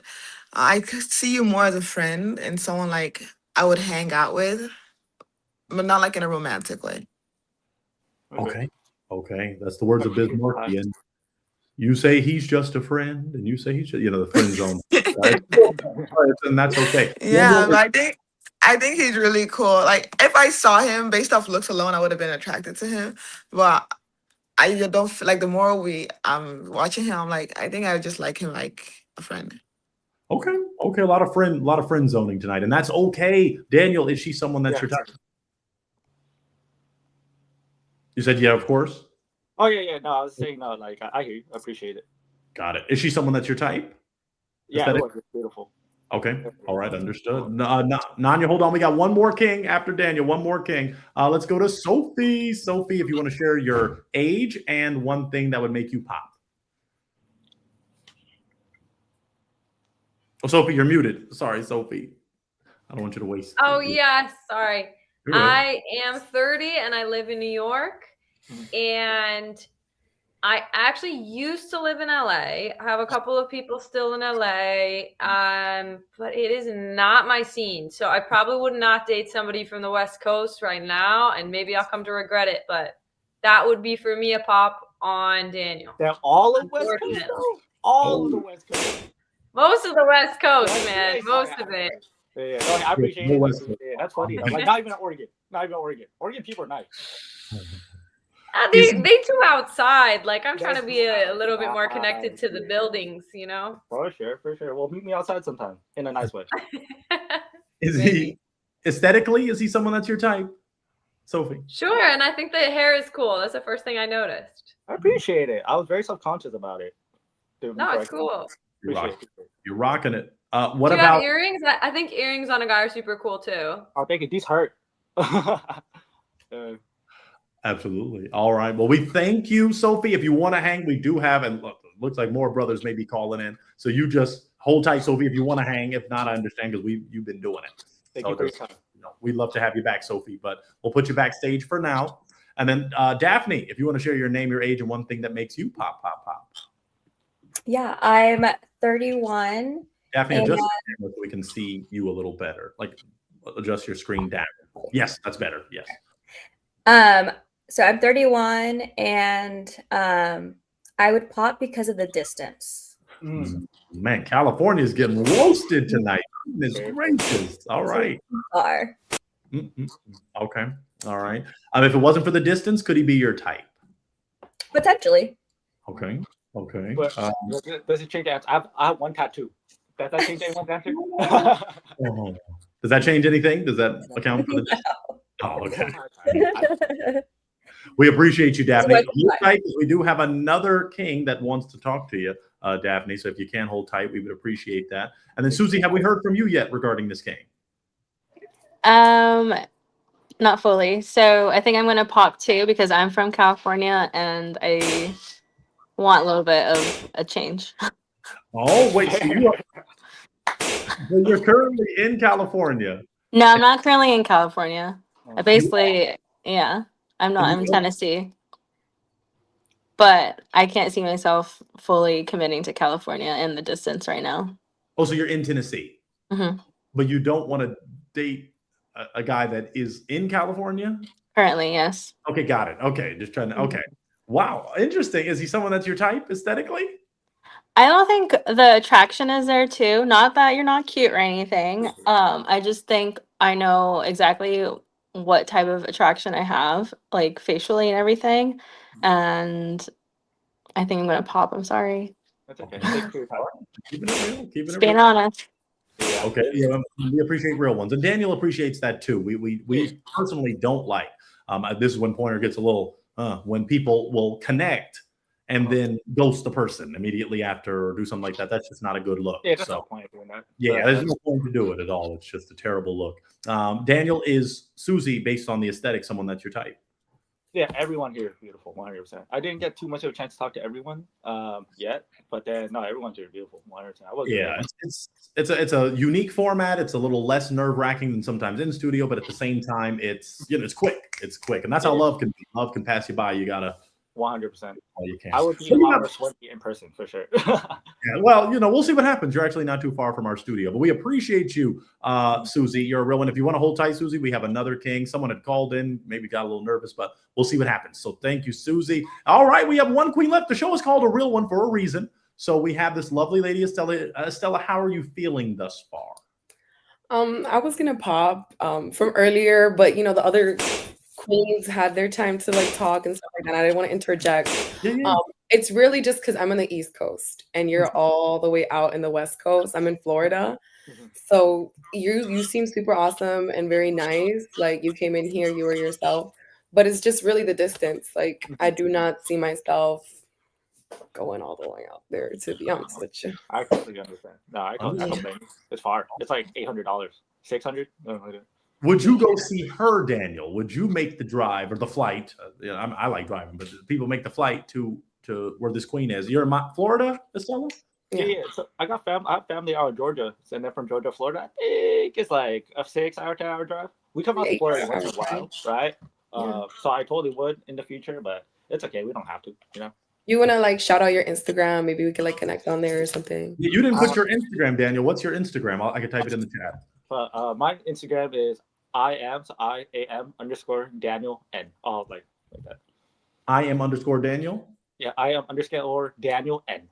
I could see you more as a friend and someone like I would hang out with, but not like in a romantic way. Okay. That's the words of Biz Markie. And you say he's just a friend, and you say he's just, the friend zone. Right? And that's okay. Yeah, but I think he's really cool. Like if I saw him based off looks alone, I would have been attracted to him. But I don't feel like the more I'm watching him, I'm like, I think I just like him like a friend. Okay. A lot of friend zoning tonight, and that's okay. Daniel, is she someone that's your type? You said yeah, of course. Oh yeah. No, I was saying no. Like I hear you. I appreciate it. Got it. Is she someone that's your type? Yeah, it was beautiful. Okay. All right. Understood. Nanya, hold on. We got one more king after Daniel. One more king. Let's go to Sophie. Sophie, if you want to share your age and one thing that would make you pop. Oh, Sophie, you're muted. Sorry, Sophie. I don't want you to waste. Oh, yeah. Sorry. You're good. I am 30 and I live in New York. And I actually used to live in LA. I have a couple of people still in LA, but it is not my scene. So I probably would not date somebody from the West Coast right now, and maybe I'll come to regret it. But that would be for me a pop on Daniel. They're all of West Coast, though? All of the West Coast. Most of the West Coast, man. Most of it. Yeah. No, I appreciate it. Yeah, that's funny. Like not even Oregon. Oregon people are nice. They too outside. Like I'm trying to be a little bit more connected to the buildings, you know. For sure. Well, meet me outside sometime in a nice way. Is he aesthetically? Is he someone that's your type, Sophie? Sure, and I think the hair is cool. That's the first thing I noticed. I appreciate it. I was very self-conscious about it. No, it's cool. You're rocking it. What Do you about have earrings? I think earrings on a guy are super cool too. I'll take it. These hurt. Absolutely. All right. Well, we thank you, Sophie. If you want to hang, we do have, and look, looks like more brothers may be calling in. So you just hold tight, Sophie, if you want to hang. If not, I understand because you've been doing it. Thank you for your time. We'd love to have you back, Sophie, but we'll put you backstage for now. And then Daphne, if you want to share your name, your age, and one thing that makes you pop. Yeah, I'm 31. Daphne, and- adjust the camera so we can see you a little better. Like adjust your screen down. Yes, that's better. Yes. So I'm 31 and I would pop because of the distance. Man, California is getting roasted tonight. Goodness gracious. All right. Far. Okay. All right. If it wasn't for the distance, could he be your type? Potentially. Okay. But does it change? I have one tattoo. Does that change anyone's answer? Does that change anything? Does that account for the distance? Oh, okay. We appreciate you, Daphne. Hold tight, we do have another king that wants to talk to you, Daphne. So if you can hold tight, we would appreciate that. And then Susie, have we heard from you yet regarding this king? Not fully. So I think I'm gonna pop too because I'm from California and I want a little bit of a change. Oh, wait. So you're currently in California. No, I'm not currently in California. I'm not. I'm in Tennessee. But I can't see myself fully committing to California in the distance right now. Oh, so you're in Tennessee. Mm-hmm. But you don't want to date a guy that is in California? Currently, yes. Okay, got it. Okay, just trying to. Okay. Wow, interesting. Is he someone that's your type aesthetically? I don't think the attraction is there too. Not that you're not cute or anything. I just think I know exactly what type of attraction I have, like facially and everything. And I think I'm gonna pop. I'm sorry. That's okay. Keeping it real. Just being honest. Okay. Yeah, we appreciate real ones, and Daniel appreciates that too. We personally don't like. This is when Pointer gets a little when people will connect and then ghost the person immediately after or do something like that. That's just not a good look. Yeah, there's no point doing that. Yeah, there's no point to do it at all. It's just a terrible look. Daniel, is Susie, based on the aesthetic, someone that's your type? Yeah, everyone here is beautiful, 100%. I didn't get too much of a chance to talk to everyone yet, but then no, everyone's here beautiful, 100%. Yeah, it's a unique format. It's a little less nerve wracking than sometimes in studio, but at the same time, it's it's quick. It's quick, and that's how love can be. Love can pass you by. You gotta 100%. Oh, you can. I would be a lot more sweaty in person for sure. Yeah, well, we'll see what happens. You're actually not too far from our studio, but we appreciate you, Susie. You're a real one. If you want to hold tight, Susie, we have another king. Someone had called in, maybe got a little nervous, but we'll see what happens. So thank you, Susie. All right, we have one queen left. The show is called A Real One for a reason. So we have this lovely lady, Estella. Estella, how are you feeling thus far? I was gonna pop from earlier, but the other queens had their time to talk and stuff like that. I didn't want to interject. It's really just because I'm on the East Coast and you're all the way out in the West Coast. I'm in Florida. So you seem super awesome and very nice. Like you came in here, you were yourself, but it's just really the distance. Like I do not see myself going all the way out there, to be honest with you. I completely understand. No, I don't blame you. It's far. It's like $800, $600. Would you go see her, Daniel? Would you make the drive or the flight? I like driving, but people make the flight to where this queen is. You're in Florida, Estella? Yeah. So I have family out in Georgia, and then from Georgia to Florida, I think it's like a 6-hour, 10-hour drive. We come out to Florida once in a while, right? So I totally would in the future, but it's okay. We don't have to, You want to shout out your Instagram? Maybe we could connect on there or something. You didn't put your Instagram, Daniel. What's your Instagram? I can type it in the chat. My Instagram is IAM_Daniel N. All like that. IAM_Daniel? Yeah, IAM_Daniel N.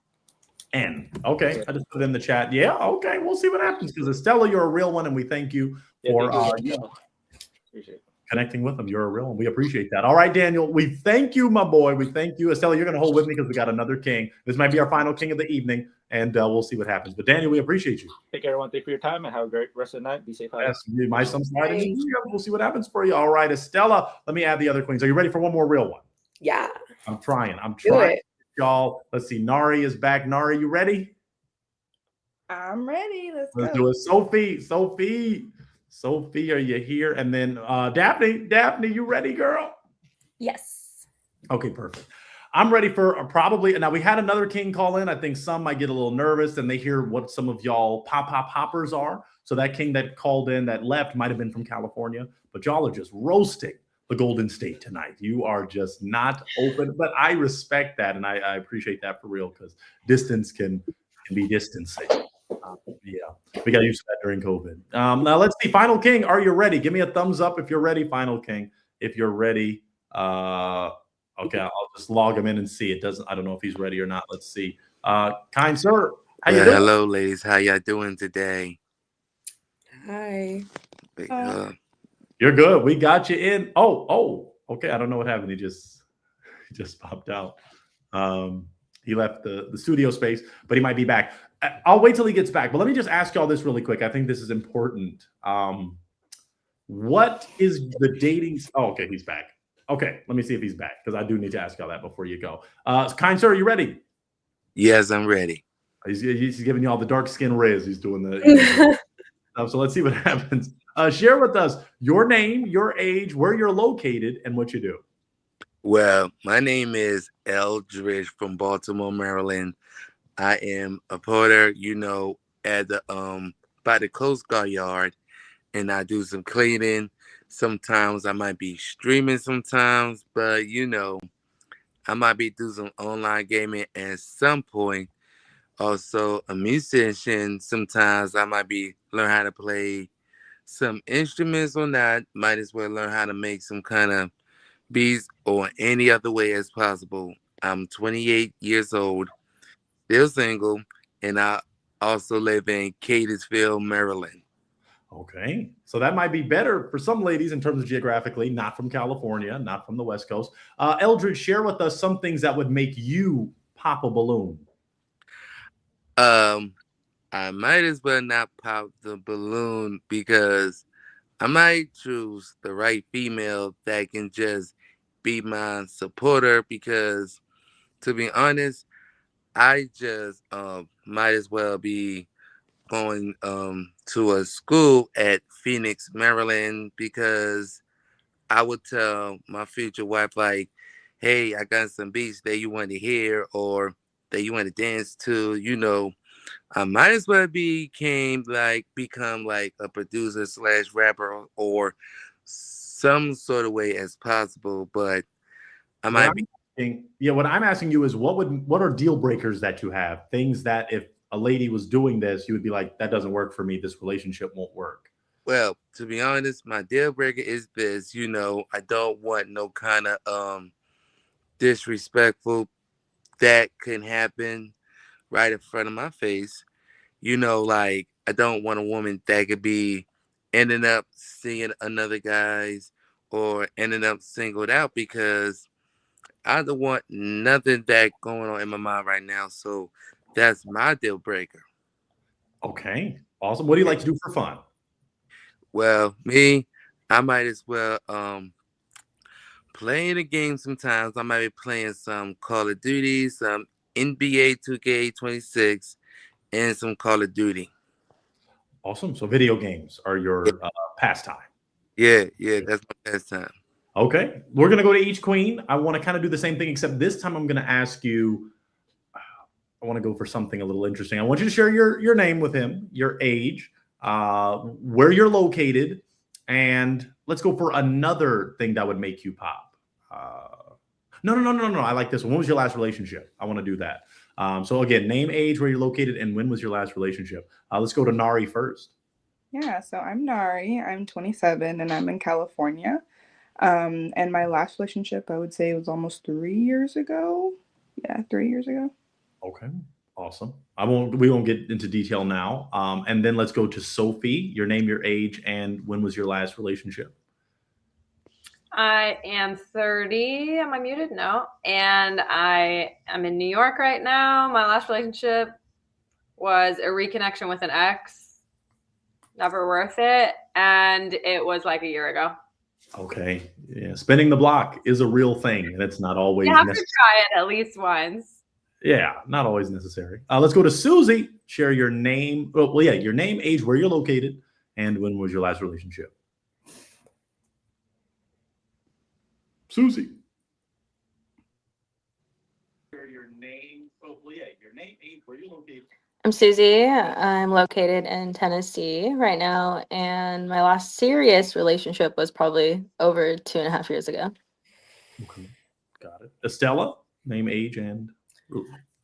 N. Okay, I just put it in the chat. Yeah, okay, we'll see what happens because Estella, you're a real one, and we thank you for Appreciate it. connecting with them. You're a real one. We appreciate that. All right, Daniel, we thank you, my boy. We thank you. Estella, you're going to hold with me because we got another king. This might be our final king of the evening, and we'll see what happens. But Daniel, we appreciate you. Take care, everyone. Thank you for your time and have a great rest of the night. Be safe. Yes, my son's slide in the New Year. We'll see what happens for you. All right, Estella, let me add the other queens. Are you ready for one more real one? Yeah. I'm trying. Do it. Y'all, let's see. Nari is back. Nari, you ready? I'm ready. Let's Let's go. do it. Sophie, are you here? And then Daphne, you ready, girl? Yes. Okay, perfect. I'm ready for probably. Now, we had another king call in. I think some might get a little nervous and they hear what some of y'all hoppers are. So that king that called in that left might have been from California, but y'all are just roasting the Golden State tonight. You are just not open, but I respect that. And I appreciate that for real because distance can be distancing. Yeah, we got used to that during COVID. Now let's see. Final King, are you ready? Give me a thumbs up if you're ready, Final King. If you're ready. Okay, I'll just log him in and see. It doesn't. I don't know if he's ready or not. Let's see. Kind sir, how you doing? Hello, ladies. How y'all doing today? Hi. You're good. We got you in. Oh. Okay. I don't know what happened. He just popped out. He left the studio space, but he might be back. I'll wait till he gets back. But let me just ask y'all this really quick. I think this is important. What is the dating? Oh, okay, he's back. Okay, let me see if he's back because I do need to ask y'all that before you go. Kind sir, are you ready? Yes, I'm ready. He's giving y'all the dark skin Riz. He's doing the. So let's see what happens. Share with us your name, your age, where you're located, and what you do. Well, my name is Eldridge from Baltimore, Maryland. I am a porter, at the by the Coast Guard yard, and I do some cleaning. Sometimes I might be streaming sometimes, but I might be doing some online gaming at some point. Also a musician. Sometimes I might be learn how to play some instruments or not. Might as well learn how to make some kind of beats or any other way as possible. I'm 28 years old, still single, and I also live in Catonsville, Maryland. Okay, so that might be better for some ladies in terms of geographically, not from California, not from the West Coast. Eldridge, share with us some things that would make you pop a balloon. I might as well not pop the balloon because I might choose the right female that can just be my supporter because, to be honest, I just might as well be going to a school at Phoenix, Maryland, because I would tell my future wife, like, hey, I got some beats that you want to hear or that you want to dance to, I might as well become like a producer / rapper or some sort of way as possible. But I might be. What I'm asking you is what are deal breakers that you have? Things that if a lady was doing this, you would be like, that doesn't work for me. This relationship won't work. Well, to be honest, my deal breaker is this, I don't want no kind of disrespectful that can happen right in front of my face. Like I don't want a woman that could be ending up seeing another guy's or ending up singled out because I don't want nothing that going on in my mind right now. So that's my deal breaker. Okay, awesome. What do you like to do for fun? Well, me, I might as well play the game sometimes. I might be playing some Call of Duty, some NBA 2K26, and some Call of Duty. Awesome. So video games are your pastime. Yeah, that's my pastime. Okay, we're going to go to each queen. I want to kind of do the same thing, except this time I'm going to ask you, I want to go for something a little interesting. I want you to share your name with him, your age, where you're located, and let's go for another thing that would make you pop. No. I like this one. When was your last relationship? I want to do that. So again, name, age, where you're located, and when was your last relationship? Let's go to Nari first. Yeah, so I'm Nari. I'm 27 and I'm in California. And my last relationship, I would say, was almost 3 years ago. Yeah, 3 years ago. Okay, awesome. We won't get into detail now. And then let's go to Sophie. Your name, your age, and when was your last relationship? I am 30. Am I muted? No. And I am in New York right now. My last relationship was a reconnection with an ex. Never worth it. And it was like a year ago. Okay. Yeah. Spinning the block is a real thing, and it's not always You have necessary. to try it at least once. Yeah, not always necessary. Let's go to Susie. Share your name. Well, yeah, your name, age, where you're located, and when was your last relationship. Susie. Share your name. Oh, well, yeah, your name, age, where you're located. I'm Susie. I'm located in Tennessee right now, and my last serious relationship was probably over 2.5 years ago. Okay, got it. Estella, name, age, and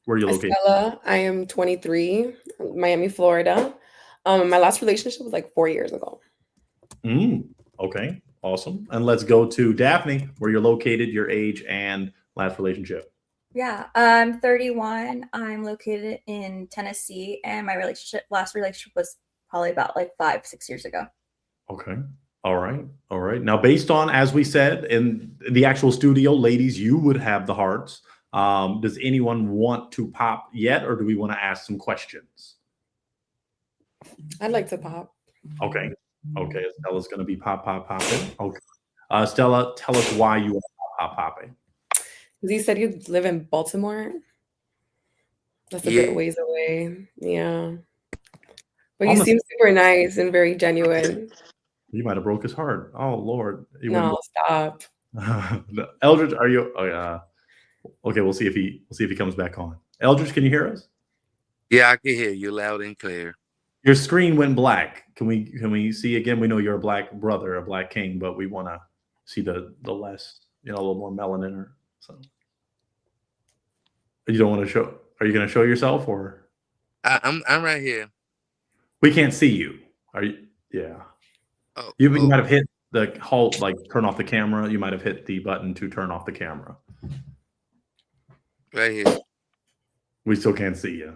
where you're located. Estella, I am 23, Miami, Florida. My last relationship was like 4 years ago. Okay, awesome. And let's go to Daphne, where you're located, your age, and last relationship. Yeah, I'm 31. I'm located in Tennessee, and my last relationship was probably about like 5-6 years ago. Okay. All right. All right. Now, based on, as we said, in the actual studio, ladies, you would have the hearts. Does anyone want to pop yet, or do we want to ask some questions? I'd like to pop. Okay. Okay. Stella's going to be popping. Okay. Stella, tell us why you are popping. You said you live in Baltimore. That's a bit ways away. Yeah. But you seem super nice and very genuine. You might have broke his heart. Oh Lord. No, stop. Eldridge, are you? Oh yeah. Okay, we'll see if he comes back on. Eldridge, can you hear us? Yeah, I can hear you loud and clear. Your screen went black. Can we see again? We know you're a black brother, a black king, but we want to see the less, a little more melanin or something. You don't want to show? Are you going to show yourself or? I'm right here. We can't see you. Are you? Yeah. Oh, you might have hit the halt, like turn off the camera. You might have hit the button to turn off the camera. Right here. We still can't see you.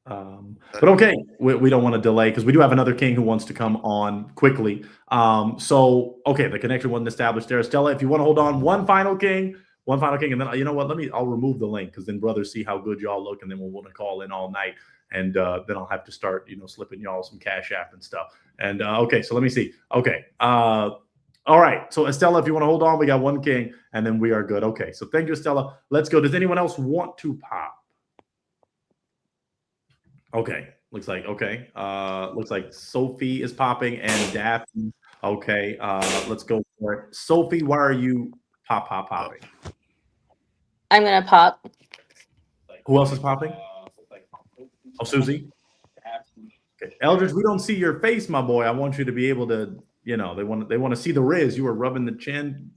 But okay, we don't want to delay because we do have another king who wants to come on quickly. So okay, the connection wasn't established there. Stella, if you want to hold on, one final king, and then you know what? I'll remove the link because then brothers see how good y'all look, and then we'll want to call in all night, and then I'll have to start slipping y'all some Cash App and stuff. And okay, so let me see. Okay, all right. So Estella, if you want to hold on, we got one king, and then we are good. Okay, so thank you, Estella. Let's go. Does anyone else want to pop? Okay, looks like Sophie is popping and Daphne. Okay, let's go for it. Sophie, why are you popping? I'm gonna pop. Who else is popping? Oh, Susie. Okay. Eldridge, we don't see your face, my boy. I want you to be able to, they want to see the Riz. You were rubbing the chin.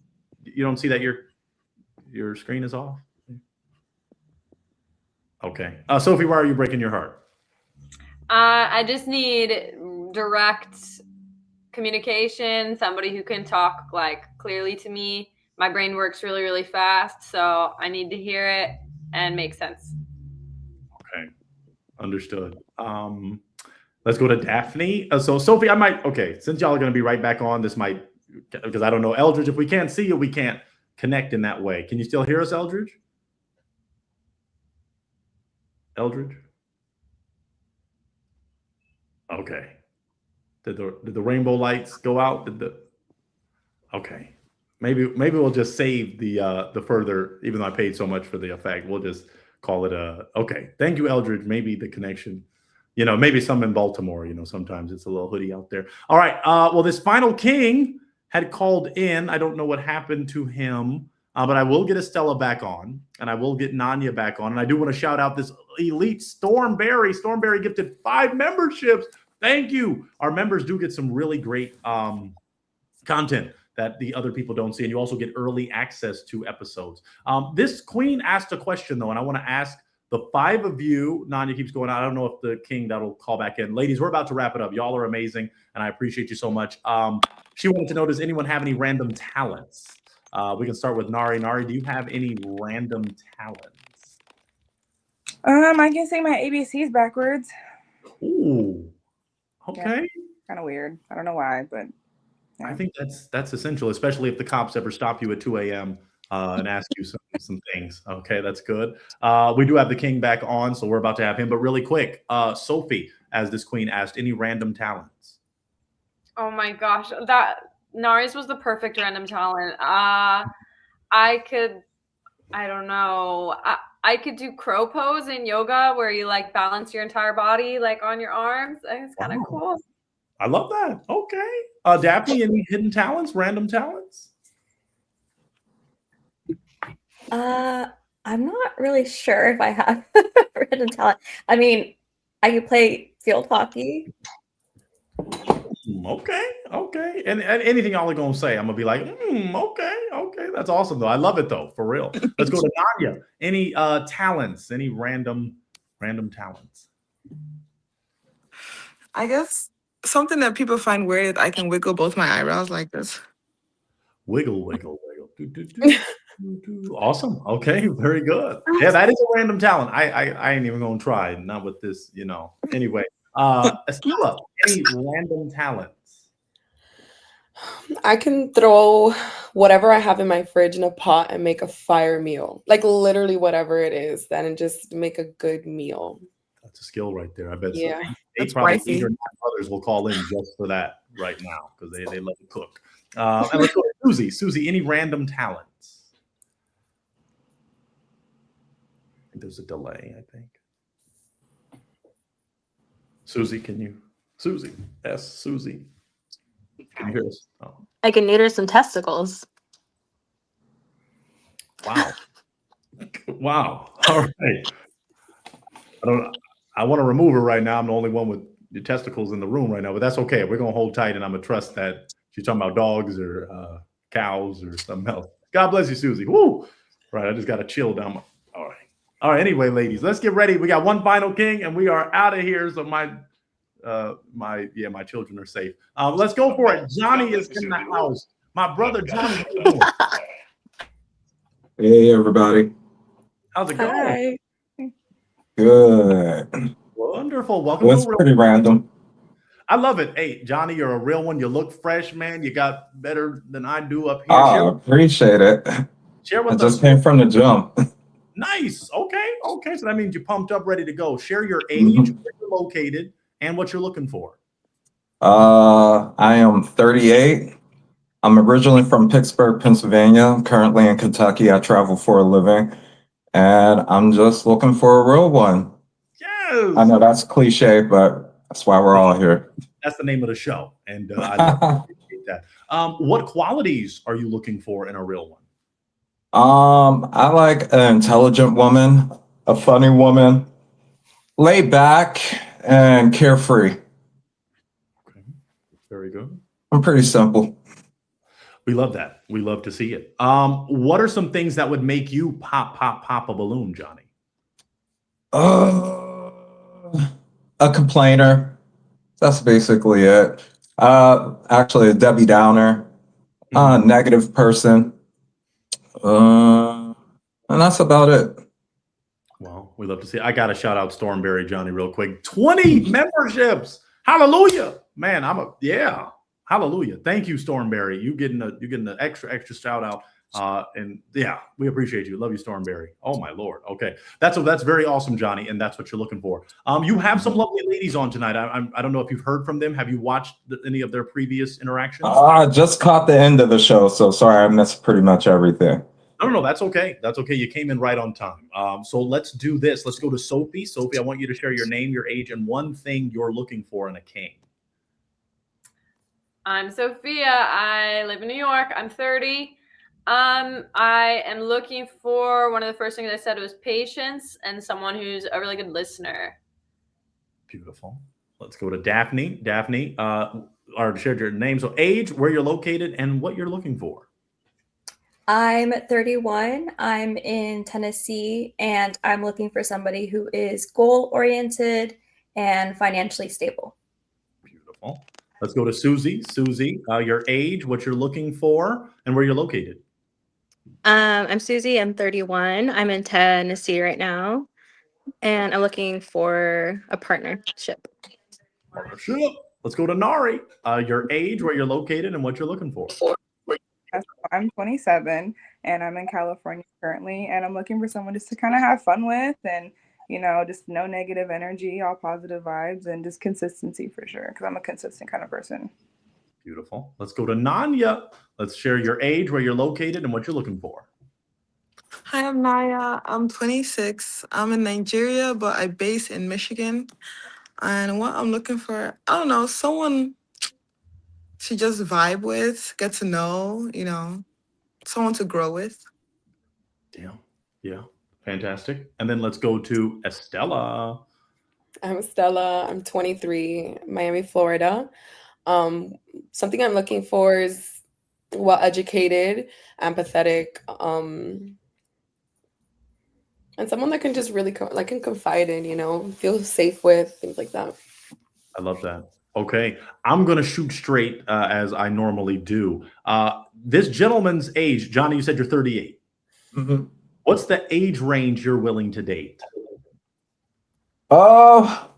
You don't see that your screen is off? Okay. Sophie, why are you breaking your heart? I just need direct communication, somebody who can talk like clearly to me. My brain works really, really fast, so I need to hear it and make sense. Okay, understood. Let's go to Daphne. So Sophie, since y'all are going to be right back on, this might, because I don't know, Eldridge, if we can't see you, we can't connect in that way. Can you still hear us, Eldridge? Eldridge? Okay. Did the rainbow lights go out? Okay. Maybe we'll just save the further, even though I paid so much for the effect, we'll just call it okay. Thank you, Eldridge. Maybe the connection, maybe some in Baltimore, sometimes it's a little hoodie out there. All right. Well, this final king had called in. I don't know what happened to him, but I will get Estella back on, and I will get Nanya back on. And I do want to shout out this elite Stormberry. Stormberry gifted 5 memberships. Thank you. Our members do get some really great content that the other people don't see. And you also get early access to episodes. This queen asked a question, though, and I want to ask the 5 of you. Nanya keeps going on. I don't know if the king that'll call back in. Ladies, we're about to wrap it up. Y'all are amazing, and I appreciate you so much. She wanted to know, does anyone have any random talents? We can start with Nari. Nari, do you have any random talents? I can say my ABCs backwards. Ooh. Okay. Yeah, kind of weird. I don't know why, but I think that's essential, especially if the cops ever stop you at 2 a.m. And ask you some things. Okay, that's good. We do have the king back on, so we're about to have him. But really quick, Sophie, as this queen asked, any random talents? Oh my gosh, that Nari's was the perfect random talent. I don't know. I could do crow pose in yoga where you like balance your entire body like on your arms. I think it's kind of cool. I love that. Okay. Daphne, any hidden talents, random talents? I'm not really sure if I have random talent. I mean, I could play field hockey. Okay. And anything y'all are gonna say, I'm gonna be like, okay. That's awesome though. I love it though, for real. Let's go to Nadia. Any talents? Any random talents? I guess something that people find weird, I can wiggle both my eyebrows like this. Wiggle. Awesome. Okay, very good. Yeah, that is a random talent. I ain't even gonna try. Not with this, Anyway, Estella, any random talents? I can throw whatever I have in my fridge in a pot and make a fire meal. Like literally whatever it is, then and just make a good meal. That's a skill right there. I bet. Yeah, Eight that's probably wifey. 8 or 9 others will call in just for that right now because they love to cook. And let's go to Susie. Susie, any random talents? There's a delay, I think. Susie, can you? Susie, Susie. Can you hear us? Oh. I can neuter some testicles. Wow. Wow. All right. I want to remove her right now. I'm the only one with the testicles in the room right now, but that's okay. We're going to hold tight and I'm going to trust that she's talking about dogs or cows or something else. God bless you, Susie. Woo! Right. I just got to chill down. All right. Anyway, ladies, let's get ready. We got one final king and we are out of here. So my children are safe. Let's go for it. Johnny is in the house. My brother, Johnny. How you doing? Hey, everybody. How's it going? Hi. Good. Wonderful. Welcome That's to pretty random. I love it. Hey, Johnny, you're a real one. You look fresh, man. You got better than I do up here. I appreciate it. Share I with just us. came from the gym. Nice. Okay. So that means you're pumped up, ready to go. Share your age, where you're located, and what you're looking for. I am 38. I'm originally from Pittsburgh, Pennsylvania. I'm currently in Kentucky. I travel for a living. And I'm just looking for a real one. Yes. I know that's cliche, but that's why we're all here. That's the name of the show. And I appreciate that. What qualities are you looking for in a real one? I like an intelligent woman, a funny woman, laid back and carefree. Very good. I'm pretty simple. We love that. We love to see it. What are some things that would make you pop a balloon, Johnny? A complainer. That's basically it. Actually, a Debbie Downer, negative person. And that's about it. Well, we love to see it. I got to shout out Stormberry, Johnny, real quick. 20 memberships. Hallelujah. Man, hallelujah. Thank you, Stormberry. You getting the extra shout out. And yeah, we appreciate you. Love you, Stormberry. Oh my Lord. Okay. That's very awesome, Johnny. And that's what you're looking for. You have some lovely ladies on tonight. I don't know if you've heard from them. Have you watched any of their previous interactions? I just caught the end of the show, so sorry I missed pretty much everything. No, that's okay. That's okay. You came in right on time. So let's do this. Let's go to Sophie. Sophie, I want you to share your name, your age, and one thing you're looking for in a king. I'm Sophia. I live in New York. I'm 30. I am looking for, one of the first things I said was patience and someone who's a really good listener. Beautiful. Let's go to Daphne. Daphne, share your name. So age, where you're located, and what you're looking for. I'm 31. I'm in Tennessee, and I'm looking for somebody who is goal-oriented and financially stable. Beautiful. Let's go to Susie. Susie, your age, what you're looking for, and where you're located. I'm Susie. I'm 31. I'm in Tennessee right and I'm looking for a partnership. Partnership. Let's go to Nari. Your age, where you're located, and what you're looking for. I'm 27 and I'm in California currently, and I'm looking for someone just to kind of have fun with, and just no negative energy, all positive vibes, and just consistency for sure, because I'm a consistent kind of person. Beautiful. Let's go to Nanya. Let's share your age, where you're located, and what you're looking for. Hi, I'm Naya. I'm 26. I'm in Nigeria, but I base in Michigan. And what I'm looking for, I don't know, someone to just vibe with, get to know, someone to grow with. Yeah. Fantastic. And then let's go to Estella. I'm Stella. I'm 23, Miami, Florida. Something I'm looking for is well-educated, empathetic, and someone that can just really can confide in, feel safe with, things like that. I love that. Okay, I'm going to shoot straight as I normally do. This gentleman's age, Johnny, you said you're 38. Mm-hmm. What's the age range you're willing to date? About,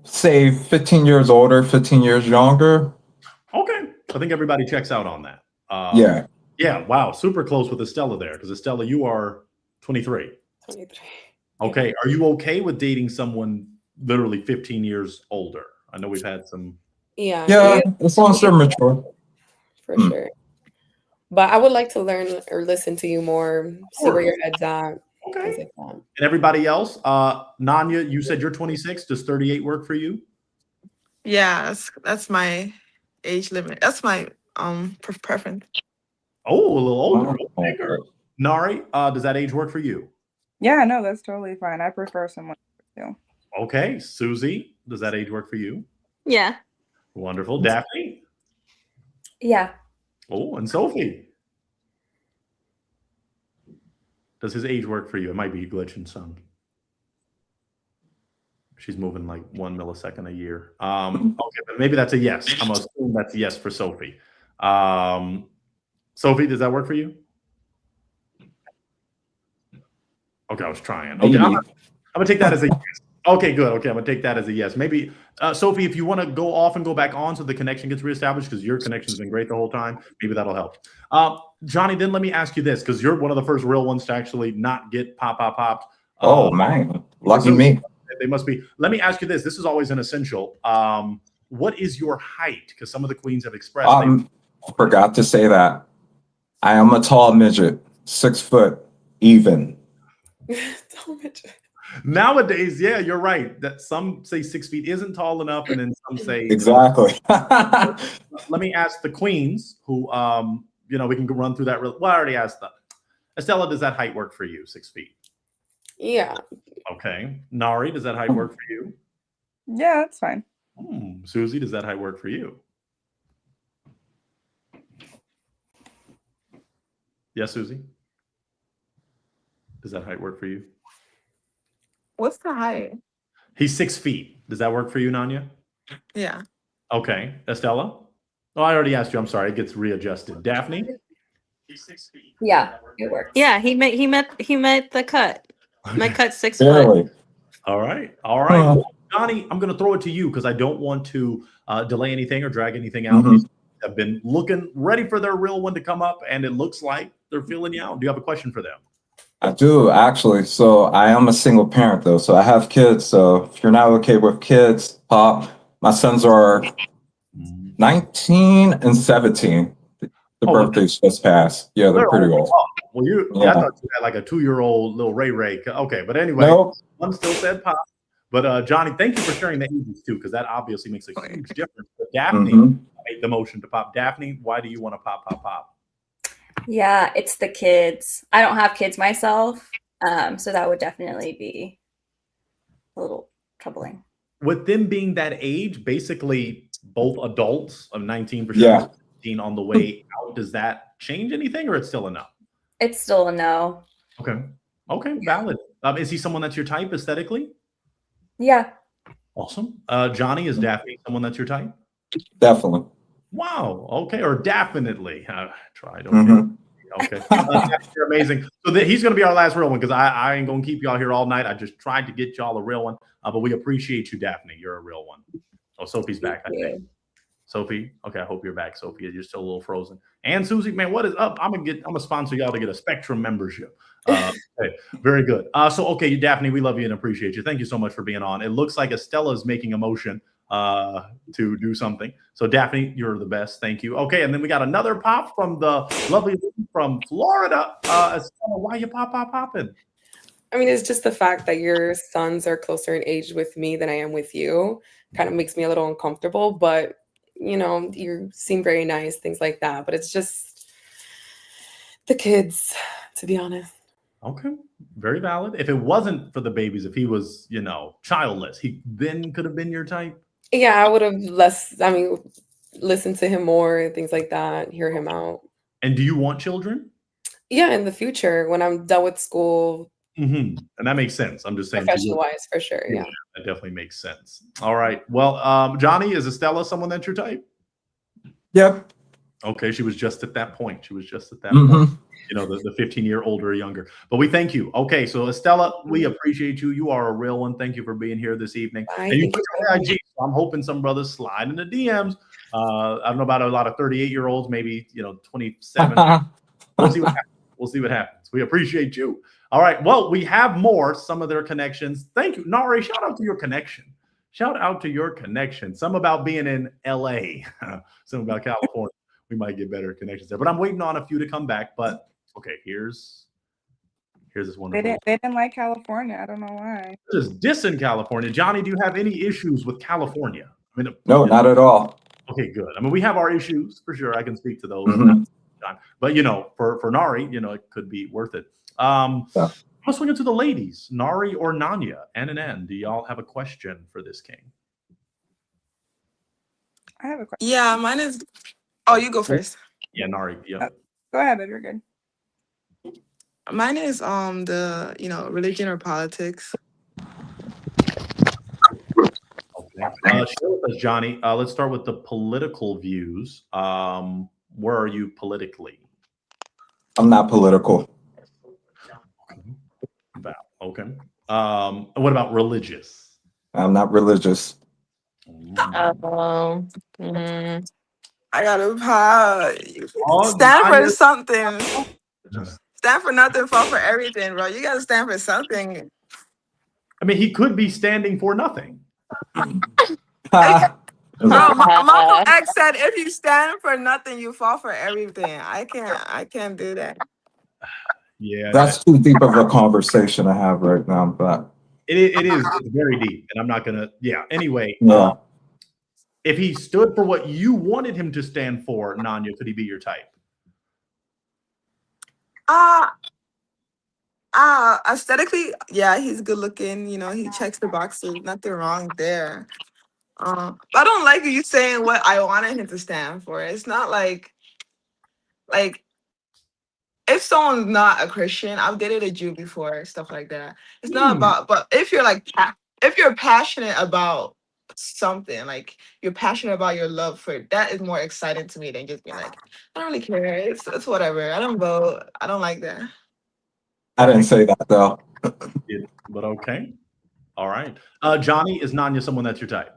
say, 15 years older, 15 years younger. Okay, I think everybody checks out on that. Yeah. Yeah, wow, super close with Estella there, because Estella, you are 23. 23. Okay, are you okay with dating someone literally 15 years older? I know we've had some. Yeah, as long as they're mature. For sure. But I would like to learn or listen to you more, see where your head's at. Okay. Things like that. And everybody else, Nanya, you said you're 26. Does 38 work for you? Yeah, that's my age limit. That's my preference. Oh, a little older. Okay, girl. Nari, does that age work for you? Yeah, no, that's totally fine. I prefer someone too. Okay, Susie, does that age work for you? Yeah. Wonderful. Daphne? Yeah. Oh, and Sophie? Does his age work for you? It might be glitching some. She's moving like 1 millisecond a year. Okay, but maybe that's a yes. I'm gonna assume that's a yes for Sophie. Sophie, does that work for you? Okay, I was trying. Okay, I'm gonna take that as a yes. Okay, good. Okay, I'm gonna take that as a yes. Maybe Sophie, if you want to go off and go back on so the connection gets reestablished, because your connection's been great the whole time, maybe that'll help. Johnny, then let me ask you this, because you're one of the first real ones to actually not get popped. Oh man, lucky me. They must be. Let me ask you this. This is always an essential. What is your height? Because some of the queens have expressed. Forgot to say that. I am a tall midget, 6 foot even. Tall midget. Nowadays, yeah, you're right. That some say 6 feet isn't tall enough, and then some say exactly. Let me ask the queens who, we can run through that. Well, I already asked them. Estella, does that height work for you? 6 feet. Yeah. Okay. Nari, does that height work for you? Yeah, that's fine. Susie, does that height work for you? Yes, Susie. Does that height work for you? What's the height? He's 6 feet. Does that work for you, Nanya? Yeah. Okay. Estella? Oh, I already asked you. I'm sorry. It gets readjusted. Daphne? He's 6 feet. Yeah, it works. Yeah, he met the cut. My cut's 6 Barely. foot. All right. Well, Johnny, I'm going to throw it to you because I don't want to delay anything or drag anything out. Mhm. Have been looking ready for their real one to come up, and it looks like they're feeling you out. Do you have a question for them? I do actually. So I am a single parent though, so I have kids. So if you're not okay with kids, Pop, my sons are 19 and 17. The birthdays just passed. Yeah, they're pretty old. Well, I thought you had like a 2-year-old little Ray. Okay, but anyway, Nope. one still said Pop. But Johnny, thank you for sharing the ages too, because that obviously makes a huge difference. But Daphne made the motion to pop. Daphne, why do you want to pop? Yeah, it's the kids. I don't have kids myself, so that would definitely be a little troubling. With them being that age, basically both adults of 19 for Yeah. sure, 15 on the way out, does that change anything or it's still a no? It's still a no. Okay, valid. Is he someone that's your type aesthetically? Yeah. Awesome. Johnny, is Daphne someone that's your type? Definitely. Wow. Okay, or definitely. Tried. Mhm. Okay. You're amazing. So he's going to be our last real one because I ain't going to keep y'all here all night. I just tried to get y'all a real one. But we appreciate you, Daphne. You're a real one. Oh, Sophie's back, I think. Sophie, okay, I hope you're back, Sophie. You're still a little frozen. And Susie, man, what is up? I'm gonna sponsor y'all to get a Spectrum membership. Okay, very good. Okay, Daphne, we love you and appreciate you. Thank you so much for being on. It looks like Estella's making a motion to do something. So Daphne, you're the best. Thank you. Okay, and then we got another pop from the lovely lady from Florida. Estella, why you popping? I mean, it's just the fact that your sons are closer in age with me than I am with you. Kind of makes me a little uncomfortable, but you know, you seem very nice, things like that. But it's just the kids, to be honest. Okay, very valid. If it wasn't for the babies, if he was, you know, childless, he then could have been your type. Yeah, I would have listened to him more, things like that, hear him out. And do you want children? Yeah, in the future, when I'm done with school. And that makes sense. I'm just saying, professional-wise, for sure. Yeah, that definitely makes sense. All right. Well, Johnny, is Estella someone that's your type? Yep. Okay, she was just at that point. Point. You know, the 15-year older or younger. But we thank you. Okay, so Estella, we appreciate you. You are a real one. Thank you for being here this evening. And you put your IG, so I'm hoping some brothers slide in the DMs. I don't know about a lot of 38-year-olds, maybe 27. We'll see what happens. We appreciate you. All right. Well, we have some of their connections. Thank you. Nari, shout out to your connection. Some about being in LA, some about California. We might get better connections there. But I'm waiting on a few to come back. But okay, here's this wonderful. They didn't like California. I don't know why. Just dissing California. Johnny, do you have any issues with California? I mean, no, not at all. Okay, good. I mean, we have our issues for sure. I can speak to those. But for Nari, it could be worth it. Let's swing it to the ladies, Nari or Nanya, N and N. Do y'all have a question for this king? I have a question. Yeah, mine is. Oh, you go first. Yeah, Nari. Yeah. Go ahead, babe. You're good. Mine is the religion or politics. Okay. Share with us, Johnny. Let's start with the political views. Where are you politically? I'm not political. Okay. What about religious? I'm not religious. I gotta stand for something. Stand for nothing, fall for everything, bro. You gotta stand for something. I mean, he could be standing for nothing. Malcolm X said, "If you stand for nothing, you fall for everything." I can't do that. Yeah, that's too deep of a conversation to have right now. But it is. It's very deep, and I'm not gonna. Yeah. Anyway, if he stood for what you wanted him to stand for, Nanya, could he be your type? Aesthetically, yeah, he's good looking. He checks the boxes. Nothing wrong there. But I don't like you saying what I wanted him to stand for. It's not like if someone's not a Christian, I've dated a Jew before, stuff like that. It's not about, but if you're passionate about something, like you're passionate about your love for it, that is more exciting to me than just being like, I don't really care. It's whatever. I don't vote. I don't like that. I didn't say that though. But okay. All right. Johnny, is Nanya someone that's your type?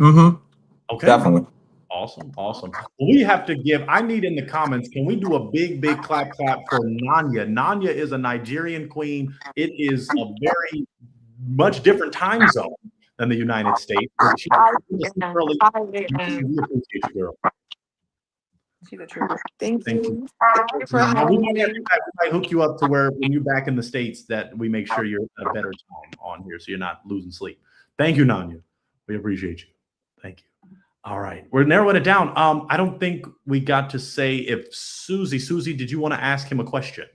Okay. Definitely. Awesome. Well, we have to I need in the comments, can we do a big clap for Nanya? Nanya is a Nigerian queen. It is a very much different time zone than the United States. We appreciate you, girl. She's a trooper. Thank you. We might hook you up to where when you're back in the States that we make sure you're at a better time on here so you're not losing sleep. Thank you, Nanya. We appreciate you. Thank you. All right. We're narrowing it down. I don't think we got to say if Susie, did you want to ask him a question?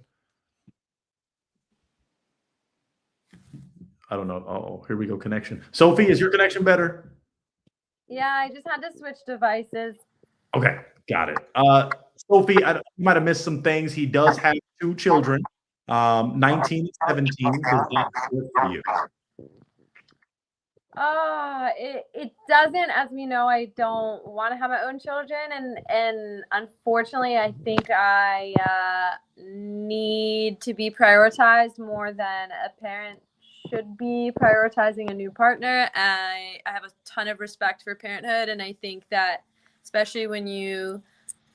I don't know. Oh, here we go. Connection. Sophie, is your connection better? Yeah, I just had to switch devices. Okay. Got it. Sophie, you might have missed some things. He does have 2 children, 19 and 17. Does that work for you? It doesn't. As we know, I don't want to have my own children, and unfortunately, I think I need to be prioritized more than a parent should be prioritizing a new partner. I have a ton of respect for parenthood, and I think that especially when you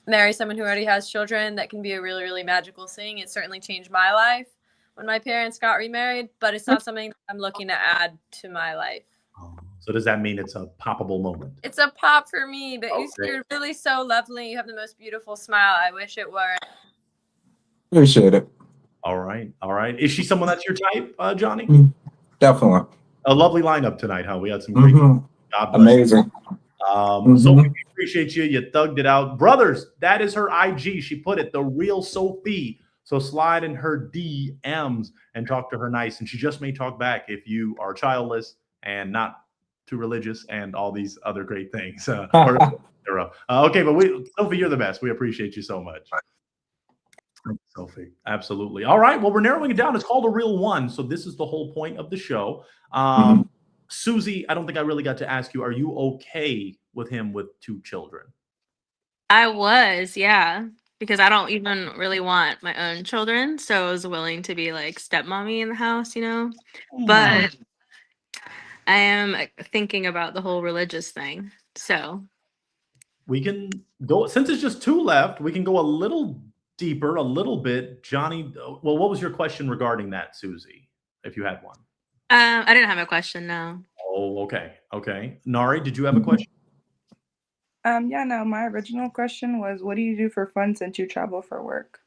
marry someone who already has children, that can be a really, really magical thing. It certainly changed my life when my parents got remarried, but it's not something I'm looking to add to my life. So does that mean it's a poppable moment? It's a pop for me, but Okay. you're really so lovely. You have the most beautiful smile. I wish it were. Appreciate it. All right. All right. Is she someone that's your type, Johnny? Definitely. A lovely lineup tonight, huh? We had some great. Mhm. God bless. Amazing. Sophie, we appreciate you. You thugged it out. Brothers, that is her IG. She put it, the real Sophie. So slide in her DMs and talk to her nice. And she just may talk back if you are childless and not too religious and all these other great things. Okay, but Sophie, you're the best. We appreciate you so much. Thank you, Sophie. Absolutely. All right. Well, we're narrowing it down. It's called A Real One. So this is the whole point of the show. Susie, I don't think I really got to ask you, are you okay with him with 2 children? I was, yeah, because I don't even really want my own children, so I was willing to be like stepmommy in the house, you know. But I am thinking about the whole religious thing. So We can go, since it's just 2 left, we can go a little deeper, a little bit. Johnny, well, what was your question regarding that, Susie, if you had one? I didn't have a question now. Oh, okay. Okay. Nari, did you have a question? Yeah, no, my original question was, what do you do for fun since you travel for work?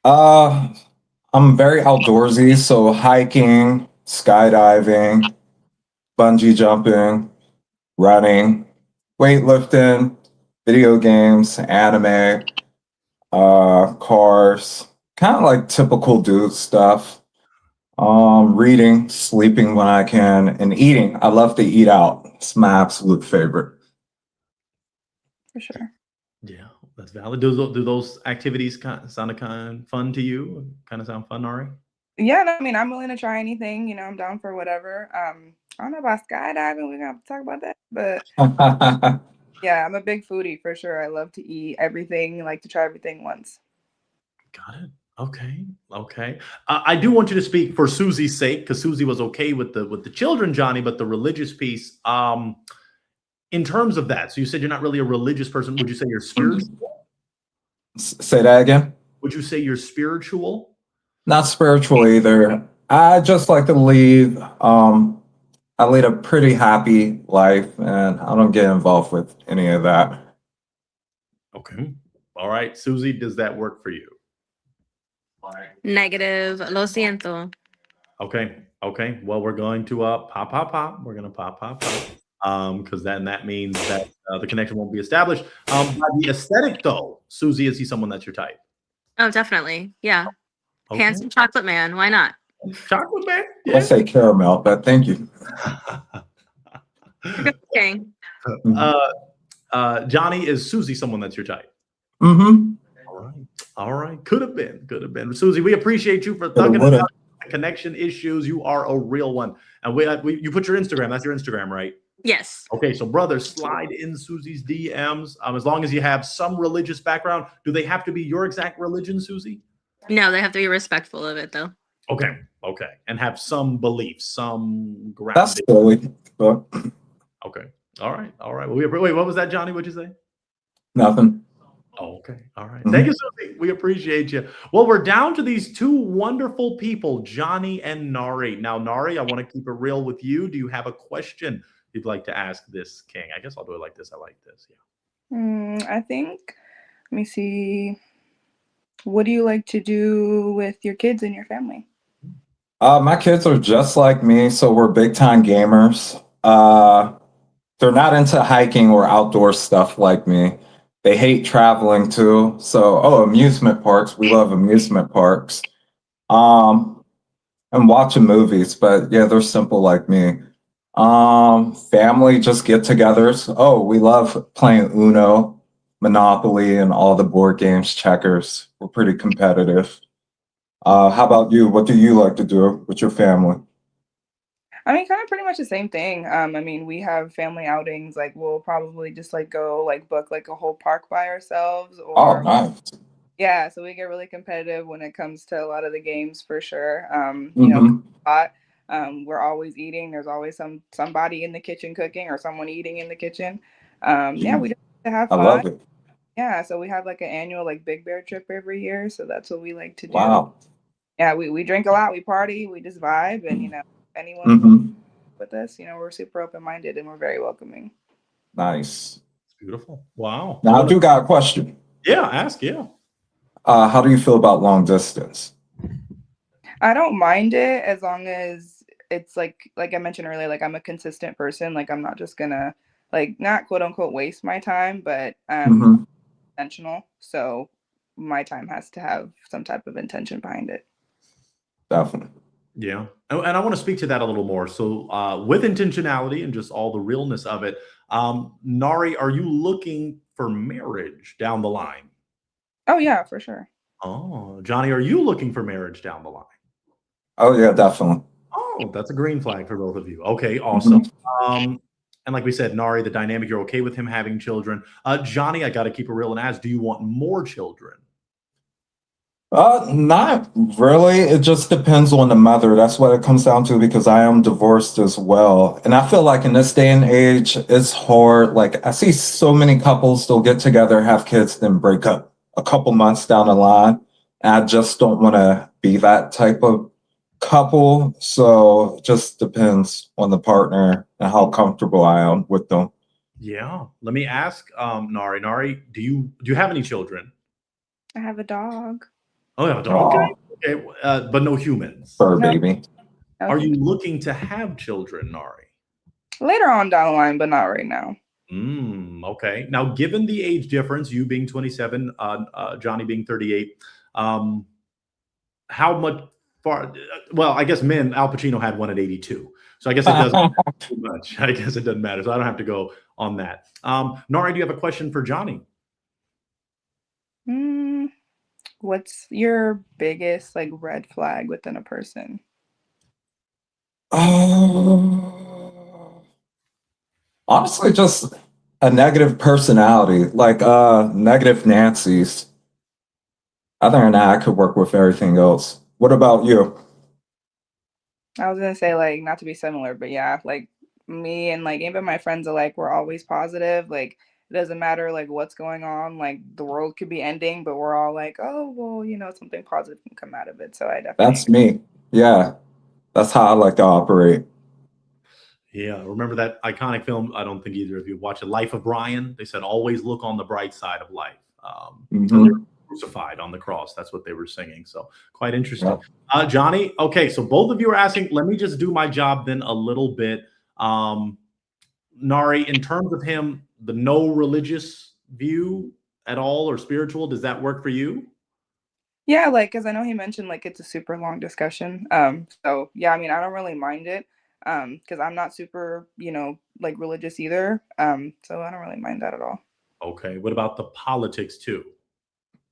I'm very outdoorsy, so hiking, skydiving, bungee jumping, running, weightlifting, video games, anime, cars, kind of like typical dude stuff. Reading, sleeping when I can, and eating. I love to eat out. It's my absolute favorite. For sure. Yeah, that's valid. Do those activities sound kind of fun to you? Kind of sound fun, Nari? Yeah, no, I mean, I'm willing to try anything. You know, I'm down for whatever. I don't know about skydiving. We're gonna have to talk about that, but yeah, I'm a big foodie for sure. I love to eat everything. Like to try everything once. Got it. Okay. Okay. I do want you to speak for Susie's sake, because Susie was okay with the children, Johnny, but the religious piece. In terms of that, so you said you're not really a religious person. Would you say you're spiritual? Say that again. Would you say you're spiritual? Not spiritual either. I just like to lead. I lead a pretty happy life, and I don't get involved with any of that. Okay. All right, Susie, does that work for you? Negative. Lo siento. Okay. Okay. Well, we're going to pop. We're gonna pop. Because then that means that the connection won't be established. By the aesthetic, though, Susie, is he someone that's your type? Oh, definitely. Yeah. Okay. Handsome chocolate man. Why not? Chocolate man? I say caramel, but thank you. Okay. Johnny, is Susie someone that's your type? Mm-hmm. All right. Could have been. Susie, we appreciate you for thugging it out. Connection issues. You are a real one. And you put your Instagram. That's your Instagram, right? Yes. Okay, so brothers, slide in Susie's DMs. As long as you have some religious background. Do they have to be your exact religion, Susie? No, they have to be respectful of it, though. Okay. And have some beliefs, some grounding. That's silly, but okay. All right. Well, wait, what was that, Johnny? What'd you say? Nothing. Oh, okay. All right. Thank you, Susie. We appreciate you. Well, we're down to these 2 wonderful people, Johnny and Nari. Now, Nari, I want to keep it real with you. Do you have a question you'd like to ask this king? I guess I'll do it like this. I like this. Yeah. I think, let me see. What do you like to do with your kids and your family? My kids are just like me, so we're big time gamers. They're not into hiking or outdoor stuff like me. They hate traveling too. So, amusement parks. We love amusement parks. And watching movies, but yeah, they're simple like me. Family, just get-togethers. Oh, we love playing Uno, Monopoly, and all the board games, checkers. We're pretty competitive. How about you? What do you like to do with your family? I mean, kind of pretty much the same thing. I mean, we have family outings. Like, we'll probably just like go like book like a whole park by ourselves, Oh, or nice. yeah. So we get really competitive when it comes to a lot of the games for sure. Hmm. A lot. We're always eating. There's always somebody in the kitchen cooking or someone eating in the kitchen. Yeah, we just like to have I fun. love it. Yeah, so we have like an annual like Big Bear trip every year. So that's what we like to do. Wow. Yeah, we drink a lot, we party, we just vibe, and anyone who wants Hmm. with us, we're super open minded and we're very welcoming. Nice. Beautiful. Wow. Now I do got a question. Yeah, ask. Yeah. How do you feel about long distance? I don't mind it as long as it's like I mentioned earlier, like I'm a consistent person. Like I'm not just gonna like not quote unquote waste my time, but Hmm. intentional. So my time has to have some type of intention behind it. Definitely. Yeah. And I want to speak to that a little more. So, with intentionality and just all the realness of it, Nari, are you looking for marriage down the line? Oh yeah, for sure. Oh, Johnny, are you looking for marriage down the line? Oh yeah, definitely. Oh, that's a green flag for both of you. Okay, Hmm. awesome. And like we said, Nari, the dynamic, you're okay with him having children. Johnny, I got to keep it real and ask, do you want more children? Not really. It just depends on the mother. That's what it comes down to because I am divorced as well. And I feel like in this day and age, it's hard. Like I see so many couples still get together, have kids, then break up a couple months down the line. And I just don't want to be that type of couple. So it just depends on the partner and how comfortable I am with them. Yeah. Let me ask, Nari. Nari, do you have any children? I have a dog. Oh, yeah, dog. Aw, Okay. But no humans. fur No, baby. no Are you human. looking to have children, Nari? Later on down the line, but not right now. Okay. Now, given the age difference, you being 27, Johnny being 38, how much far? Well, I guess men. Al Pacino had one at 82, so I guess it doesn't matter too much. I guess it doesn't matter, so I don't have to go on that. Nari, do you have a question for Johnny? Mm, what's your biggest like red flag within a person? Honestly, just a negative personality, like negative Nancy's. Other than that, I could work with everything else. What about you? I was gonna say like not to be similar, but yeah, like me and like even my friends are like we're always positive. Like it doesn't matter like what's going on, like the world could be ending, but we're all like, oh well, something positive can come out of it. So I definitely That's me. Yeah, that's how I like to operate. Yeah, remember that iconic film? I don't think either of you watched it, Life of Brian. They said, "Always look on the bright side of life." And they Hmm. were crucified on the cross. That's what they were singing. So quite interesting. Yeah. Johnny, okay, so both of you are asking. Let me just do my job then a little bit. Nari, in terms of him, the no religious view at all or spiritual, does that work for you? yeah, like because I know he mentioned like it's a super long discussion. So yeah, I mean I don't really mind it. Because I'm not super, like religious either. So I don't really mind that at all. Okay. What about the politics too?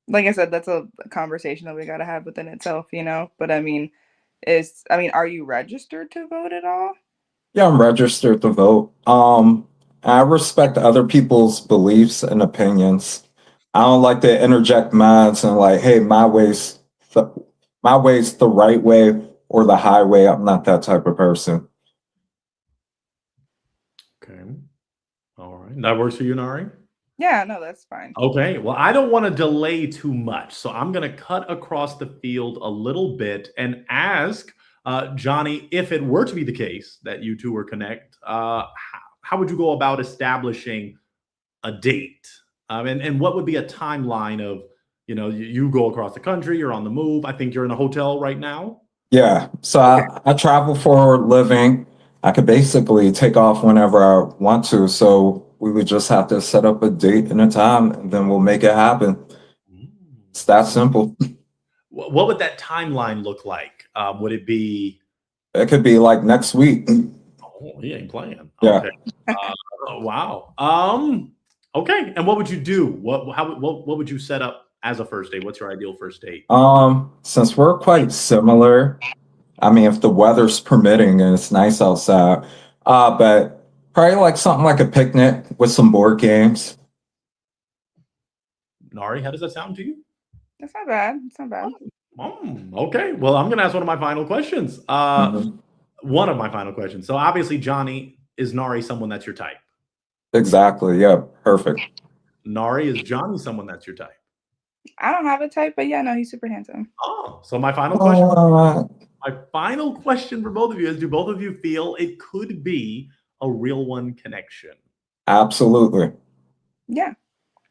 Like I said, that's a conversation that we gotta have within itself. But I mean, are you registered to vote at all? Yeah, I'm registered to vote. I respect other people's beliefs and opinions. I don't like to interject mine and like, hey, my way's the right way or the highway. I'm not that type of person. Okay. All right. That works for you, Nari? Yeah, no, that's fine. Okay. Well, I don't want to delay too much. So I'm going to cut across the field a little bit and ask Johnny, if it were to be the case that you two were connect, how would you go about establishing a date? And what would be a timeline of, you go across the country, you're on the move. I think you're in a hotel right now. Yeah, so I travel for a living. I could basically take off whenever I want to. So we would just have to set up a date and a time, and then we'll make it happen. It's that simple. What would that timeline look like? Would it be? It could be like next week. Oh, he ain't playing. Yeah. Okay. Wow. Okay. And what would you do? What would you set up as a first date? What's your ideal first date? Since we're quite similar, I mean, if the weather's permitting and it's nice outside. But probably like something like a picnic with some board games. Nari, how does that sound to you? That's not bad. It's not bad. Okay. Well, I'm going to ask one of my final questions. One of my final questions. So obviously, Johnny, is Nari someone that's your type? Exactly. Yeah. Perfect. Nari, is Johnny someone that's your type? I don't have a type, but yeah, no, he's super handsome. Oh, so my final question. My final question for both of you is: do both of you feel it could be a real one connection? Absolutely. Yeah.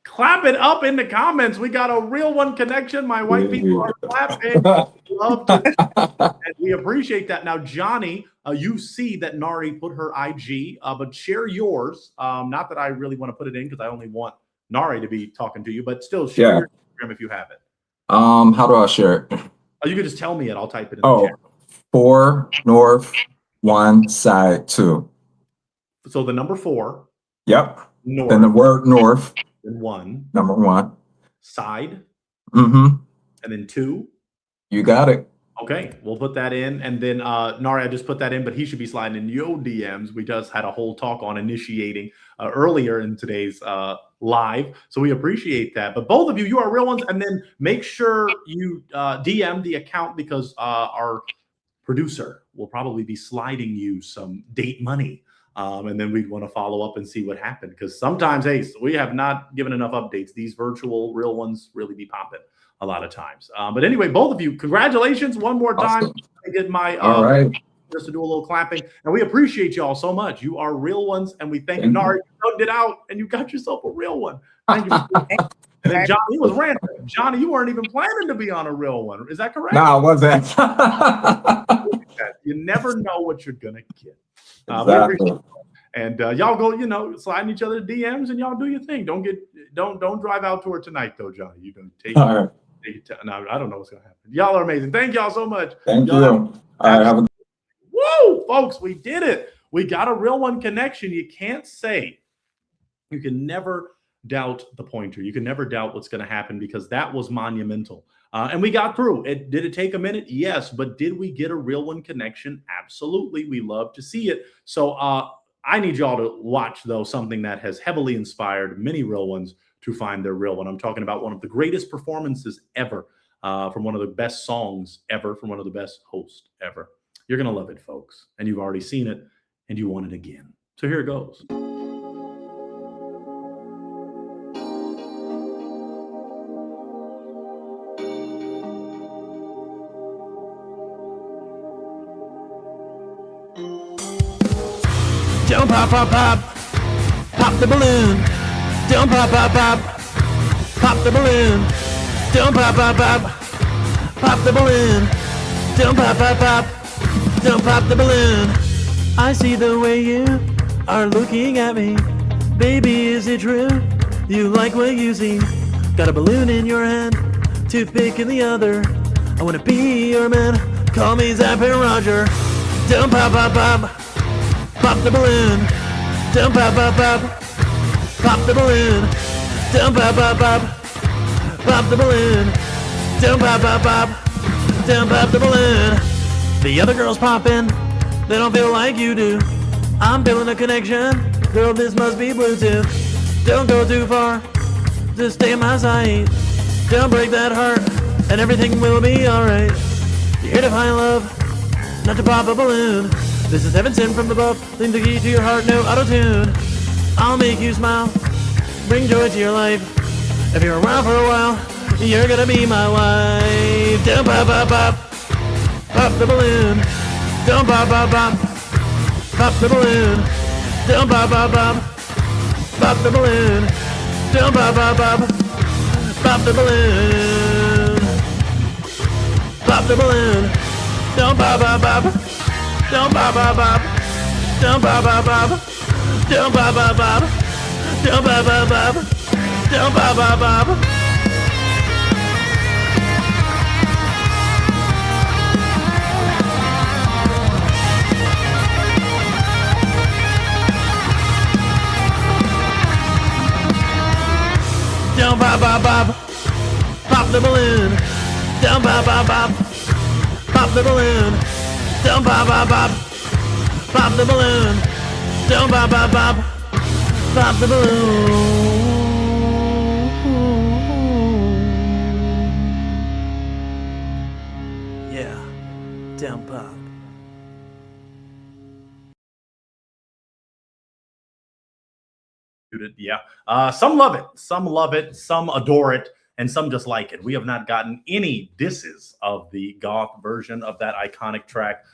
Clap it up in the comments. We got a real one connection. My white people are clapping. Love to, and we appreciate that. Now, Johnny, you see that Nari put her IG, but share yours. Not that I really want to put it in because I only want Nari to be talking to you, but still share your Instagram if you have it. How do I share it? Oh, you could just tell me it. I'll type it in the chat. 4 north, 1 side 2. So the number 4. Yep. North. Then the word north. Then 1. Number 1. Side. Mm-hmm. And then 2. You got it. Okay, we'll put that in. And then Nari, I just put that in, but he should be sliding in your DMs. We just had a whole talk on initiating earlier in today's live. So we appreciate that. But both of you, you are real ones. And then make sure you DM the account because our producer will probably be sliding you some date money. And then we'd want to follow up and see what happened. Because sometimes, hey, we have not given enough updates. These virtual real ones really be popping a lot of times. But anyway, both of you, congratulations one more time. Awesome. I get my All right. just to do a little clapping. And we appreciate y'all so much. You are real ones. And we thank you, Nari. You tugged it out and you got yourself a real one. Thank you. And then Johnny, he was random. Johnny, you weren't even planning to be on a real one. Is that correct? No, I wasn't. You never know what you're going to get. We Exactly. appreciate it. And y'all go, sliding each other DMs and y'all do your thing. Don't drive out to her tonight though, Johnny. You're gonna take All right. no, I don't know what's gonna happen. Y'all are amazing. Thank y'all so much. Thank y'all you. All right. Have a Woo, folks, we did it. We got a real one connection. You can't say, you can never doubt the pointer. You can never doubt what's going to happen because that was monumental. And we got through. Did it take a minute? Yes. But did we get a real one connection? Absolutely. We love to see it. So I need y'all to watch, though, something that has heavily inspired many real ones to find their real one. I'm talking about one of the greatest performances ever, from one of the best songs ever, from one of the best hosts ever. You're going to love it, folks. And you've already seen it, and you want it again. So here it goes. Don't pop, pop, pop. Pop the balloon. Don't pop, pop, pop. Pop the balloon. Don't pop, pop, pop. Pop the balloon. Don't pop, pop, pop. Don't pop the balloon. I see the way you are looking at me. Baby, is it true? You like what you see? Got a balloon in your hand, toothpick in the other. I wanna be your man. Call me Zapp and Roger. Don't pop, pop, pop. Pop the balloon. Don't pop, pop, pop. Pop the balloon. Don't pop, pop, pop. Pop the balloon. Don't pop, pop, pop. Don't pop the balloon. The other girls popping. They don't feel like you do. I'm feeling a connection. Girl, this must be Bluetooth. Don't go too far. Just stay in my sight. Don't break that heart. And everything will be alright. You're here to find love, not to pop a balloon. This is heaven sent from above. Lean the key to your heart, no auto-tune. I'll make you smile, bring joy to your life. If you're around for a while, you're gonna be my wife. Don't pop, pop, pop. Pop the balloon. Don't pop, pop, pop. Pop the balloon. Don't pop, pop, pop. Pop the balloon. Don't pop, pop, pop. Pop the balloon. Pop the balloon. Don't pop, pop, pop. Don't pop, pop, pop. Don't pop, pop, pop. Don't pop, pop, pop. Don't pop, pop, pop. Don't pop, pop, pop. Don't pop, pop, pop. Pop the balloon. Don't pop, pop, pop. Pop the balloon. Don't pop, pop, pop. Pop the balloon. Don't pop, pop, pop. Pop the balloon. Yeah. Don't pop. Yeah. Some love it. Some love it. Some adore it. And some just like it. We have not gotten any disses of the goth version of that iconic track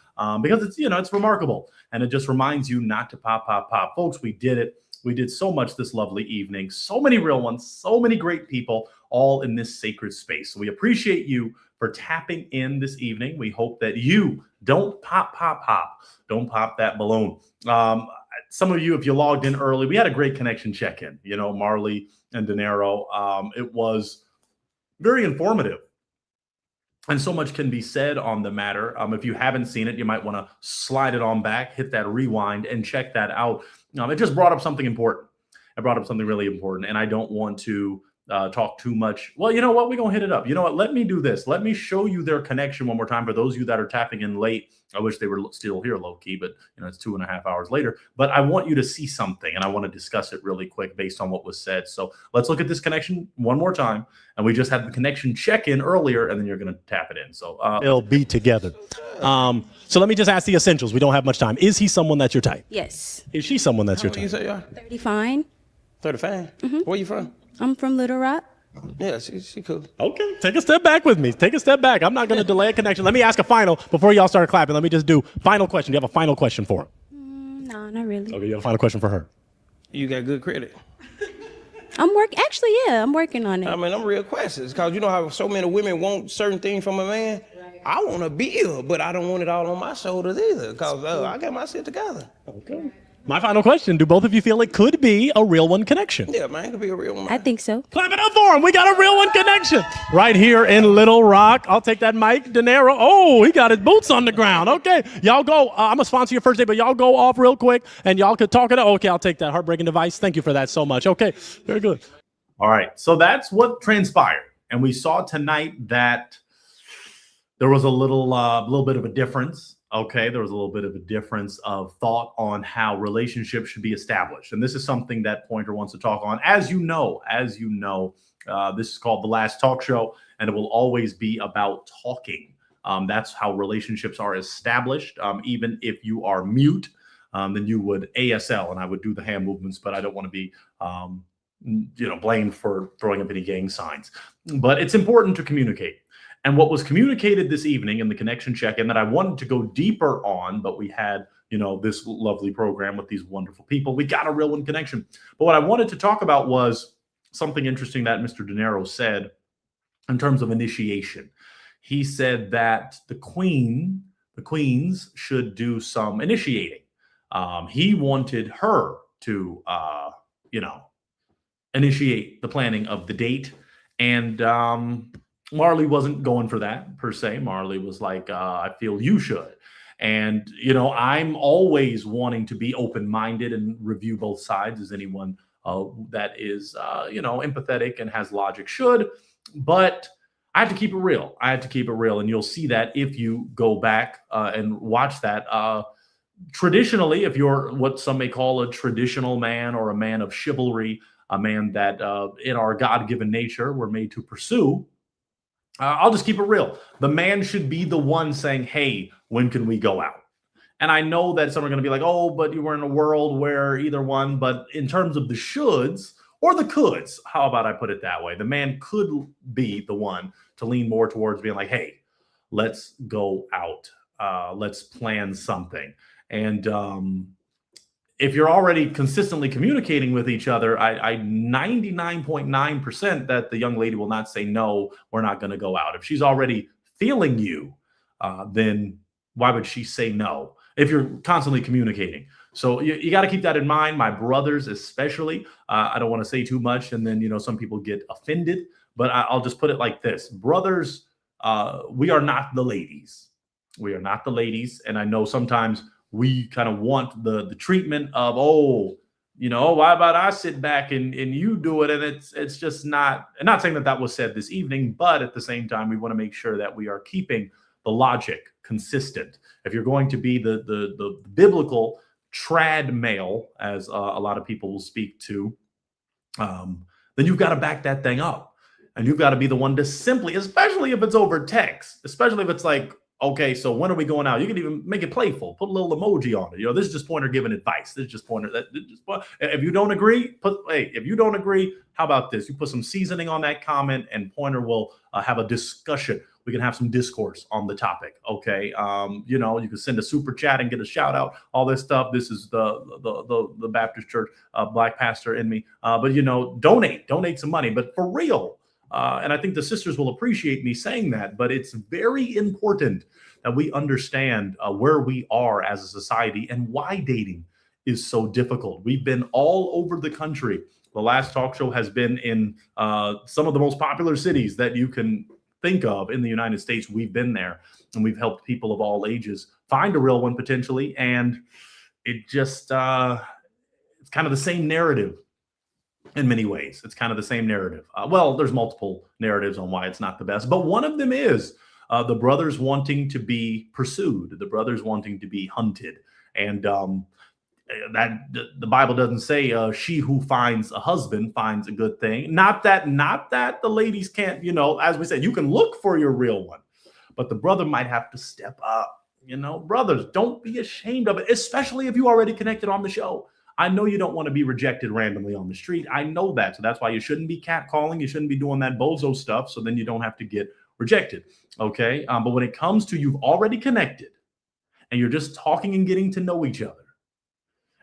because it's, it's remarkable. And it just reminds you not to pop, pop, pop. Folks, we did it. We did so much this lovely evening. So many real ones, so many great people, all in this sacred space. So we appreciate you for tapping in this evening. We hope that you don't pop, pop, pop. Don't pop that balloon. Some of you, if you logged in early, we had a great connection check-in, Marley and Dinero. It was very informative. And so much can be said on the matter. If you haven't seen it, you might want to slide it on back, hit that rewind, and check that out. It just brought up something important. It brought up something really important, and I don't want to talk too much. Well, you know what? We're going to hit it up. You know what? Let me do this. Let me show you their connection one more time for those of you that are tapping in late. I wish they were still here low-key, but it's 2.5 hours later. But I want you to see something, and I want to discuss it really quick based on what was said. So let's look at this connection one more time. And we just had the connection check-in earlier, and then you're going to tap it in. So they'll be together. So let me just ask the essentials. We don't have much time. Is he someone that's your type? Yes. Is she someone that's your How old type? you say you are? 35. 35? Where you from? I'm from Little Rock. Yeah, she cool. Okay, take a step back with me. Take a step back. I'm not going to delay a connection. Let me ask a final before y'all start clapping. Let me just do final question. Do you have a final question for her? No, not really. Okay, you have a final question for her. You got good credit. I'm working on it. I mean, I'm real questions because you know how so many women want certain things from a man. I want a bill, but I don't want it all on my shoulders either because I got my shit together. Okay. My final question, do both of you feel it could be a real one connection? Yeah, man, it could be a real one. I think so. Clap it up for him. We got a real one connection right here in Little Rock. I'll take that mic. Dinero. Oh, he got his boots on the ground. Okay, y'all go. I'm going to sponsor your first day, but y'all go off real quick and y'all could talk it out. Okay, I'll take that heartbreaking device. Thank you for that so much. Okay, very good. All right. So that's what transpired. And we saw tonight that there was a little bit of a difference. Okay, there was a little bit of a difference of thought on how relationships should be established. And this is something that Pointer wants to talk on. As you know, this is called The Last Talk Show, and it will always be about talking. That's how relationships are established. Even if you are mute, then you would ASL, and I would do the hand movements, but I don't want to be blamed for throwing up any gang signs. But it's important to communicate. And what was communicated this evening in the connection check-in that I wanted to go deeper on, but we had, this lovely program with these wonderful people. We got a real one connection. But what I wanted to talk about was something interesting that Mr. Dinero said in terms of initiation. He said that the queens should do some initiating. He wanted her to, initiate the planning of the date. And Marley wasn't going for that per se. Marley was like, I feel you should. And, I'm always wanting to be open-minded and review both sides as anyone that is, empathetic and has logic should. But I had to keep it real. And you'll see that if you go back and watch that. Traditionally, if you're what some may call a traditional man or a man of chivalry, a man that in our God-given nature we're made to pursue, I'll just keep it real. The man should be the one saying, hey, when can we go out? And I know that some are going to be like, oh, but you were in a world where either one. But in terms of the shoulds or the coulds, how about I put it that way? The man could be the one to lean more towards being like, hey, let's go out. Let's plan something. And if you're already consistently communicating with each other, I 99.9% that the young lady will not say, no, we're not going to go out. If she's already feeling you, then why would she say no if you're constantly communicating? So you got to keep that in mind. My brothers, especially, I don't want to say too much. And then, some people get offended, but I'll just put it like this. Brothers, we are not the ladies. We are not the ladies. And I know sometimes we kind of want the treatment of, why about I sit back and you do it? And it's just not, and not saying that was said this evening, but at the same time, we want to make sure that we are keeping the logic consistent, if you're going to be the biblical trad male, as a lot of people will speak to, then you've got to back that thing up. And you've got to be the one to simply, especially if it's over text, especially if it's like, okay, so when are we going out? You can even make it playful, put a little emoji on it. You know, this is just Pointer giving advice. This is just Pointer. If you don't agree, if you don't agree, how about this? You put some seasoning on that comment, and Pointer will have a discussion. We can have some discourse on the topic. Okay, you know, you can send a super chat and get a shout out. All this stuff. This is the Baptist Church black pastor in me. But you know, donate some money. But for real. And I think the sisters will appreciate me saying that, but it's very important that we understand where we are as a society and why dating is so difficult. We've been all over the country. The last talk show has been in some of the most popular cities that you can think of in the United States. We've been there, and we've helped people of all ages find a real one potentially. And it just, it's kind of the same narrative. In many ways, it's kind of the same narrative. Well, there's multiple narratives on why it's not the best, but one of them is the brothers wanting to be pursued, the brothers wanting to be hunted, and that the Bible doesn't say she who finds a husband finds a good thing. Not that the ladies can't, you know, as we said, you can look for your real one, but the brother might have to step up. You know, brothers, don't be ashamed of it, especially if you already connected on the show. I know you don't want to be rejected randomly on the street. I know that. So that's why you shouldn't be catcalling. You shouldn't be doing that bozo stuff. So then you don't have to get rejected. Okay. But when it comes to you've already connected and you're just talking and getting to know each other.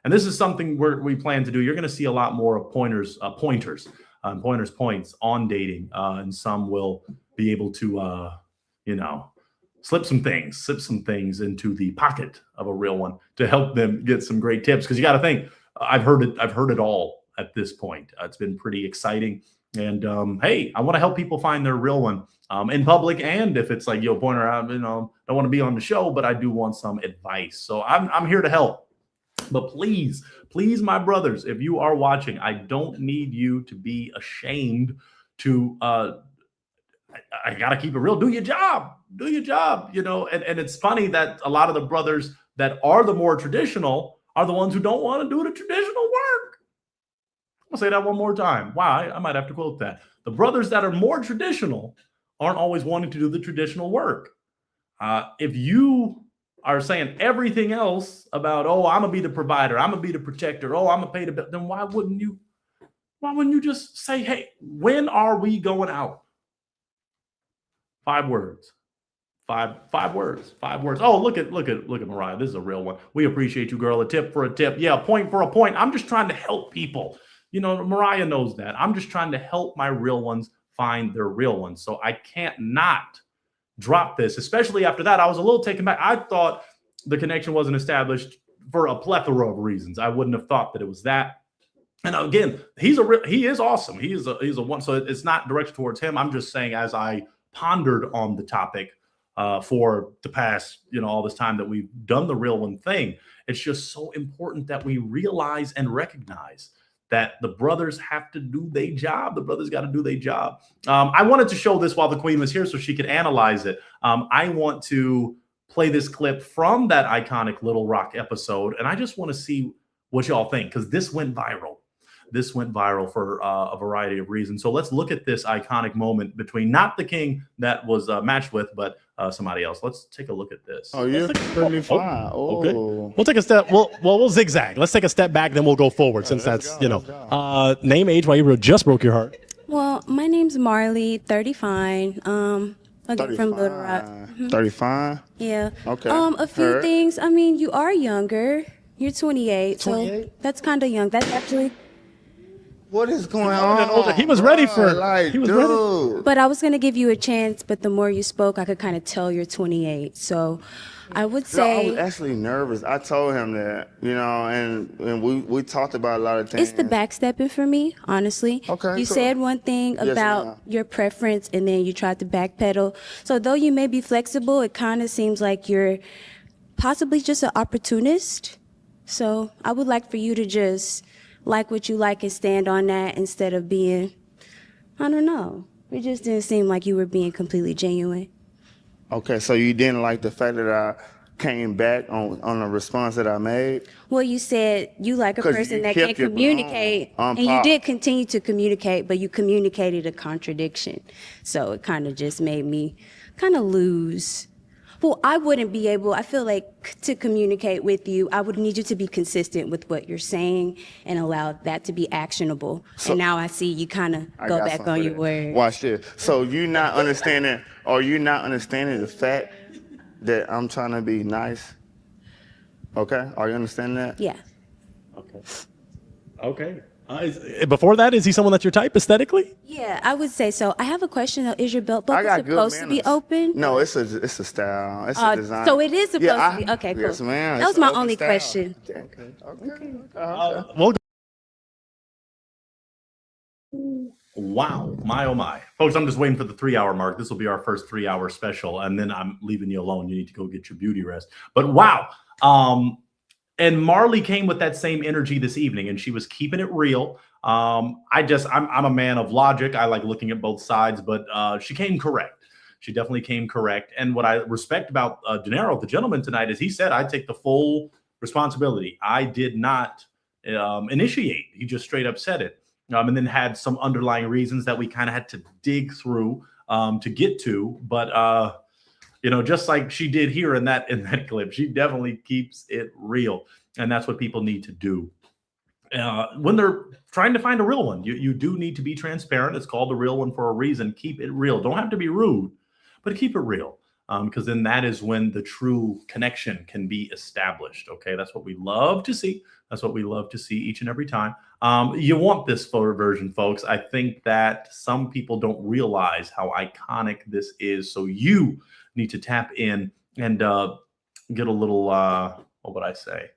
And this is something we plan to do. You're going to see a lot more of pointers points on dating. And some will be able to, you know, slip some things into the pocket of a real one to help them get some great tips. Because you got to think, I've heard it all at this point. It's been pretty exciting. And hey, I want to help people find their real one in public. And if it's like, yo, Pointer, I don't want to be on the show, but I do want some advice. So I'm here to help. But please, my brothers, if you are watching, I don't need you to be ashamed to, I got to keep it real. Do your job, you know, and it's funny that a lot of the brothers that are the more traditional are the ones who don't want to do the traditional work. I'll say that one more time. Wow, I might have to quote that. The brothers that are more traditional aren't always wanting to do the traditional work. If you are saying everything else about, oh, I'm gonna be the provider, I'm gonna be the protector, oh, I'm gonna pay the bill, then why wouldn't you just say, hey, when are we going out? 5 words. Five words. Oh, look at Mariah. This is a real one. We appreciate you, girl. A tip for a tip. Yeah, a point for a point. I'm just trying to help people. You know, Mariah knows that. I'm just trying to help my real ones find their real ones. So I can't not drop this, especially after that. I was a little taken back. I thought the connection wasn't established for a plethora of reasons. I wouldn't have thought that it was that. And again, he is awesome. He is a one. So it's not directed towards him. I'm just saying, as I pondered on the topic for the past, all this time that we've done the real one thing, it's just so important that we realize and recognize that the brothers have to do their job. The brothers got to do their job. I wanted to show this while the queen was here so she could analyze it. I want to play this clip from that iconic Little Rock episode, and I just want to see what y'all think, because this went viral. This went viral for a variety of reasons. So let's look at this iconic moment between not the king that was matched with, but somebody else. Let's take a look at this. Oh, you're pretty fine. Oh. Okay. We'll take a step. We'll zigzag. Let's take a step back, then we'll go forward, since that's, name, age, why you just broke your heart. Well, my name's Marley, 35. Again, from Little Rock. 35? Yeah. Okay. A few things. I mean, you are younger. You're 28, so that's kind of young. That's actually... What is going on? He was ready for ready. But I was going to give you a chance, but the more you spoke, I could kind of tell you're 28. So I would say... I was actually nervous. I told him that, and we talked about a lot of things. It's the backstepping for me, honestly. Okay. You said one thing about your preference, and then you tried to backpedal. So though you may be flexible, it kind of seems like you're possibly just an opportunist. So I would like for you to just... like what you like and stand on that instead of being, I don't know. It just didn't seem like you were being completely genuine. Okay, so you didn't like the fact that I came back on the response that I made? Well, you said you like a 'Cause person you that can kept your communicate, balloon and you unpopped. did continue to communicate, but you communicated a contradiction. So it kind of just made me kind of lose. Well, I wouldn't be able, I feel like to communicate with you, I would need you to be consistent with what you're saying and allow that to be actionable. So- and now I see you kind of I go got back something on for your that. word. Watch this. So you not understanding, or you not understanding the fact that I'm trying to be nice? Okay, are you understanding that? Yeah. Okay. Before that, is he someone that's your type aesthetically? Yeah, I would say so. I have a question though. Is your belt I buckle got good supposed to be manners. open? No, it's a style. It's a design. So it is supposed Yeah, to be. Okay, cool. Yes, ma'am. That It's was my open only style. question. Well, Wow, my oh my, folks! I'm just waiting for the 3-hour mark. This will be our first 3-hour special, and then I'm leaving you alone. You need to go get your beauty rest. But wow, and Marley came with that same energy this evening, and she was keeping it real. I'm a man of logic. I like looking at both sides, but she came correct. She definitely came correct. And what I respect about Dinero, the gentleman tonight, is he said, "I take the full responsibility. I did not initiate." He just straight up said it. And then had some underlying reasons that we kind of had to dig through to get to. But just like she did here in that clip, she definitely keeps it real, and that's what people need to do when they're trying to find a real one. You do need to be transparent. It's called the real one for a reason. Keep it real. Don't have to be rude, but keep it real. Because then that is when the true connection can be established. Okay, that's what we love to see. That's what we love to see each and every time. You want this photo version, folks. I think that some people don't realize how iconic this is. So you need to tap in and get a little, what would I say?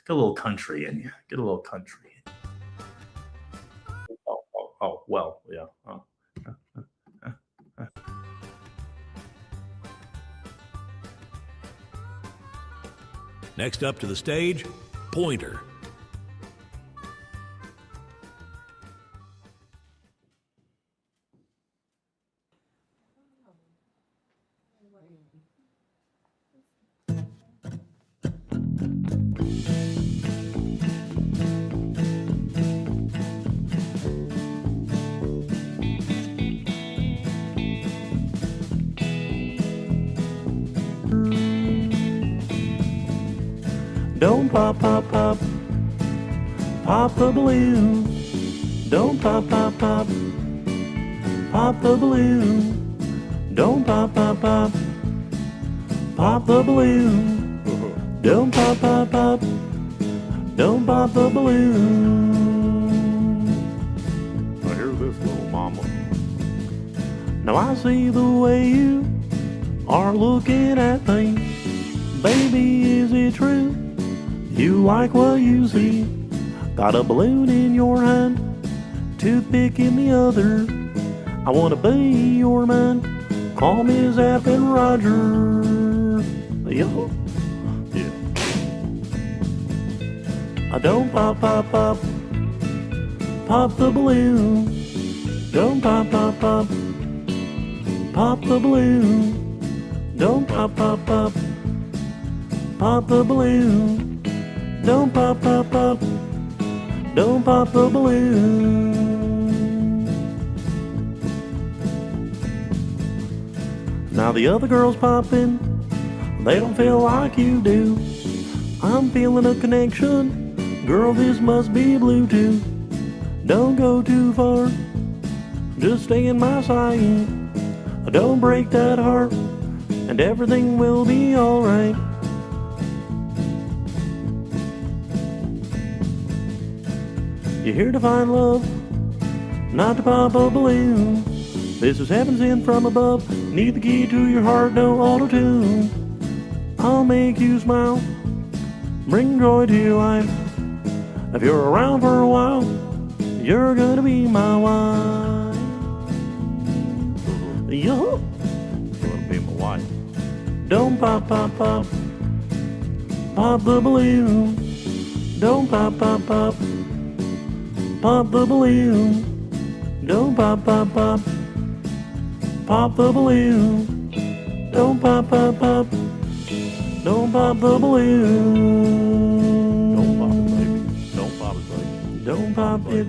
Get a little country in you. Get a little country in you. Oh, well, yeah. Next up to the stage, Pointer. Don't pop, pop, pop, pop the balloon. Don't pop, pop, pop, pop the balloon. Don't pop, pop, pop, pop the balloon. Don't pop, pop, pop, don't pop the balloon. I hear this, little mama. Now I see the way you are looking at things. Baby, is it true? You like what you see? Got a balloon in your hand, toothpick in the other. I wanna be your man. Call me Zap and Roger. Yo. Yeah. I don't pop, pop, pop, pop the balloon. Don't pop, pop, pop, pop the balloon. Don't pop, pop, pop, pop the balloon. Don't pop, pop, pop, don't pop the balloon. Now the other girls popping, they don't feel like you do. I'm feeling a connection, girl, this must be Bluetooth. Don't go too far, just stay in my sight. Don't break that heart, and everything will be alright. You're here to find love, not to pop a balloon. This is heaven sent from above. Need the key to your heart, no auto-tune. I'll make you smile, bring joy to your life. If you're around for a while, you're gonna be my wife. Yo, You want to be my wife? don't pop, pop, pop, pop the balloon. Don't pop, pop, pop, pop the balloon. Don't pop, pop, pop, pop the balloon. Don't pop, pop, pop. Don't pop the balloon. Don't pop it, baby. Don't pop it, baby. Don't pop it.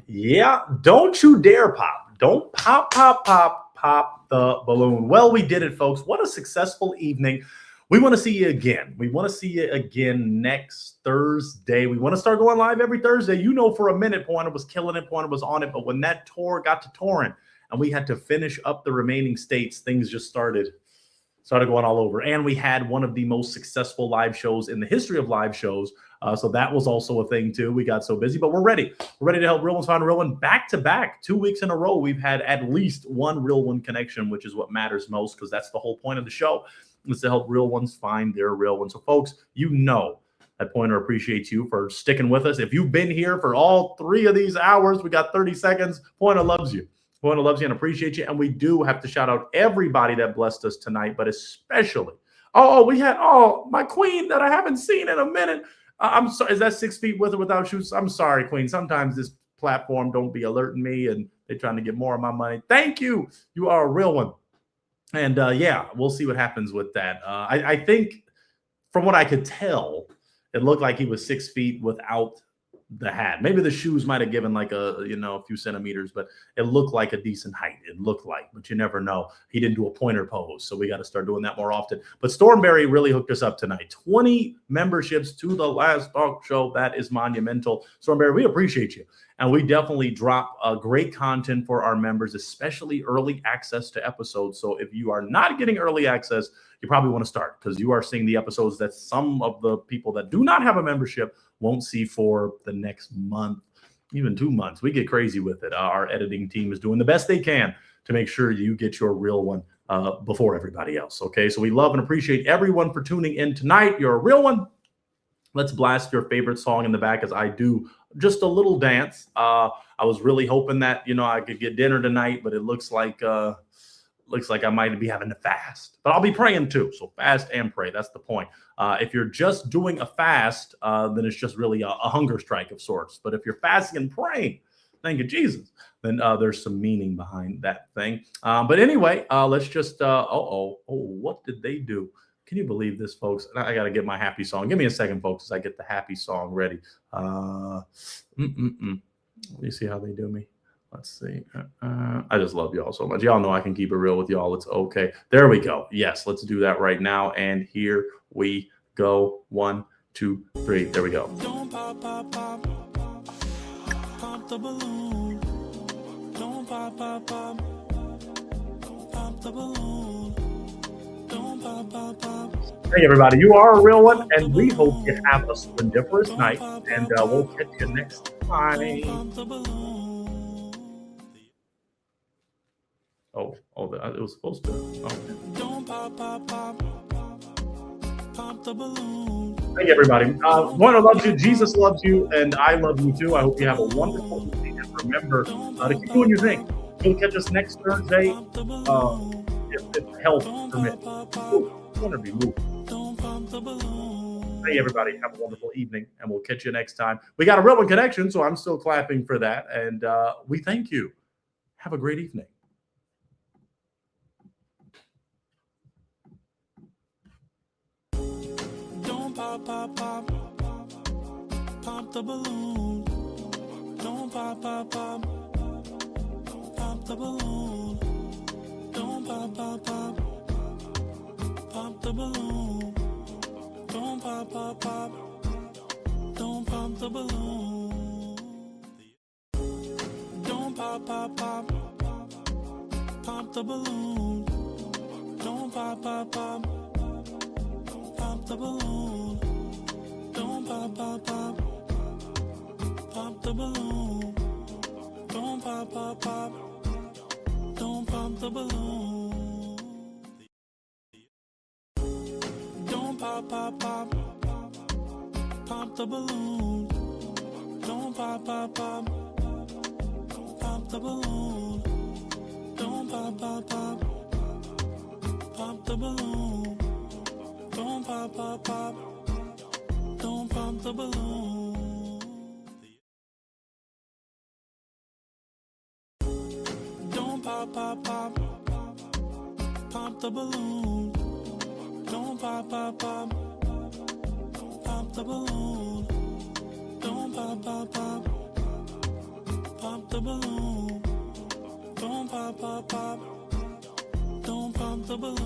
Yeah, don't you dare pop. Don't pop the balloon. Well, we did it, folks. What a successful evening. We want to see you again. We want to see you again next Thursday. We want to start going live every Thursday. You know, for a minute, Pointer was killing it. Pointer was on it. But when that tour got to touring and we had to finish up the remaining states, things just started going all over. And we had one of the most successful live shows in the history of live shows. So that was also a thing, too. We got so busy. But we're ready. We're ready to help Real Ones find a Real One back to back. 2 weeks in a row, we've had at least one Real One connection, which is what matters most, because that's the whole point of the show, is to help Real Ones find their Real One. So, folks, you know that Pointer appreciates you for sticking with us. If you've been here for all 3 of these hours, we got 30 seconds, Pointer loves you. Pointer loves you and appreciates you. And we do have to shout out everybody that blessed us tonight, but especially, we had my queen that I haven't seen in a minute. I'm sorry. Is that 6 feet with or without shoes? I'm sorry, queen. Sometimes this platform don't be alerting me and they're trying to get more of my money. Thank you. You are a real one. And yeah, we'll see what happens with that. I think from what I could tell, it looked like he was 6 feet without the hat. Maybe the shoes might have given like a few centimeters, but it looked like a decent height. It looked like, but you never know. He didn't do a pointer pose, so we got to start doing that more often. But Stormberry really hooked us up tonight. 20 memberships to the Last Talk Show. That is monumental. Stormberry, we appreciate you. And we definitely drop great content for our members, especially early access to episodes. So if you are not getting early access, you probably want to start, because you are seeing the episodes that some of the people that do not have a membership won't see for the next month, even 2 months. We get crazy with it. Our editing team is doing the best they can to make sure you get your real one before everybody else. Okay, so we love and appreciate everyone for tuning in tonight. You're a real one. Let's blast your favorite song in the back as I do just a little dance. I was really hoping that I could get dinner tonight, but it looks like I might be having to fast. But I'll be praying too. So fast and pray. That's the point. If you're just doing a fast, then it's just really a hunger strike of sorts. But if you're fasting and praying, thank you, Jesus, then there's some meaning behind that thing. But anyway, let's just, what did they do? Can you believe this, folks? I got to get my happy song. Give me a second, folks, as I get the happy song ready. Let me see how they do me. Let's see. I just love y'all so much. Y'all know I can keep it real with y'all. It's okay. There we go. Yes, let's do that right now. And here we go. 1, 2, 3. There we go. Don't pop, pop, pop. Pop the balloon. Don't pop, pop, pop. Pop the balloon. Don't pop, pop, pop. Hey, everybody. You are a real one, and we hope you have a splendiferous night. And we'll catch you next time. It was supposed to. Don't pop, pop, pop. Pop the balloon. Thank you, everybody. Pointer loves you, Jesus loves you, and I love you too. I hope you have a wonderful evening. And remember to keep doing your thing. You'll catch us next Thursday if health permits. Pointer be moving. Hey, everybody. Have a wonderful evening, and we'll catch you next time. We got a Real One connection, so I'm still clapping for that. And we thank you. Have a great evening. Pop, pop, pop. Pop the balloon. Don't pop, pop, pop. Pop the balloon. Don't pop, pop, pop. Pop the balloon. Don't pop, pop, pop. Don't pop the balloon. Don't pop, pop, pop. Pop the balloon. Don't pop, pop, pop. Pop the balloon. Don't pop, pop, pop. Pop the balloon. Don't pop, pop, pop. Don't pop the balloon. Don't pop, pop, pop. Pop the balloon. Don't pop, pop, pop. Pop the balloon. Don't pop, pop, pop. Pop the balloon. Don't pop, pop, pop. Don't pop the balloon. Don't pop, pop, pop. the balloon. Don't pop, pop, pop. Pop the balloon. Don't pop, pop, pop. Pop the balloon. Don't pop, pop, pop. Don't pop the balloon.